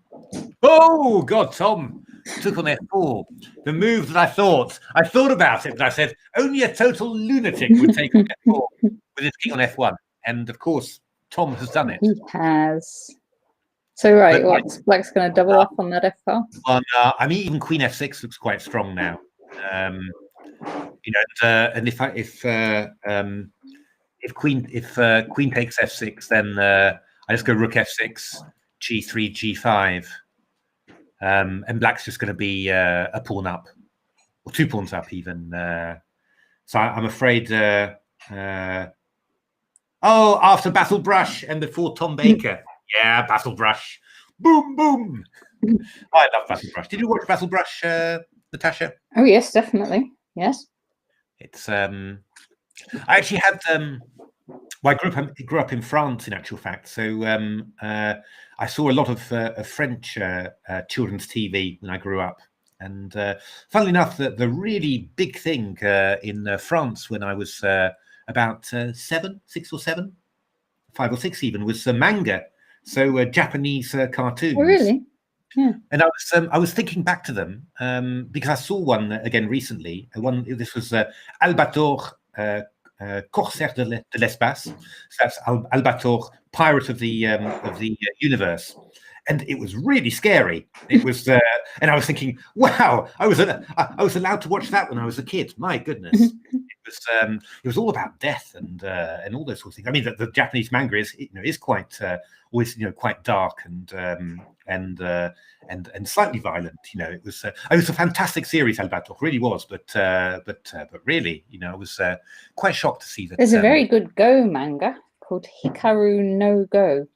Oh God, Tom. took on f4. The move that I thought about it, but I said only a total lunatic would take on f4 with his king on f1. And of course, Tom has done it. He has. So right, But black's going to double up on that f file. I mean, even queen f6 looks quite strong now. You know, and if queen takes f6, then I just go rook f6, g3, g5, and black's just going to be a pawn up, or 2 pawns up even. So I'm afraid. Oh, after Battle Brush and before Tom Baker. Yeah, Battle Brush. Boom, boom. I love Battle Brush. Did you watch Battle Brush, Natasha? Oh yes, definitely. Yes. It's I actually had well, I grew up in France, in actual fact. So I saw a lot of French children's TV when I grew up. And funnily enough, the really big thing in France when I was about 7, 6 or 7, 5 or 6 even, was manga. So Japanese cartoons. Oh, really? Yeah. And I was thinking back to them because I saw one again recently. This was Albator, Corsaire de l'espace. So that's Albator, pirate of the universe. And it was really scary. It was, and I was thinking, wow, I was allowed to watch that when I was a kid. My goodness, it was all about death and all those sorts of things. I mean, the Japanese manga is quite always quite dark and slightly violent. It was a fantastic series, Albator, really was. But really, I was quite shocked to see that. There's a very good Go manga called Hikaru no Go.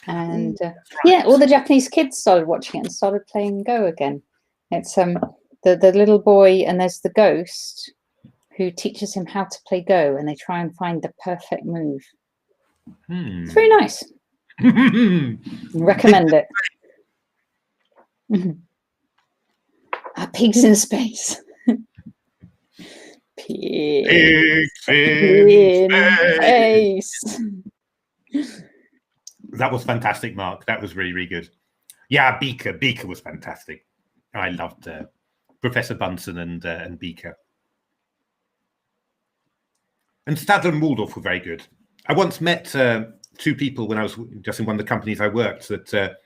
And right. yeah, all the Japanese kids started watching it and started playing Go again. It's the little boy, and there's the ghost who teaches him how to play Go, and they try and find the perfect move. It's very nice. Recommend it. Pigs in space. Pigs in space. That was fantastic, Mark. That was really, really good. Yeah, Beaker was fantastic. I loved Professor Bunsen and Beaker. And Sadler and Waldorf were very good. I once met 2 people when I was just in one of the companies I worked, that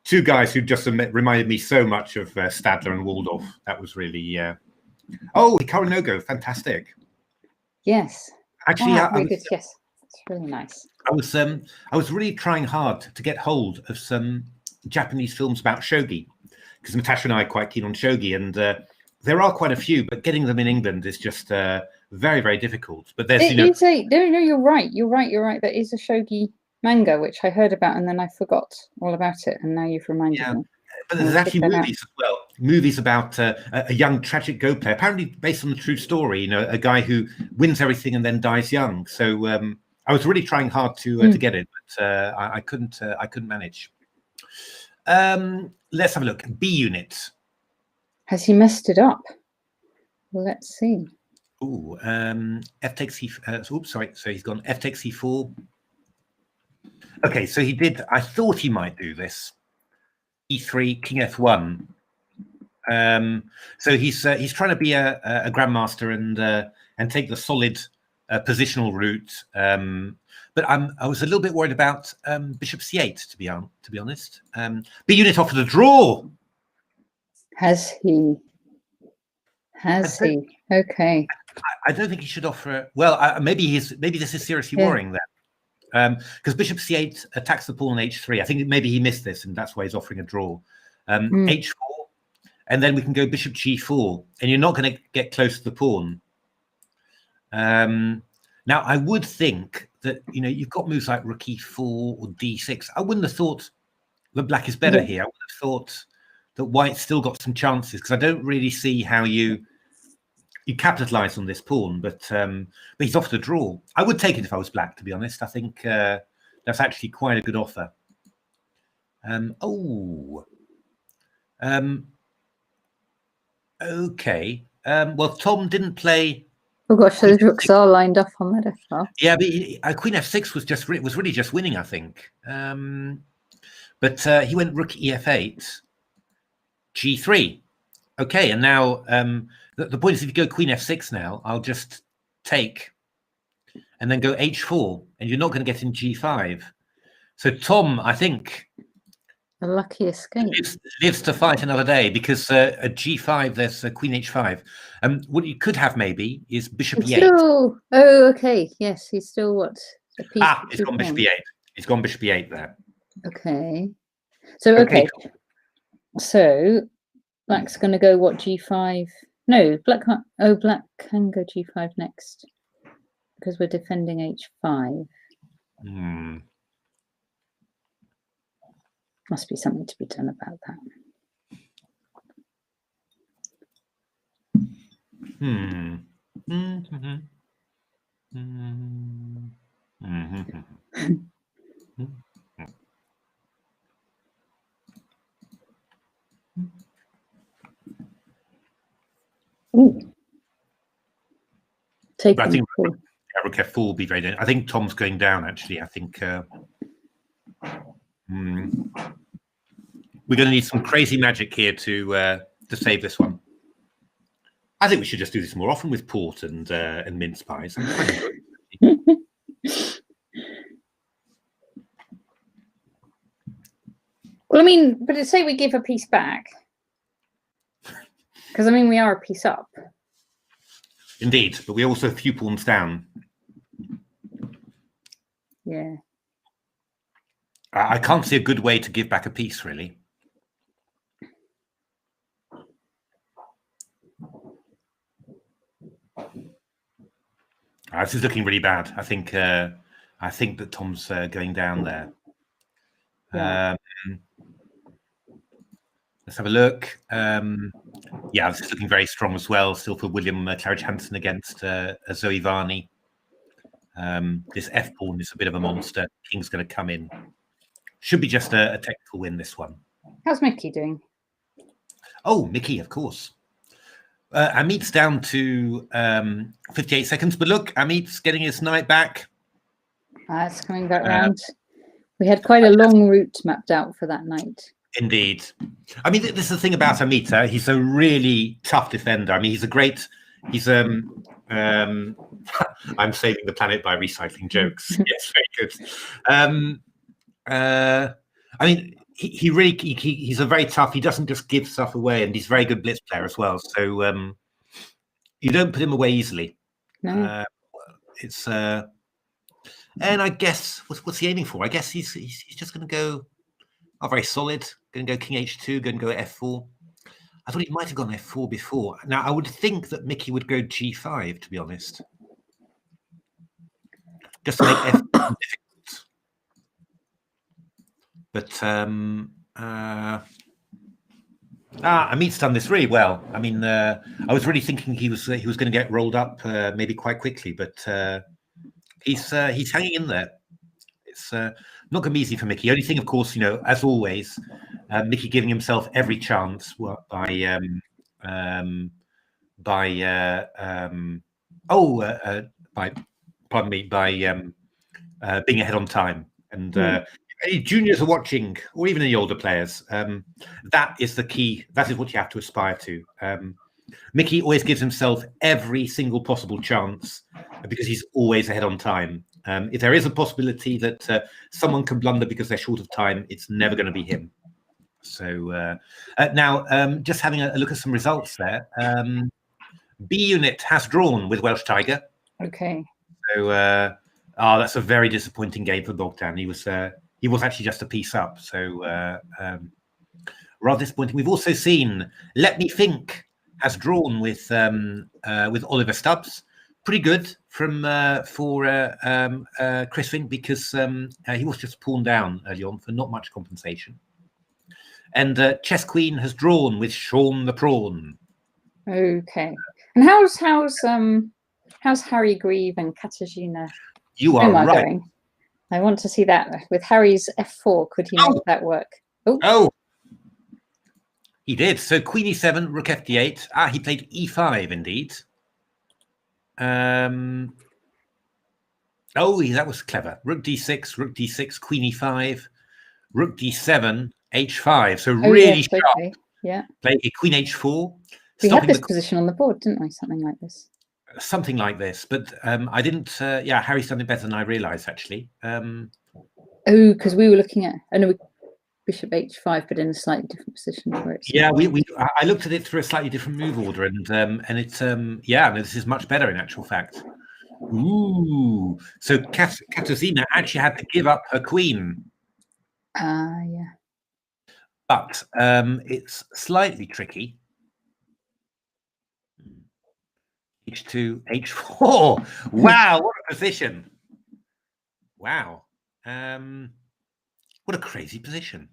2 guys who just reminded me so much of Sadler and Waldorf. That was really... Oh, Hikaru no Go, fantastic. Yes. Actually, really good. Yes, it's really nice. I was really trying hard to get hold of some Japanese films about shogi, because Natasha and I are quite keen on shogi, and there are quite a few, but getting them in England is just very, very difficult. But there's no, you're right. There is a shogi manga which I heard about, and then I forgot all about it, and now you've reminded me. But there's actually movies as well. Movies about a young tragic Go player, apparently based on the true story. A guy who wins everything and then dies young. So I was really trying hard to get it, but I couldn't manage. Let's have a look. B unit. Has he messed it up? Let's see. Oh, F takes C. Oops, sorry. So he's gone F takes C4. Okay, so he did. I thought he might do this. E3, King F1. So he's trying to be a grandmaster and take the solid positional route. But I was a little bit worried about Bishop C8, to be honest. B unit offered a draw. Has he? Okay. I don't think he should offer. Well, maybe this is seriously worrying then, because Bishop C8 attacks the pawn on H3. I think maybe he missed this, and that's why he's offering a draw. H4, and then we can go Bishop G4, and you're not going to get close to the pawn. Now, I would think that you've got moves like Rook E4 or D6. I wouldn't have thought that Black is better here. I would have thought that White's still got some chances, because I don't really see how you capitalize on this pawn, but he's offered a draw. I would take it if I was Black, to be honest. I think that's actually quite a good offer. Okay. Well, Tom didn't play. Oh gosh, those rooks are lined up on that F-file. Yeah, but Queen F6 was really just winning, I think. But he went Rook EF8, G3. Okay, and now the point is, if you go Queen F6 now, I'll just take and then go H4, and you're not going to get in G5. So Tom, I think, A lucky escape. lives to fight another day, because at G5 there's Queen H5. What you could have maybe is Bishop He's E8. still, oh, okay. Yes, he's still what? A piece He's gone Bishop E8. He's gone Bishop E8 there. Okay. So, okay. So, black's going to go what, G5? No, black can't. Oh, black can go G5 next because we're defending H5. Must be something to be done about that. Ooh. Take I think full. Rook F4 will be very dangerous. I think Tom's going down, actually. I think we're going to need some crazy magic here to save this one. I think we should just do this more often with port and mince pies. Well, I mean, but say we give a piece back. Because, I mean, we are a piece up. Indeed, but we're also a few pawns down. Yeah. I can't see a good way to give back a piece, really. This is looking really bad. I think that Tom's going down there. Yeah. Let's have a look. Yeah, this is looking very strong as well. Still for William Claridge Hansen against Zoe Varney. This F pawn is a bit of a monster. King's going to come in. Should be just a technical win, this one. How's Mickey doing? Oh, Mickey, of course. Ameet's down to 58 seconds. But look, Ameet's getting his knight back. It's coming back round. We had quite a long route mapped out for that knight. Indeed. I mean, this is the thing about Ameet. He's a really tough defender. I mean, he's I'm saving the planet by recycling jokes. Yes, very good. I mean, he's a very tough. He doesn't just give stuff away, and he's a very good blitz player as well. So you don't put him away easily. No. And I guess what's he aiming for? I guess he's just going to go. Oh, very solid. Going to go King H2. Going to go F4. I thought he might have gone F4 before. Now I would think that Mickey would go G5, to be honest, just to make F4 difficult. But Ameet's done this really well. I mean, I was really thinking he was going to get rolled up maybe quite quickly, but he's hanging in there. It's not going to be easy for Mickey. The only thing, of course, as always, Mickey giving himself every chance by being ahead on time. And any juniors are watching, or even the older players, that is the key. That is what you have to aspire to. Mickey always gives himself every single possible chance because he's always ahead on time. If there is a possibility that someone can blunder because they're short of time, it's never going to be him. So now, just having a look at some results there. B unit has drawn with Welsh Tiger. Okay. So that's a very disappointing game for Bogdan. He was actually just a piece up. So rather disappointing. We've also seen Let Me Think has drawn with Oliver Stubbs. Pretty good for Chris Fink because he was just pawned down early on for not much compensation. And Chess Queen has drawn with Sean the Prawn. Okay. And how's Harry Grieve and Katarzyna? You are right. Going? I want to see that with Harry's F4. Could he make that work? Oh, he did. So Queen E7, Rook FD8. He played E5 indeed. That was clever. Rook D6, Queen E5, Rook D7, H5. So really sharp. Okay. Yeah. Play a queen h4. We had stopping this the position on the board, didn't we? Something like this. something like this, but I didn't. Yeah, Harry's done it better than I realised actually. Oh, because we were looking at bishop h5, but in a slightly different position where it's. Yeah, I looked at it through a slightly different move order, and it's yeah, no, this is much better in actual fact. Ooh, so Katarzyna actually had to give up her queen. Yeah. But it's slightly tricky. H2, H4. Wow, what a position. Wow. What a crazy position.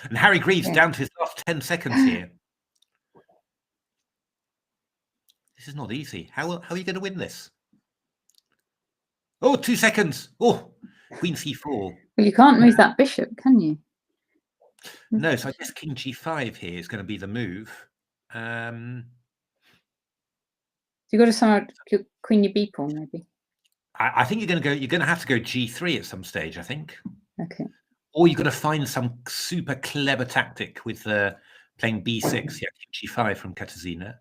And Harry Greaves down to his last 10 seconds here. This is not easy. How are you going to win this? Oh, 2 seconds. Oh, Queen C4. Well, you can't move that bishop, can you? No, so I guess King G5 here is going to be the move. You got to somehow queen your B pawn, maybe. I think you're going to have to go G3 at some stage, I think. Okay. Or you've got to find some super clever tactic with playing B6, yeah, King G5 from Katarzyna.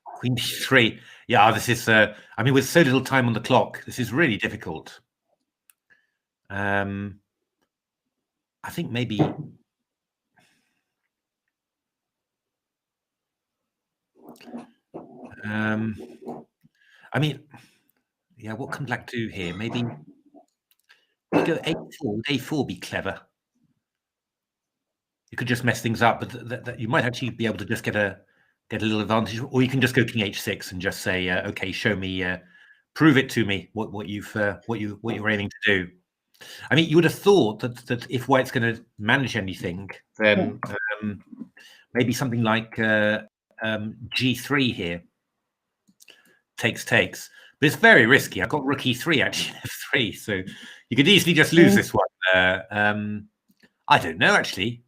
Queen D3. Yeah, this is, I mean, with so little time on the clock, this is really difficult. I think maybe... I mean, yeah, what can Black do here? Maybe you go A4. Would A4 be clever? You could just mess things up, but that you might actually be able to just get a little advantage, or you can just go King H6 and just say, okay, show me, prove it to me what you're aiming to do. I mean, you would have thought that if White's going to manage anything, then maybe something like G3 here. Takes, but it's very risky. I've got rook e3 actually, f3, so you could easily just lose this one. I don't know actually.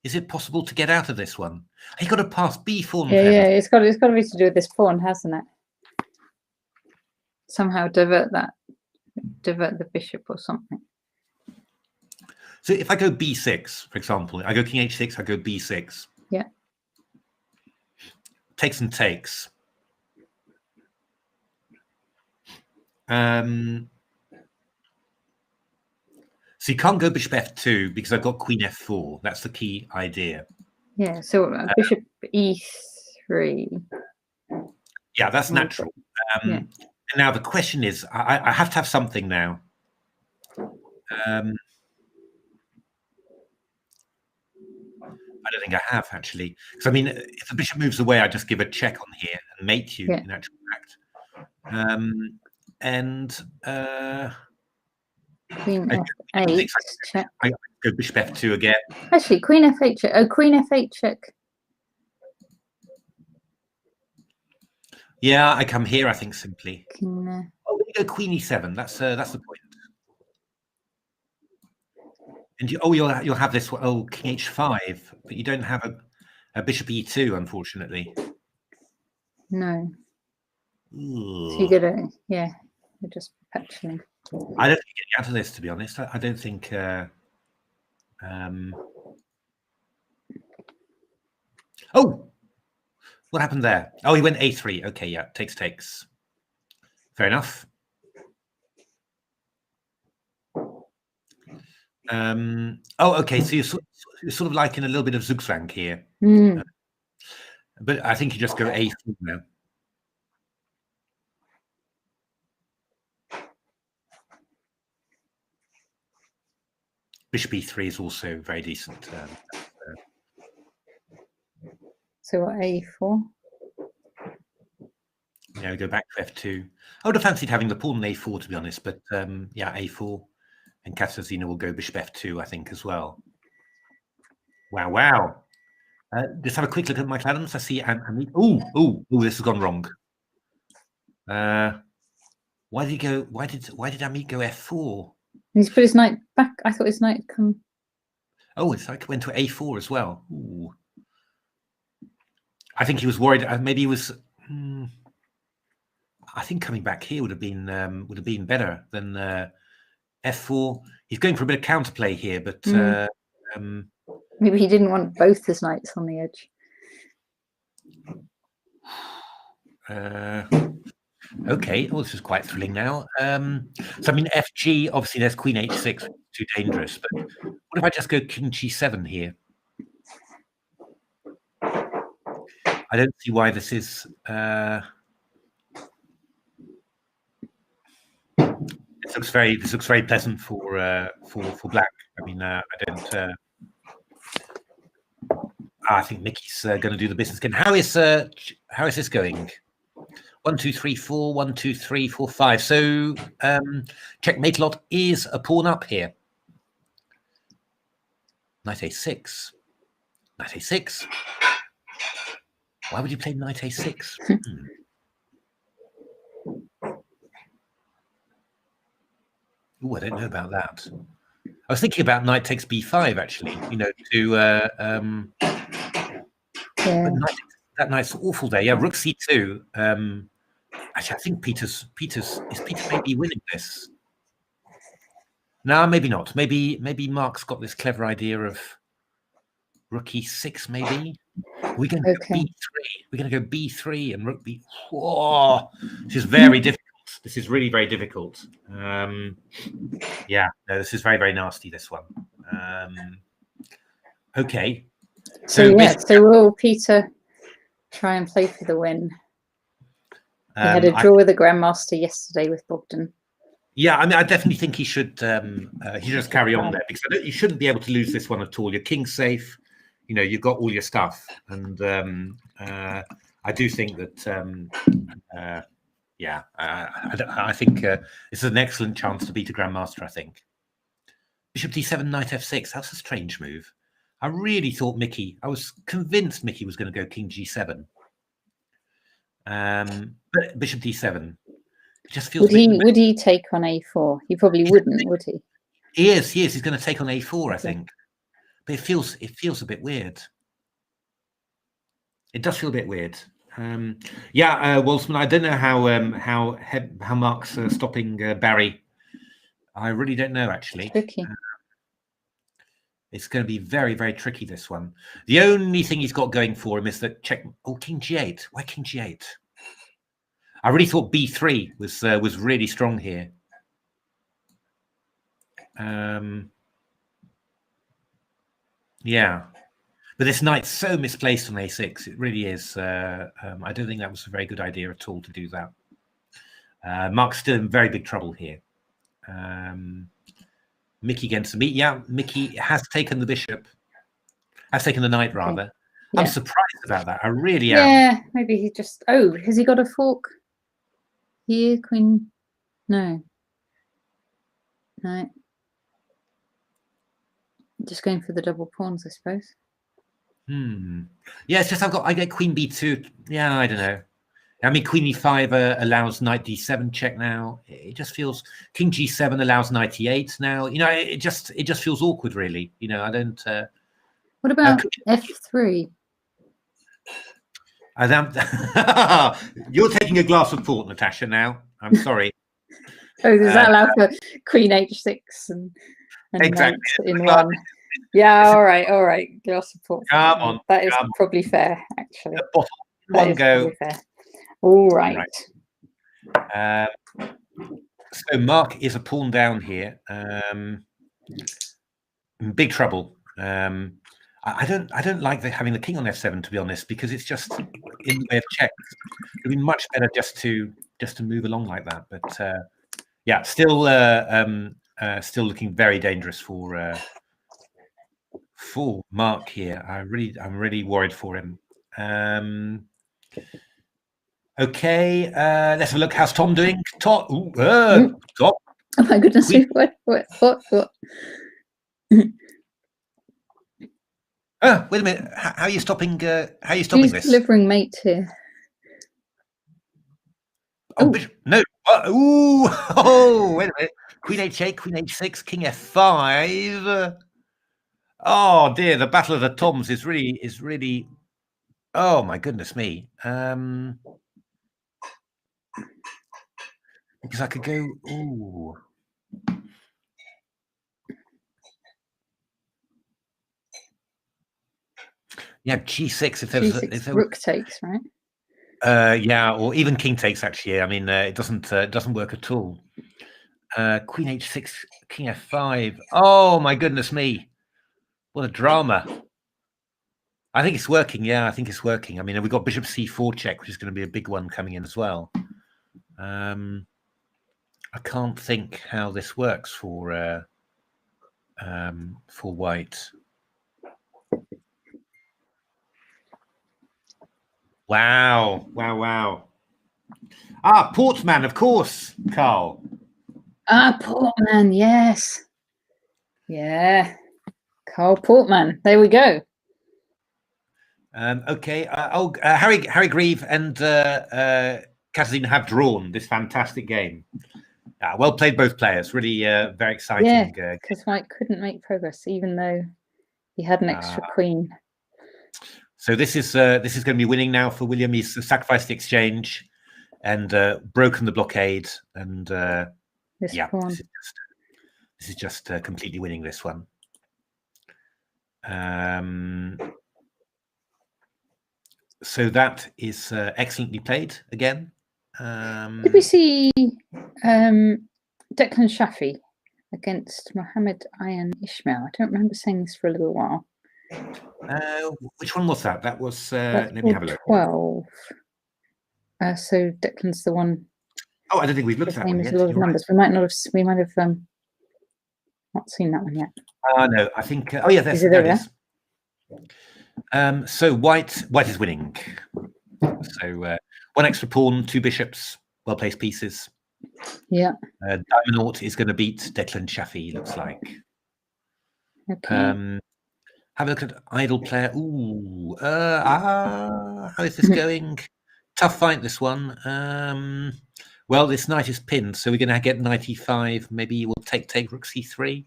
Is it possible to get out of this one? You got to pass b4. Yeah, it's got to be to do with this pawn, hasn't it? Somehow divert the bishop or something. So if I go b6, for example, I go king h6, I go b6. Yeah. Takes and takes. So you can't go bishop f2 because I've got queen f4. That's the key idea. Yeah, so bishop e3. Yeah, that's natural. And now the question is, I have to have something now. I don't think I have actually, because I mean, if the bishop moves away, I just give a check on here and mate you in actual fact. Queen f8 check. I go bishop f2 again. Actually, queen f8 check. Oh, queen f8 check. Yeah, I come here. I think simply. Oh, you go queen e7. That's the point. And you'll have this. Oh, king h5, but you don't have a bishop e2, unfortunately. No. Ooh. So you got to, you're just perpetually. I don't think getting out of this, to be honest. I don't think. Oh, what happened there? Oh, he went a3. Okay, yeah, takes. Fair enough. Oh, okay. So you're sort of like in a little bit of zugzwang here. But I think you just go a4 now. Bishop e3 is also very decent. So what, a4? Yeah, we go back to f2. I would have fancied having the pawn on a4, to be honest, but yeah, a4. And Katarzyna will go bishop f2, I think, as well. Wow. Just have a quick look at my columns. I see Ameet. Oh, this has gone wrong. Why did Ameet go f4? He's put his knight back. I thought his knight come. Oh, it's like it went to a4 as well. Ooh. I think he was worried. Maybe he was. I think coming back here would have been better than f4. He's going for a bit of counterplay here, but Maybe he didn't want both his knights on the edge. Okay, well, this is quite thrilling now. So, I mean, FG, obviously there's Queen H6, too dangerous, but what if I just go King G7 here? I don't see why this is... This looks very pleasant for black. I mean, I don't... I think Mickey's going to do the business again. How is this going? 1, 2, 3, 4. 1, 2, 3, 4, 5. So checkmate lot is a pawn up here. Knight A6. Knight A6. Why would you play Knight A6? Oh, I don't know about that. I was thinking about Knight takes B5 actually. You know, to Yeah. that knight's awful there. Yeah, Rook C2. Actually, I think Peter's maybe winning this. No, maybe not. Maybe Mark's got this clever idea of Rook E6. Maybe we're going to go B3. We're going to go B3 and Rook B. Whoa, this is very difficult. This is really very difficult. Yeah, no, this is very, very nasty. This one. Okay. So will Peter try and play for the win? He had a draw with the Grandmaster yesterday with Bogdan. Yeah, I mean, I definitely think he should just carry on there, because you shouldn't be able to lose this one at all. Your king's safe, you know, you've got all your stuff, and I do think that, yeah, I think this is an excellent chance to beat a Grandmaster. I think Bishop D7, Knight F6. That's a strange move. I really thought I was convinced Mickey was going to go King G7. But Bishop D7. It just feels. Would he take on A4? He probably wouldn't, would he? He is. He's going to take on A4, I think. But it feels a bit weird. It does feel a bit weird. Yeah, Wolfsman. I don't know how Mark's stopping Barry. I really don't know, actually. Tricky. It's going to be very, very tricky, this one. The only thing he's got going for him is that check. Oh, King G8. Why King G8? I really thought B3 was really strong here. Yeah, but this knight's so misplaced on A6. It really is. I don't think that was a very good idea at all to do that. Mark's still in very big trouble here. Mickey against Ameet. Yeah, Mickey has taken the bishop. Has taken the knight, rather. Yeah. I'm surprised about that. I really am. Yeah, maybe he just... Oh, has he got a fork? Here, Queen... No. No. Just going for the double pawns, I suppose. Yeah, it's just I get Queen B2. Yeah, I don't know. I mean, Queen E5 allows Knight D7 check now. It just feels King G7 allows Knight E8 now. You know, it just feels awkward, really. You know, I don't. What about F3? You're taking a glass of port, Natasha. Now, I'm sorry. Oh, does that allow for Queen H6 and exactly in one? Yeah, all right. Glass of port. Come on, that is probably fair, actually. One go. Fair. All right. So Mark is a pawn down here. In big trouble. I don't like having the king on F7, to be honest, because it's just in the way of checks. It'd be much better just to move along like that. But yeah, still looking very dangerous for Mark here. I'm really worried for him. Okay, let's have a look. How's Tom doing? Tom. Tom. Oh my goodness! What? Wait a minute. How are you stopping? Who's this? Delivering mate here. Oh, no. Oh, wait a minute. Queen H8, Queen H6, King F5. Oh dear, the battle of the Toms is really. Oh my goodness me. Because I could go. Ooh. Yeah, G6 if there was G6 if there, rook takes, right? yeah, or even king takes actually. I mean, it doesn't work at all. Queen H6, King F5. Oh my goodness me. What a drama. I think it's working. Yeah, I think it's working. I mean, we've got Bishop C4 check, which is going to be a big one coming in as well. I can't think how this works for white. Wow. Ah, Portman, of course, Carl. Ah, Portman, yes. Yeah. Carl Portman. There we go. Okay. Harry Grieve and Katarzyna have drawn this fantastic game. Well played, both players. Really very exciting. Yeah, because white couldn't make progress, even though he had an extra queen. So this is going to be winning now for William. He's sacrificed the exchange and broken the blockade, and this is just completely winning this one. So that is excellently played again. Did we see Declan Shafi against Mohammed Ayan Ismail? I don't remember saying this for a little while. Which one was that? That was let me have a look. 12. So Declan's the one. Oh, I don't think we've looked at that one yet. A lot of numbers. Right. We might have not seen that one yet. No, I think. Oh yeah, there it is. So white is winning. So one extra pawn, 2 bishops, well-placed pieces. Yeah. Diamond is going to beat Declan Shafi, looks like. Okay. Have a look at idle player. Ooh. How is this going? Tough fight, this one. Well, this knight is pinned, so we're going to get knight e5. Maybe we'll take rook c3.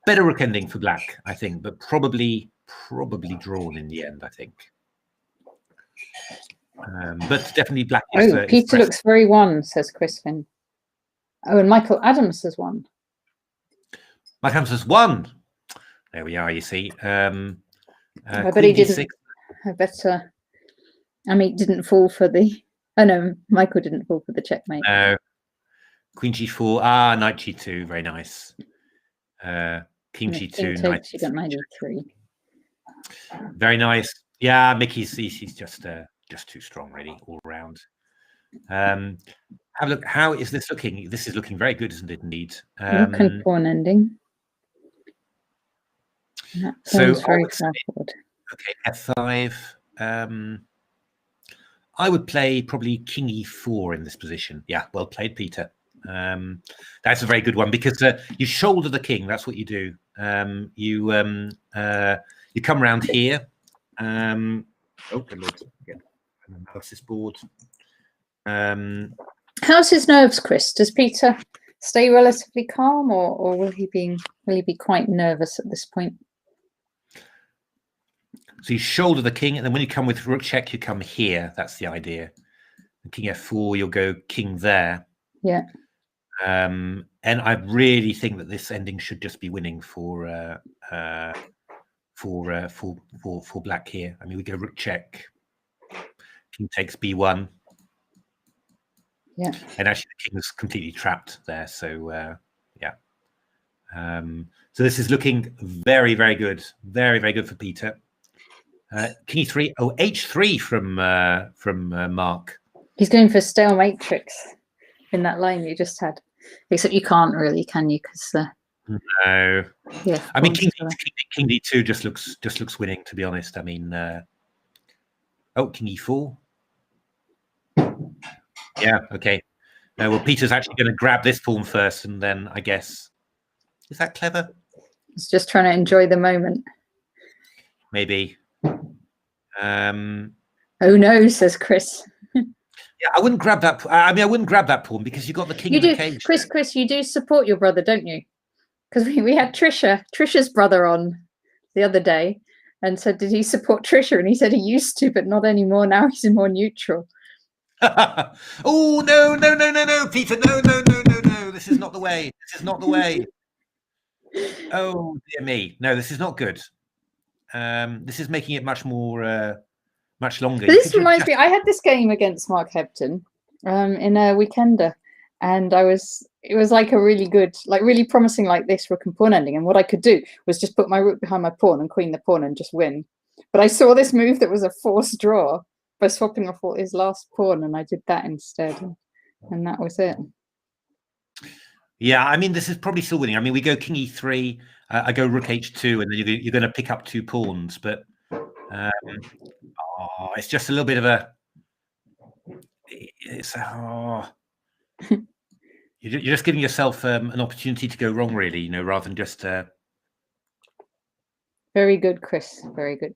Better rook ending for black, I think, but probably drawn in the end, I think. But definitely black is... Peter looks very won, says Crispin. Oh, and Michael Adams has won. Michael Adams has won. There we are, you see. I bet he didn't. I bet Ameet didn't fall for the... Oh, no, Michael didn't fall for the checkmate. No. Queen g4. Knight g2. Very nice. King g2. Knight you got knight e3. Very nice. Yeah, Mickey's he's just too strong, really, all around. Have a look. How is this looking? This is looking very good, isn't it? Indeed. Rook and pawn ending. So very forward. Okay, f5. I would play probably King e4 in this position. Yeah, well played, Peter. That's a very good one because you shoulder the king. That's what you do. You come around here. Oh, good Lord. Get an analysis board. How's his nerves, Chris? Does Peter stay relatively calm, or will he be quite nervous at this point? So you shoulder the king, and then when you come with rook check, you come here. That's the idea. And king f4, you'll go king there. Yeah. And I really think that this ending should just be winning for black here. I mean, we go rook check, king takes b1. Yeah. And actually, the king is completely trapped there. So yeah. So this is looking very, very good. Very, very good for Peter. King e3. Oh, h3 from Mark. He's going for stalemate tricks in that line you just had. Except you can't really, can you? Because no. Yeah. I mean, king d2 just looks winning. To be honest, I mean, oh, king e4. Yeah. Okay. Well, Peter's actually going to grab this pawn first, and then I guess is that clever? He's just trying to enjoy the moment. Maybe. Oh no, says Chris. Yeah, I wouldn't grab that. I mean, I wouldn't grab that pawn because you got the king in the cage. Chris, you do support your brother, don't you? Because we had Trisha's brother on the other day, and said, did he support Trisha? And he said he used to, but not anymore. Now he's more neutral. Oh no, Peter, no! This is not the way. This is not the way. Oh dear me, no, this is not good. This is making it much more, much longer. This reminds me, I had this game against Mark Hebden in a weekender, and it was like a really good, like really promising, like this rook and pawn ending. And what I could do was just put my rook behind my pawn and queen the pawn and just win. But I saw this move that was a forced draw by swapping off his last pawn, and I did that instead, and that was it. Yeah, I mean, this is probably still winning. I mean, we go king e3, I go rook h2, and then you're going to pick up 2 pawns. But it's just a little bit of a. You're just giving yourself an opportunity to go wrong, really. Rather than just. Very good, Chris. Very good.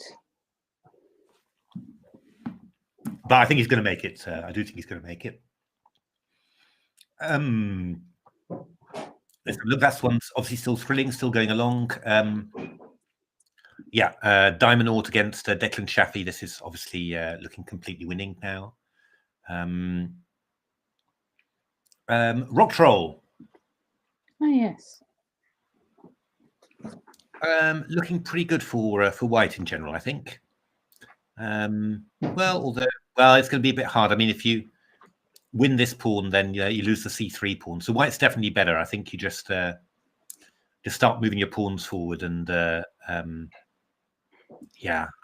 But I think he's going to make it. I do think he's going to make it. Look, that's one's obviously still thrilling, still going along. Diamond Ort against Declan Shafi. This is obviously looking completely winning now. Rock Troll. Oh yes. Looking pretty good for white in general, I think. Well, it's going to be a bit hard. I mean, if you win this pawn, then you lose the c3 pawn. So white's definitely better. I think you just start moving your pawns forward, and I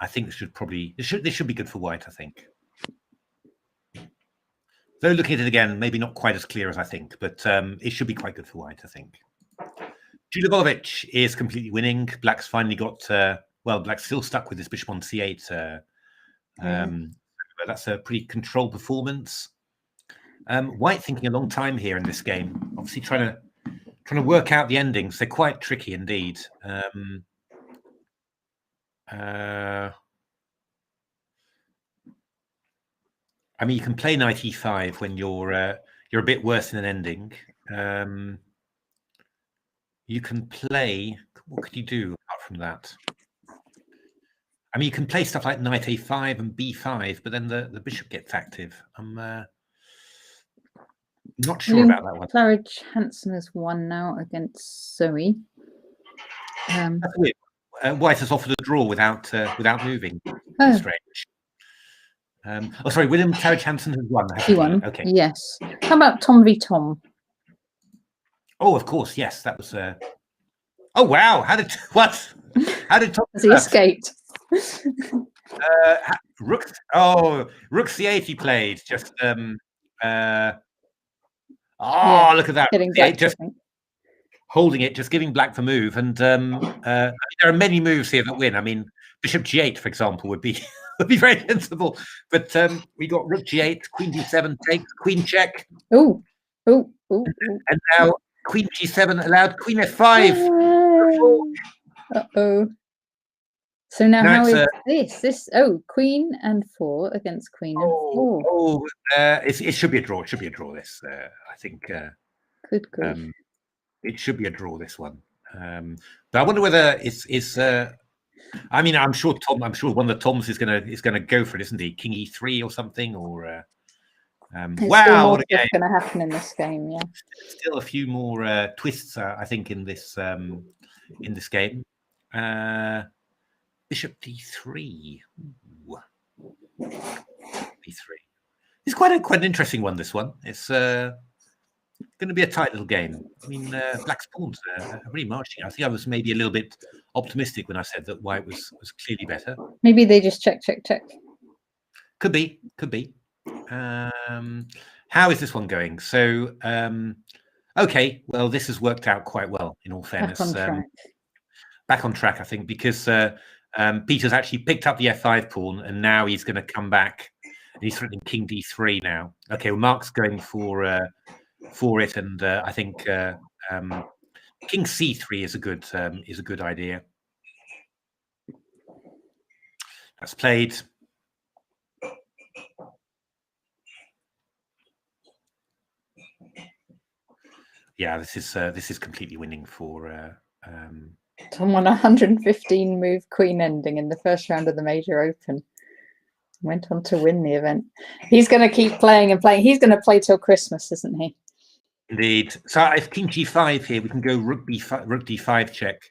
think this should be good for white, I think. Though looking at it again, maybe not quite as clear as I think, but it should be quite good for white, I think. Julibovic is completely winning. Black's finally got Black's still stuck with this bishop on c8. But that's a pretty controlled performance. White thinking a long time here in this game, obviously trying to work out the endings. They're quite tricky indeed. I mean, you can play knight e5 when you're a bit worse in an ending. You can play. What could you do apart from that? I mean, you can play stuff like knight a5 and b5, but then the bishop gets active. I'm not sure about that one. Claridge Hansen has won now against Zoe. That's weird. White has offered a draw without moving. Oh. Strange. Sorry, William Claridge Hansen has won. He won. Okay. Yes. How about Tom v Tom? Oh, of course. Yes, that was. Oh wow! How did Tom? Has he escaped? Rook c8 he played. Just look at that. Back, just holding it, just giving black the move, and there are many moves here that win. I mean, bishop g8, for example, would be very sensible. But we got rook g8, queen d7 takes, queen check. Oh. And now queen g7 allowed, queen f5. Uh-oh. So now how is this? Oh, queen and 4 against queen and 4. It should be a draw. It should be a draw. This, I think. Good. It should be a draw. This one. But I wonder whether it's. I mean, I'm sure one of the Toms is gonna go for it, isn't he? King e3 or something, or. Wow! What's going to happen in this game? Yeah. Still a few more twists, I think, in this game. Bishop d3. Ooh. d3. It's quite an interesting one. This one. It's going to be a tight little game. I mean, Black's pawns are really marching. I think I was maybe a little bit optimistic when I said that White was clearly better. Maybe they just check. Could be. How is this one going? So, okay. Well, this has worked out quite well. In all fairness, back on track, I think, because Peter's actually picked up the f5 pawn, and now he's going to come back, and he's threatening king d3 now. Okay, well, Mark's going for it, and I think king c3 is a good idea. That's played. Yeah, this is completely winning for. Tom won 115 move queen ending in the first round of the Major Open. Went on to win the event. He's going to keep playing and playing. He's going to play till Christmas, isn't he? Indeed. So if king g5 here, we can go rook d5 check,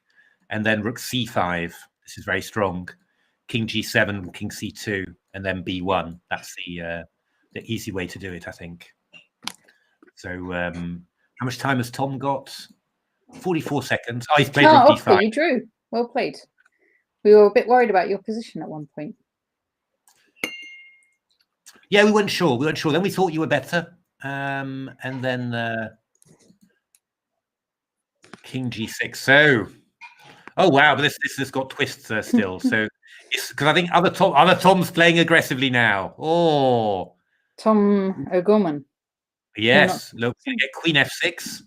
and then rook c5. This is very strong. King G7, King C2, and then B1. That's the easy way to do it, I think. So how much time has Tom got? 44 seconds. Oh, he's played rook D5. Okay, you drew. Well played. We were a bit worried about your position at one point. Yeah, we weren't sure. Then we thought you were better. And then King G6. So, oh wow, but this has got twists still. So it's because I think other Tom's playing aggressively now. Oh, Tom O'Gorman. Yes. Look, we get Queen F6.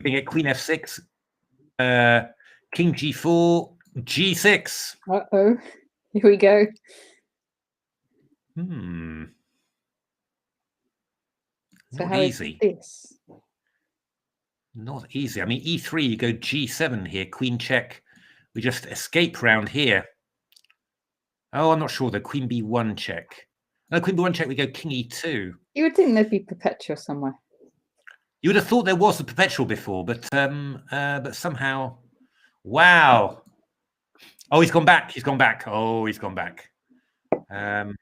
We get Queen F6. King G4, G6. Uh-oh. Here we go. So Not how easy. Is this? Not easy. I mean, E3, you go G7 here, Queen check. We just escape round here. Oh, I'm not sure. The Queen B1 check. No, Queen B1 check, we go King E2. You would think there'd be perpetual somewhere. You would have thought there was a perpetual before, but somehow, wow. Oh, he's gone back. He's gone back. Oh, he's gone back. G6.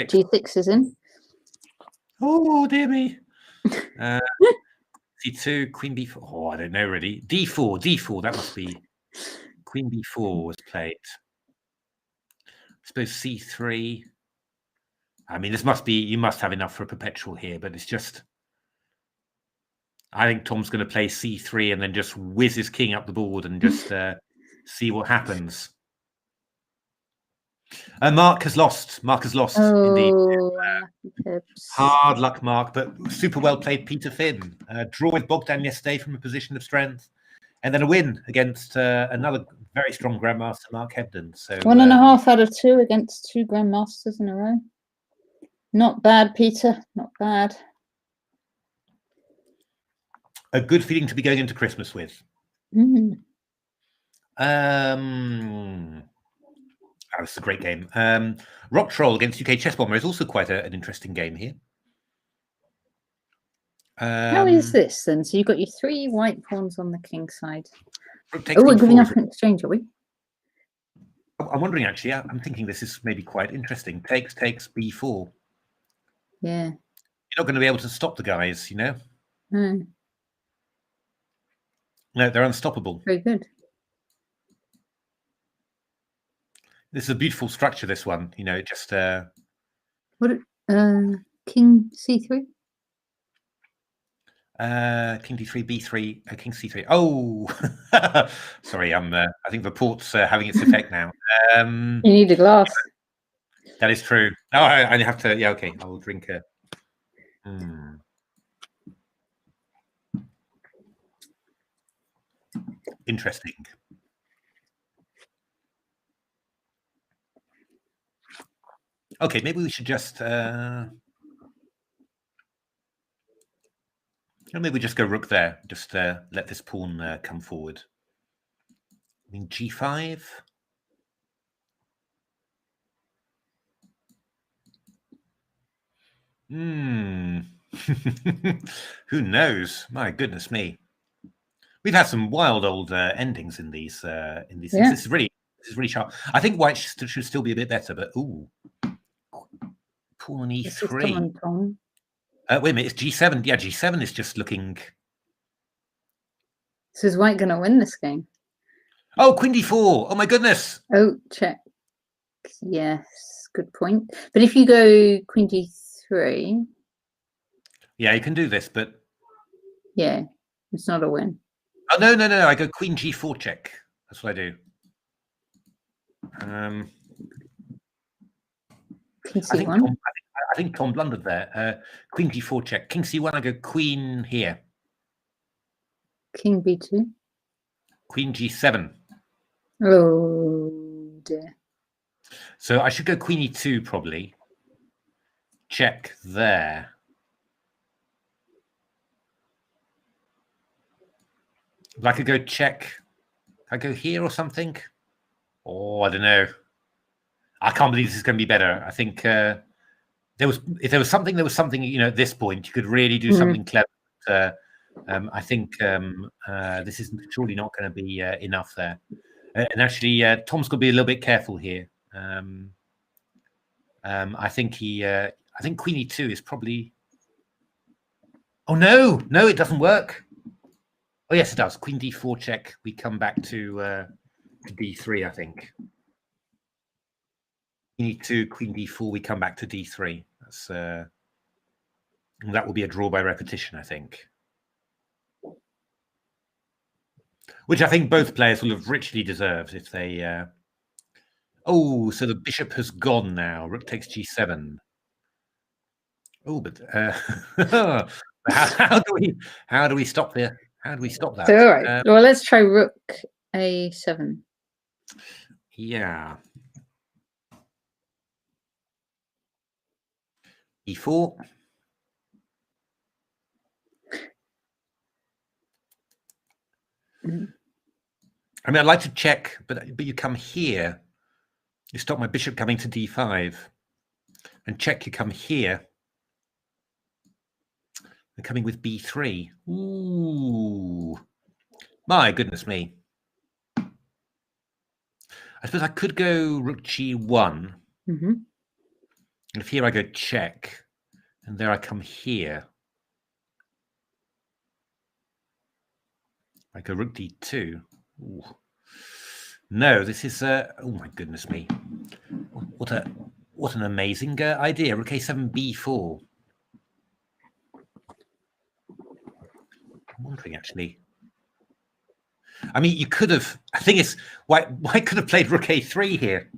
G6 is in. Oh, dear me. C2, Queen B4. Oh, I don't know really. D4. That must be Queen B4 was played. I suppose C3. I mean, this must be, you must have enough for a perpetual here, but it's just, I think Tom's going to play C3 and then just whiz his king up the board and just see what happens. Mark has lost. Indeed. Hard luck, Mark, but super well played, Peter Finn. Draw with Bogdan yesterday from a position of strength, and then a win against another very strong Grandmaster, Mark Hebden. So 1.5 out of 2 against 2 Grandmasters in a row. Not bad, Peter. Not bad. A good feeling to be going into Christmas with. Oh, it's a great game. Rock Troll against UK Chess Bomber is also quite an interesting game here. How is this then? So you've got your 3 white pawns on the king side. Oh, we're giving up an exchange, are we? I'm wondering actually. I'm thinking this is maybe quite interesting. Takes B4. Yeah. You're not going to be able to stop the guys, you know. No, they're unstoppable. very good. This is a beautiful structure, this one. You know, just... What? King C3? King D3, B3, King C3. Oh! Sorry, I think the port's having its effect now. You need a glass. That is true. Oh, I have to... Yeah, okay. I'll drink a... Interesting. Okay, maybe we should just maybe we just go rook there. Just let this pawn come forward. I mean, G5. Who knows? My goodness me. We've had some wild old endings in these. Yeah. This is really sharp. I think white should still be a bit better, but ooh. Pawn E3. Wait a minute, it's G7. Yeah, G7 is just looking. So is white going to win this game? Oh, Queen D4. Oh my goodness. Oh, check. Yes, good point. But if you go Queen D3. Yeah, you can do this, but. Yeah, it's not a win. Oh, no. I go Queen G4 check. That's what I do. King C1. I think Tom blundered there. Queen G4 check. King C1, I go Queen here. King B2. Queen G7. Oh, dear. So I should go Queen E2 probably. Check there. I could go check. I go here or something. Oh, I don't know. I can't believe this is going to be better. I think if there was something, you know, at this point, you could really do something clever. I think this is surely not going to be enough there. And actually, Tom's got to be a little bit careful here. I think Queen E2 is probably. Oh no, it doesn't work. Oh yes, it does. Queen D4 check. We come back to D3, I think. Queen E2, Queen D4. We come back to D3. That's that will be a draw by repetition, I think. Which I think both players will have richly deserved if they. Oh, so the bishop has gone now. Rook takes G7. Oh, but how do we stop there? How do we stop that? So, all right. Well, let's try Rook A7. Yeah. E4. I mean, I'd like to check, but you come here. You stop my bishop coming to D5. And check, you come here. And coming with B3. Ooh. My goodness me. I suppose I could go Rook G1. Mm-hmm. And if here I go check, and there I come here. I go Rook D2. Ooh. No, this is oh my goodness me! What an amazing idea! Rook A7 B4. I'm wondering actually. I mean, you could have. I think it's why could have played Rook A3 here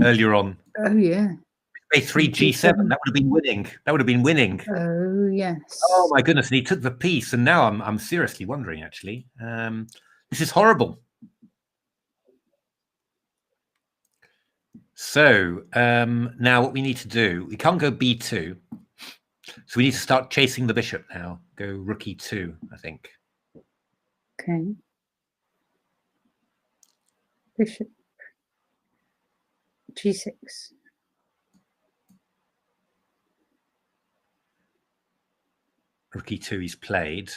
earlier on. Oh yeah. A3 G7. That would have been winning. That would have been winning. Oh yes. Oh my goodness! And he took the piece, and now I'm seriously wondering. Actually, this is horrible. So now what we need to do? We can't go B2, so we need to start chasing the bishop now. Go Rook E2, I think. Okay. Bishop G6. Rook E2 he's played.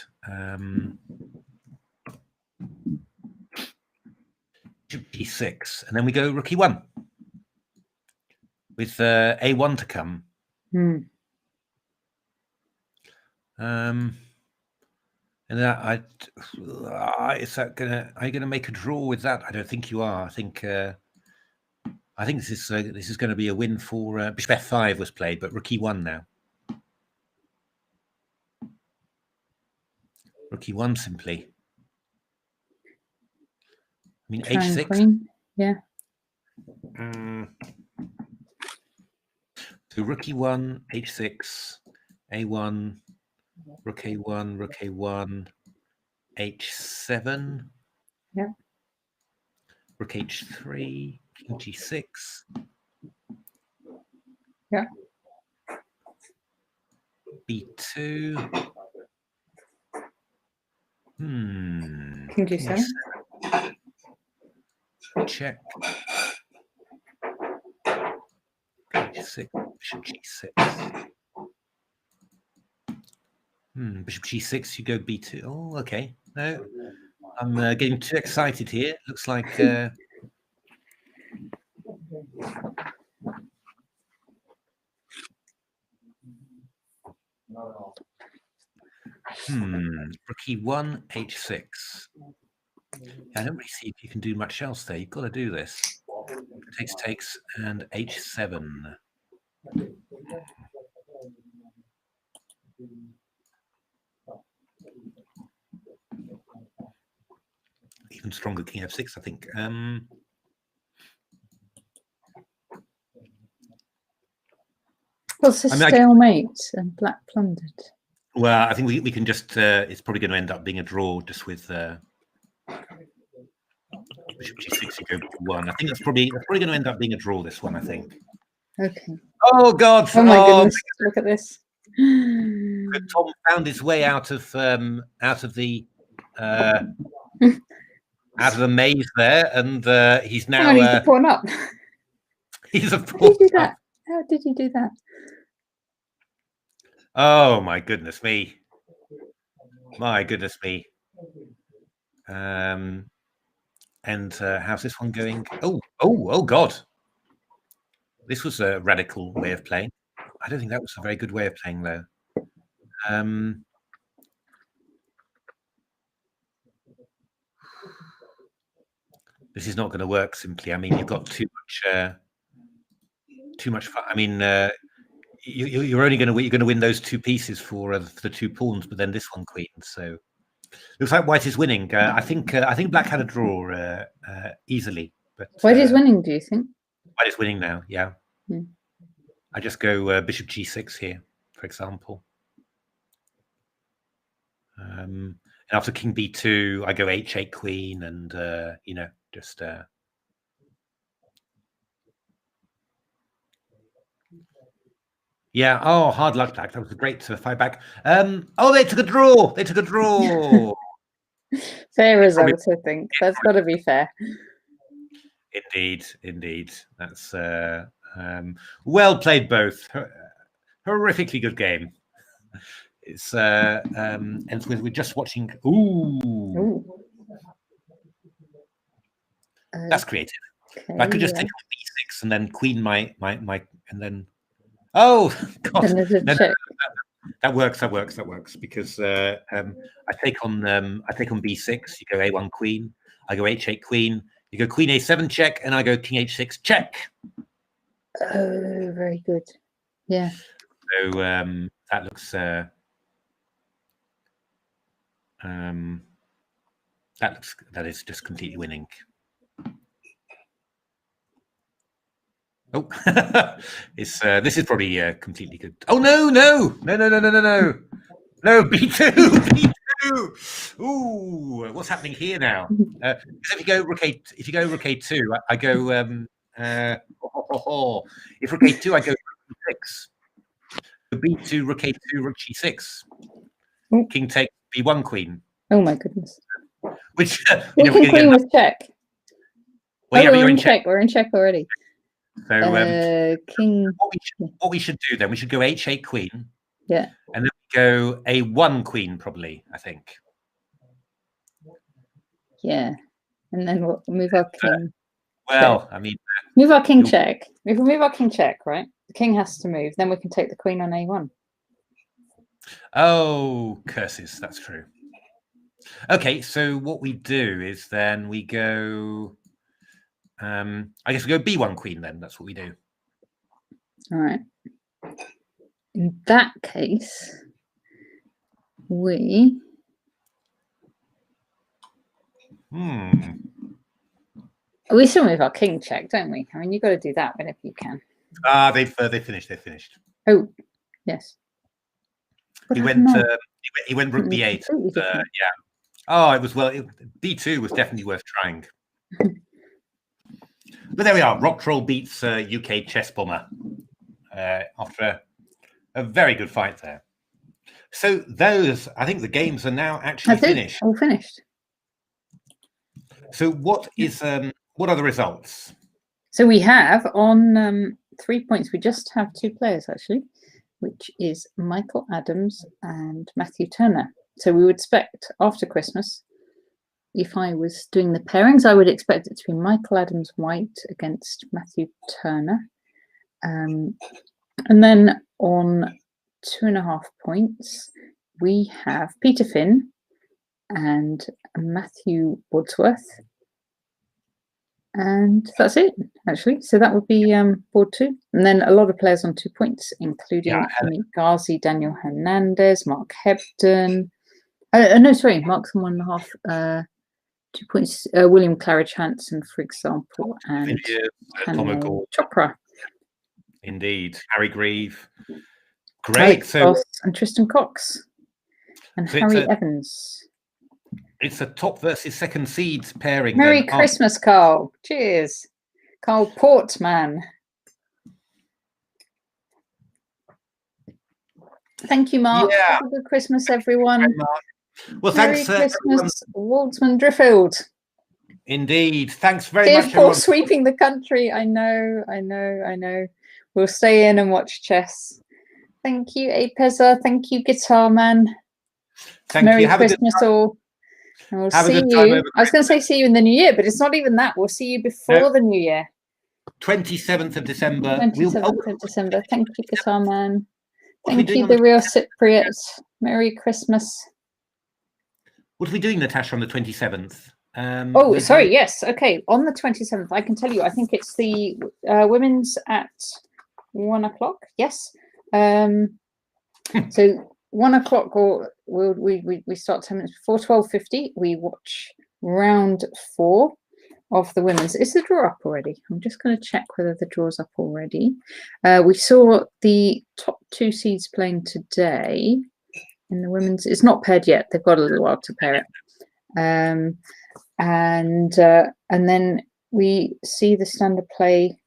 Bishop G6, and then we go Rook E1 with A1 to come. And that is that gonna? Are you gonna make a draw with that? I don't think you are. I think this is going to be a win for Bishop F5 was played, but Rook E1 now. Rook E1 simply. I mean H6. Queen. Yeah. So Rook E1, H6, A1, Rook A1, Rook A1, H7. Yeah. Rook H3, King G6. Yeah. B2. King G7. Check. H6, Bishop G6. Bishop G6, you go B2. Oh, okay. No, I'm getting too excited here. Looks like Rook E1, H6. I don't really see if you can do much else there. You've got to do this. Takes, and H7. Even stronger King F6, I think. What's a stalemate and black plundered? Well, I think we can just. It's probably going to end up being a draw just with Bishop G6. You go B1. I think that's probably going to end up being a draw. This one, I think. Okay. Oh God! Oh my goodness! Look at this. Tom found his way out of the maze there, and he's now. He's a pawn up. He's a pawn. How did you do that? How did you do that? Oh my goodness me. My goodness me. And how's this one going? Oh God. This was a radical way of playing. I don't think that was a very good way of playing, though. This is not going to work. Simply, I mean, you've got too much fun. I mean, you're only going to win those two pieces for the 2 pawns, but then this one queen. So looks like white is winning. I think black had a draw easily, but White is winning. Do you think? White is winning now. Yeah. I just go bishop g6 here, for example. And after king b2, I go h8 queen, and you know, just yeah. Oh, hard luck, black. That was a great fight back. Oh, they took a draw. They took a draw. Fair result, I think. That's got to be fair. Indeed. That's well played, both. Horrifically good game. It's and we're just watching. Ooh. That's creative. Okay, I could just take on b6 and then queen my and then oh God. That works because I take on b6, you go a1 queen, I go h8 queen, you go queen a7 check, and I go king h6 check. Oh, very good. Yeah. So that is just completely winning. Oh, this is probably completely good. Oh no, b2. Ooh, what's happening here now? If you go rook a2, I go if rook a2, I go b6. b2, rook a2, rook g6. King takes b1 queen. Oh my goodness. Which queen was check. Well, yeah, we're in check. We're in check already. So king. What we should do then? We should go h8 queen. Yeah. And then we go a1 queen, probably. I think. Yeah, and then we'll move our king. Well, I mean, move our king check. If we move our king check, right? The king has to move. Then we can take the queen on a1. Oh, curses! That's true. Okay, so what we do is then we go. I guess we go b1 queen. Then that's what we do. All right. In that case, we. We still move our king check, don't we? I mean, you've got to do that whenever you can. They finished. They finished. Oh, yes. He went rook b8. Yeah. Oh, it was b2 was definitely worth trying. But there we are. Rock Troll beats UK Chess Bomber after a very good fight there. So I think the games are now actually finished. All finished. So what are the results? So we have on 3 points, we just have 2 players actually, which is Michael Adams and Matthew Turner. So we would expect after Christmas, if I was doing the pairings, I would expect it to be Michael Adams white against Matthew Turner. And then on 2.5 points, we have Peter Finn and Matthew Wadsworth. And that's it, actually. So that would be board 2. And then a lot of players on 2 points, including Ameet, Ghasi, Daniel Hernandez, Mark Hebden. No, sorry, Mark's on 1.5. 2 points. William Claridge Hansen, for example, and Chopra. Indeed. Harry Grieve. Great. And Tristan Cox. And Harry Evans. It's a top versus second seeds pairing. Merry Christmas, Carl. Cheers. Carl Portman. Thank you, Mark. Yeah. Have a good Christmas, everyone. Well, Merry Christmas, Waldsman Driffield. Indeed. Thanks very much. For sweeping the country. I know. We'll stay in and watch chess. Thank you, Apeza. Thank you, Guitar Man. Thank Merry you. Have Christmas all. And we'll Have a see good time you. over I was going to say see you in the new year, but it's not even that. We'll see you before No. the new year. 27th of December. 27th of December. Thank you, Guitar Man. What are we Thank doing you, on the the real Cypriots. Merry Christmas. What are we doing, Natasha, on the 27th? Oh, we're sorry. doing- Yes. Okay. On the 27th, I can tell you, I think it's the women's at 1 o'clock. Yes. So 1 o'clock, or we start 10 minutes before 12:50. We watch round 4 of the women's. Is the draw up already? I'm just going to check whether the draw's up already. We saw the top 2 seeds playing today in the women's. It's not paired yet. They've got a little while to pair it. And then we see the standard play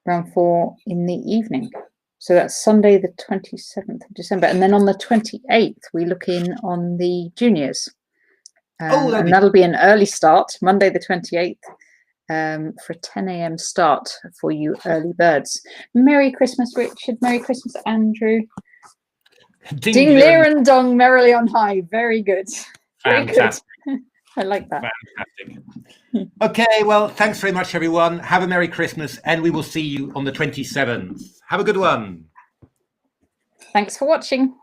round 4 in the evening. So that's Sunday, the 27th of December. And then on the 28th, we look in on the juniors. And that'll be an early start, Monday, the 28th, for a 10 a.m. start for you early birds. Merry Christmas, Richard. Merry Christmas, Andrew. Ding, leer and dong, merrily on high. Very good. Very good. I like that. Fantastic. Okay, well, thanks very much, everyone. Have a Merry Christmas, and we will see you on the 27th. Have a good one. Thanks for watching.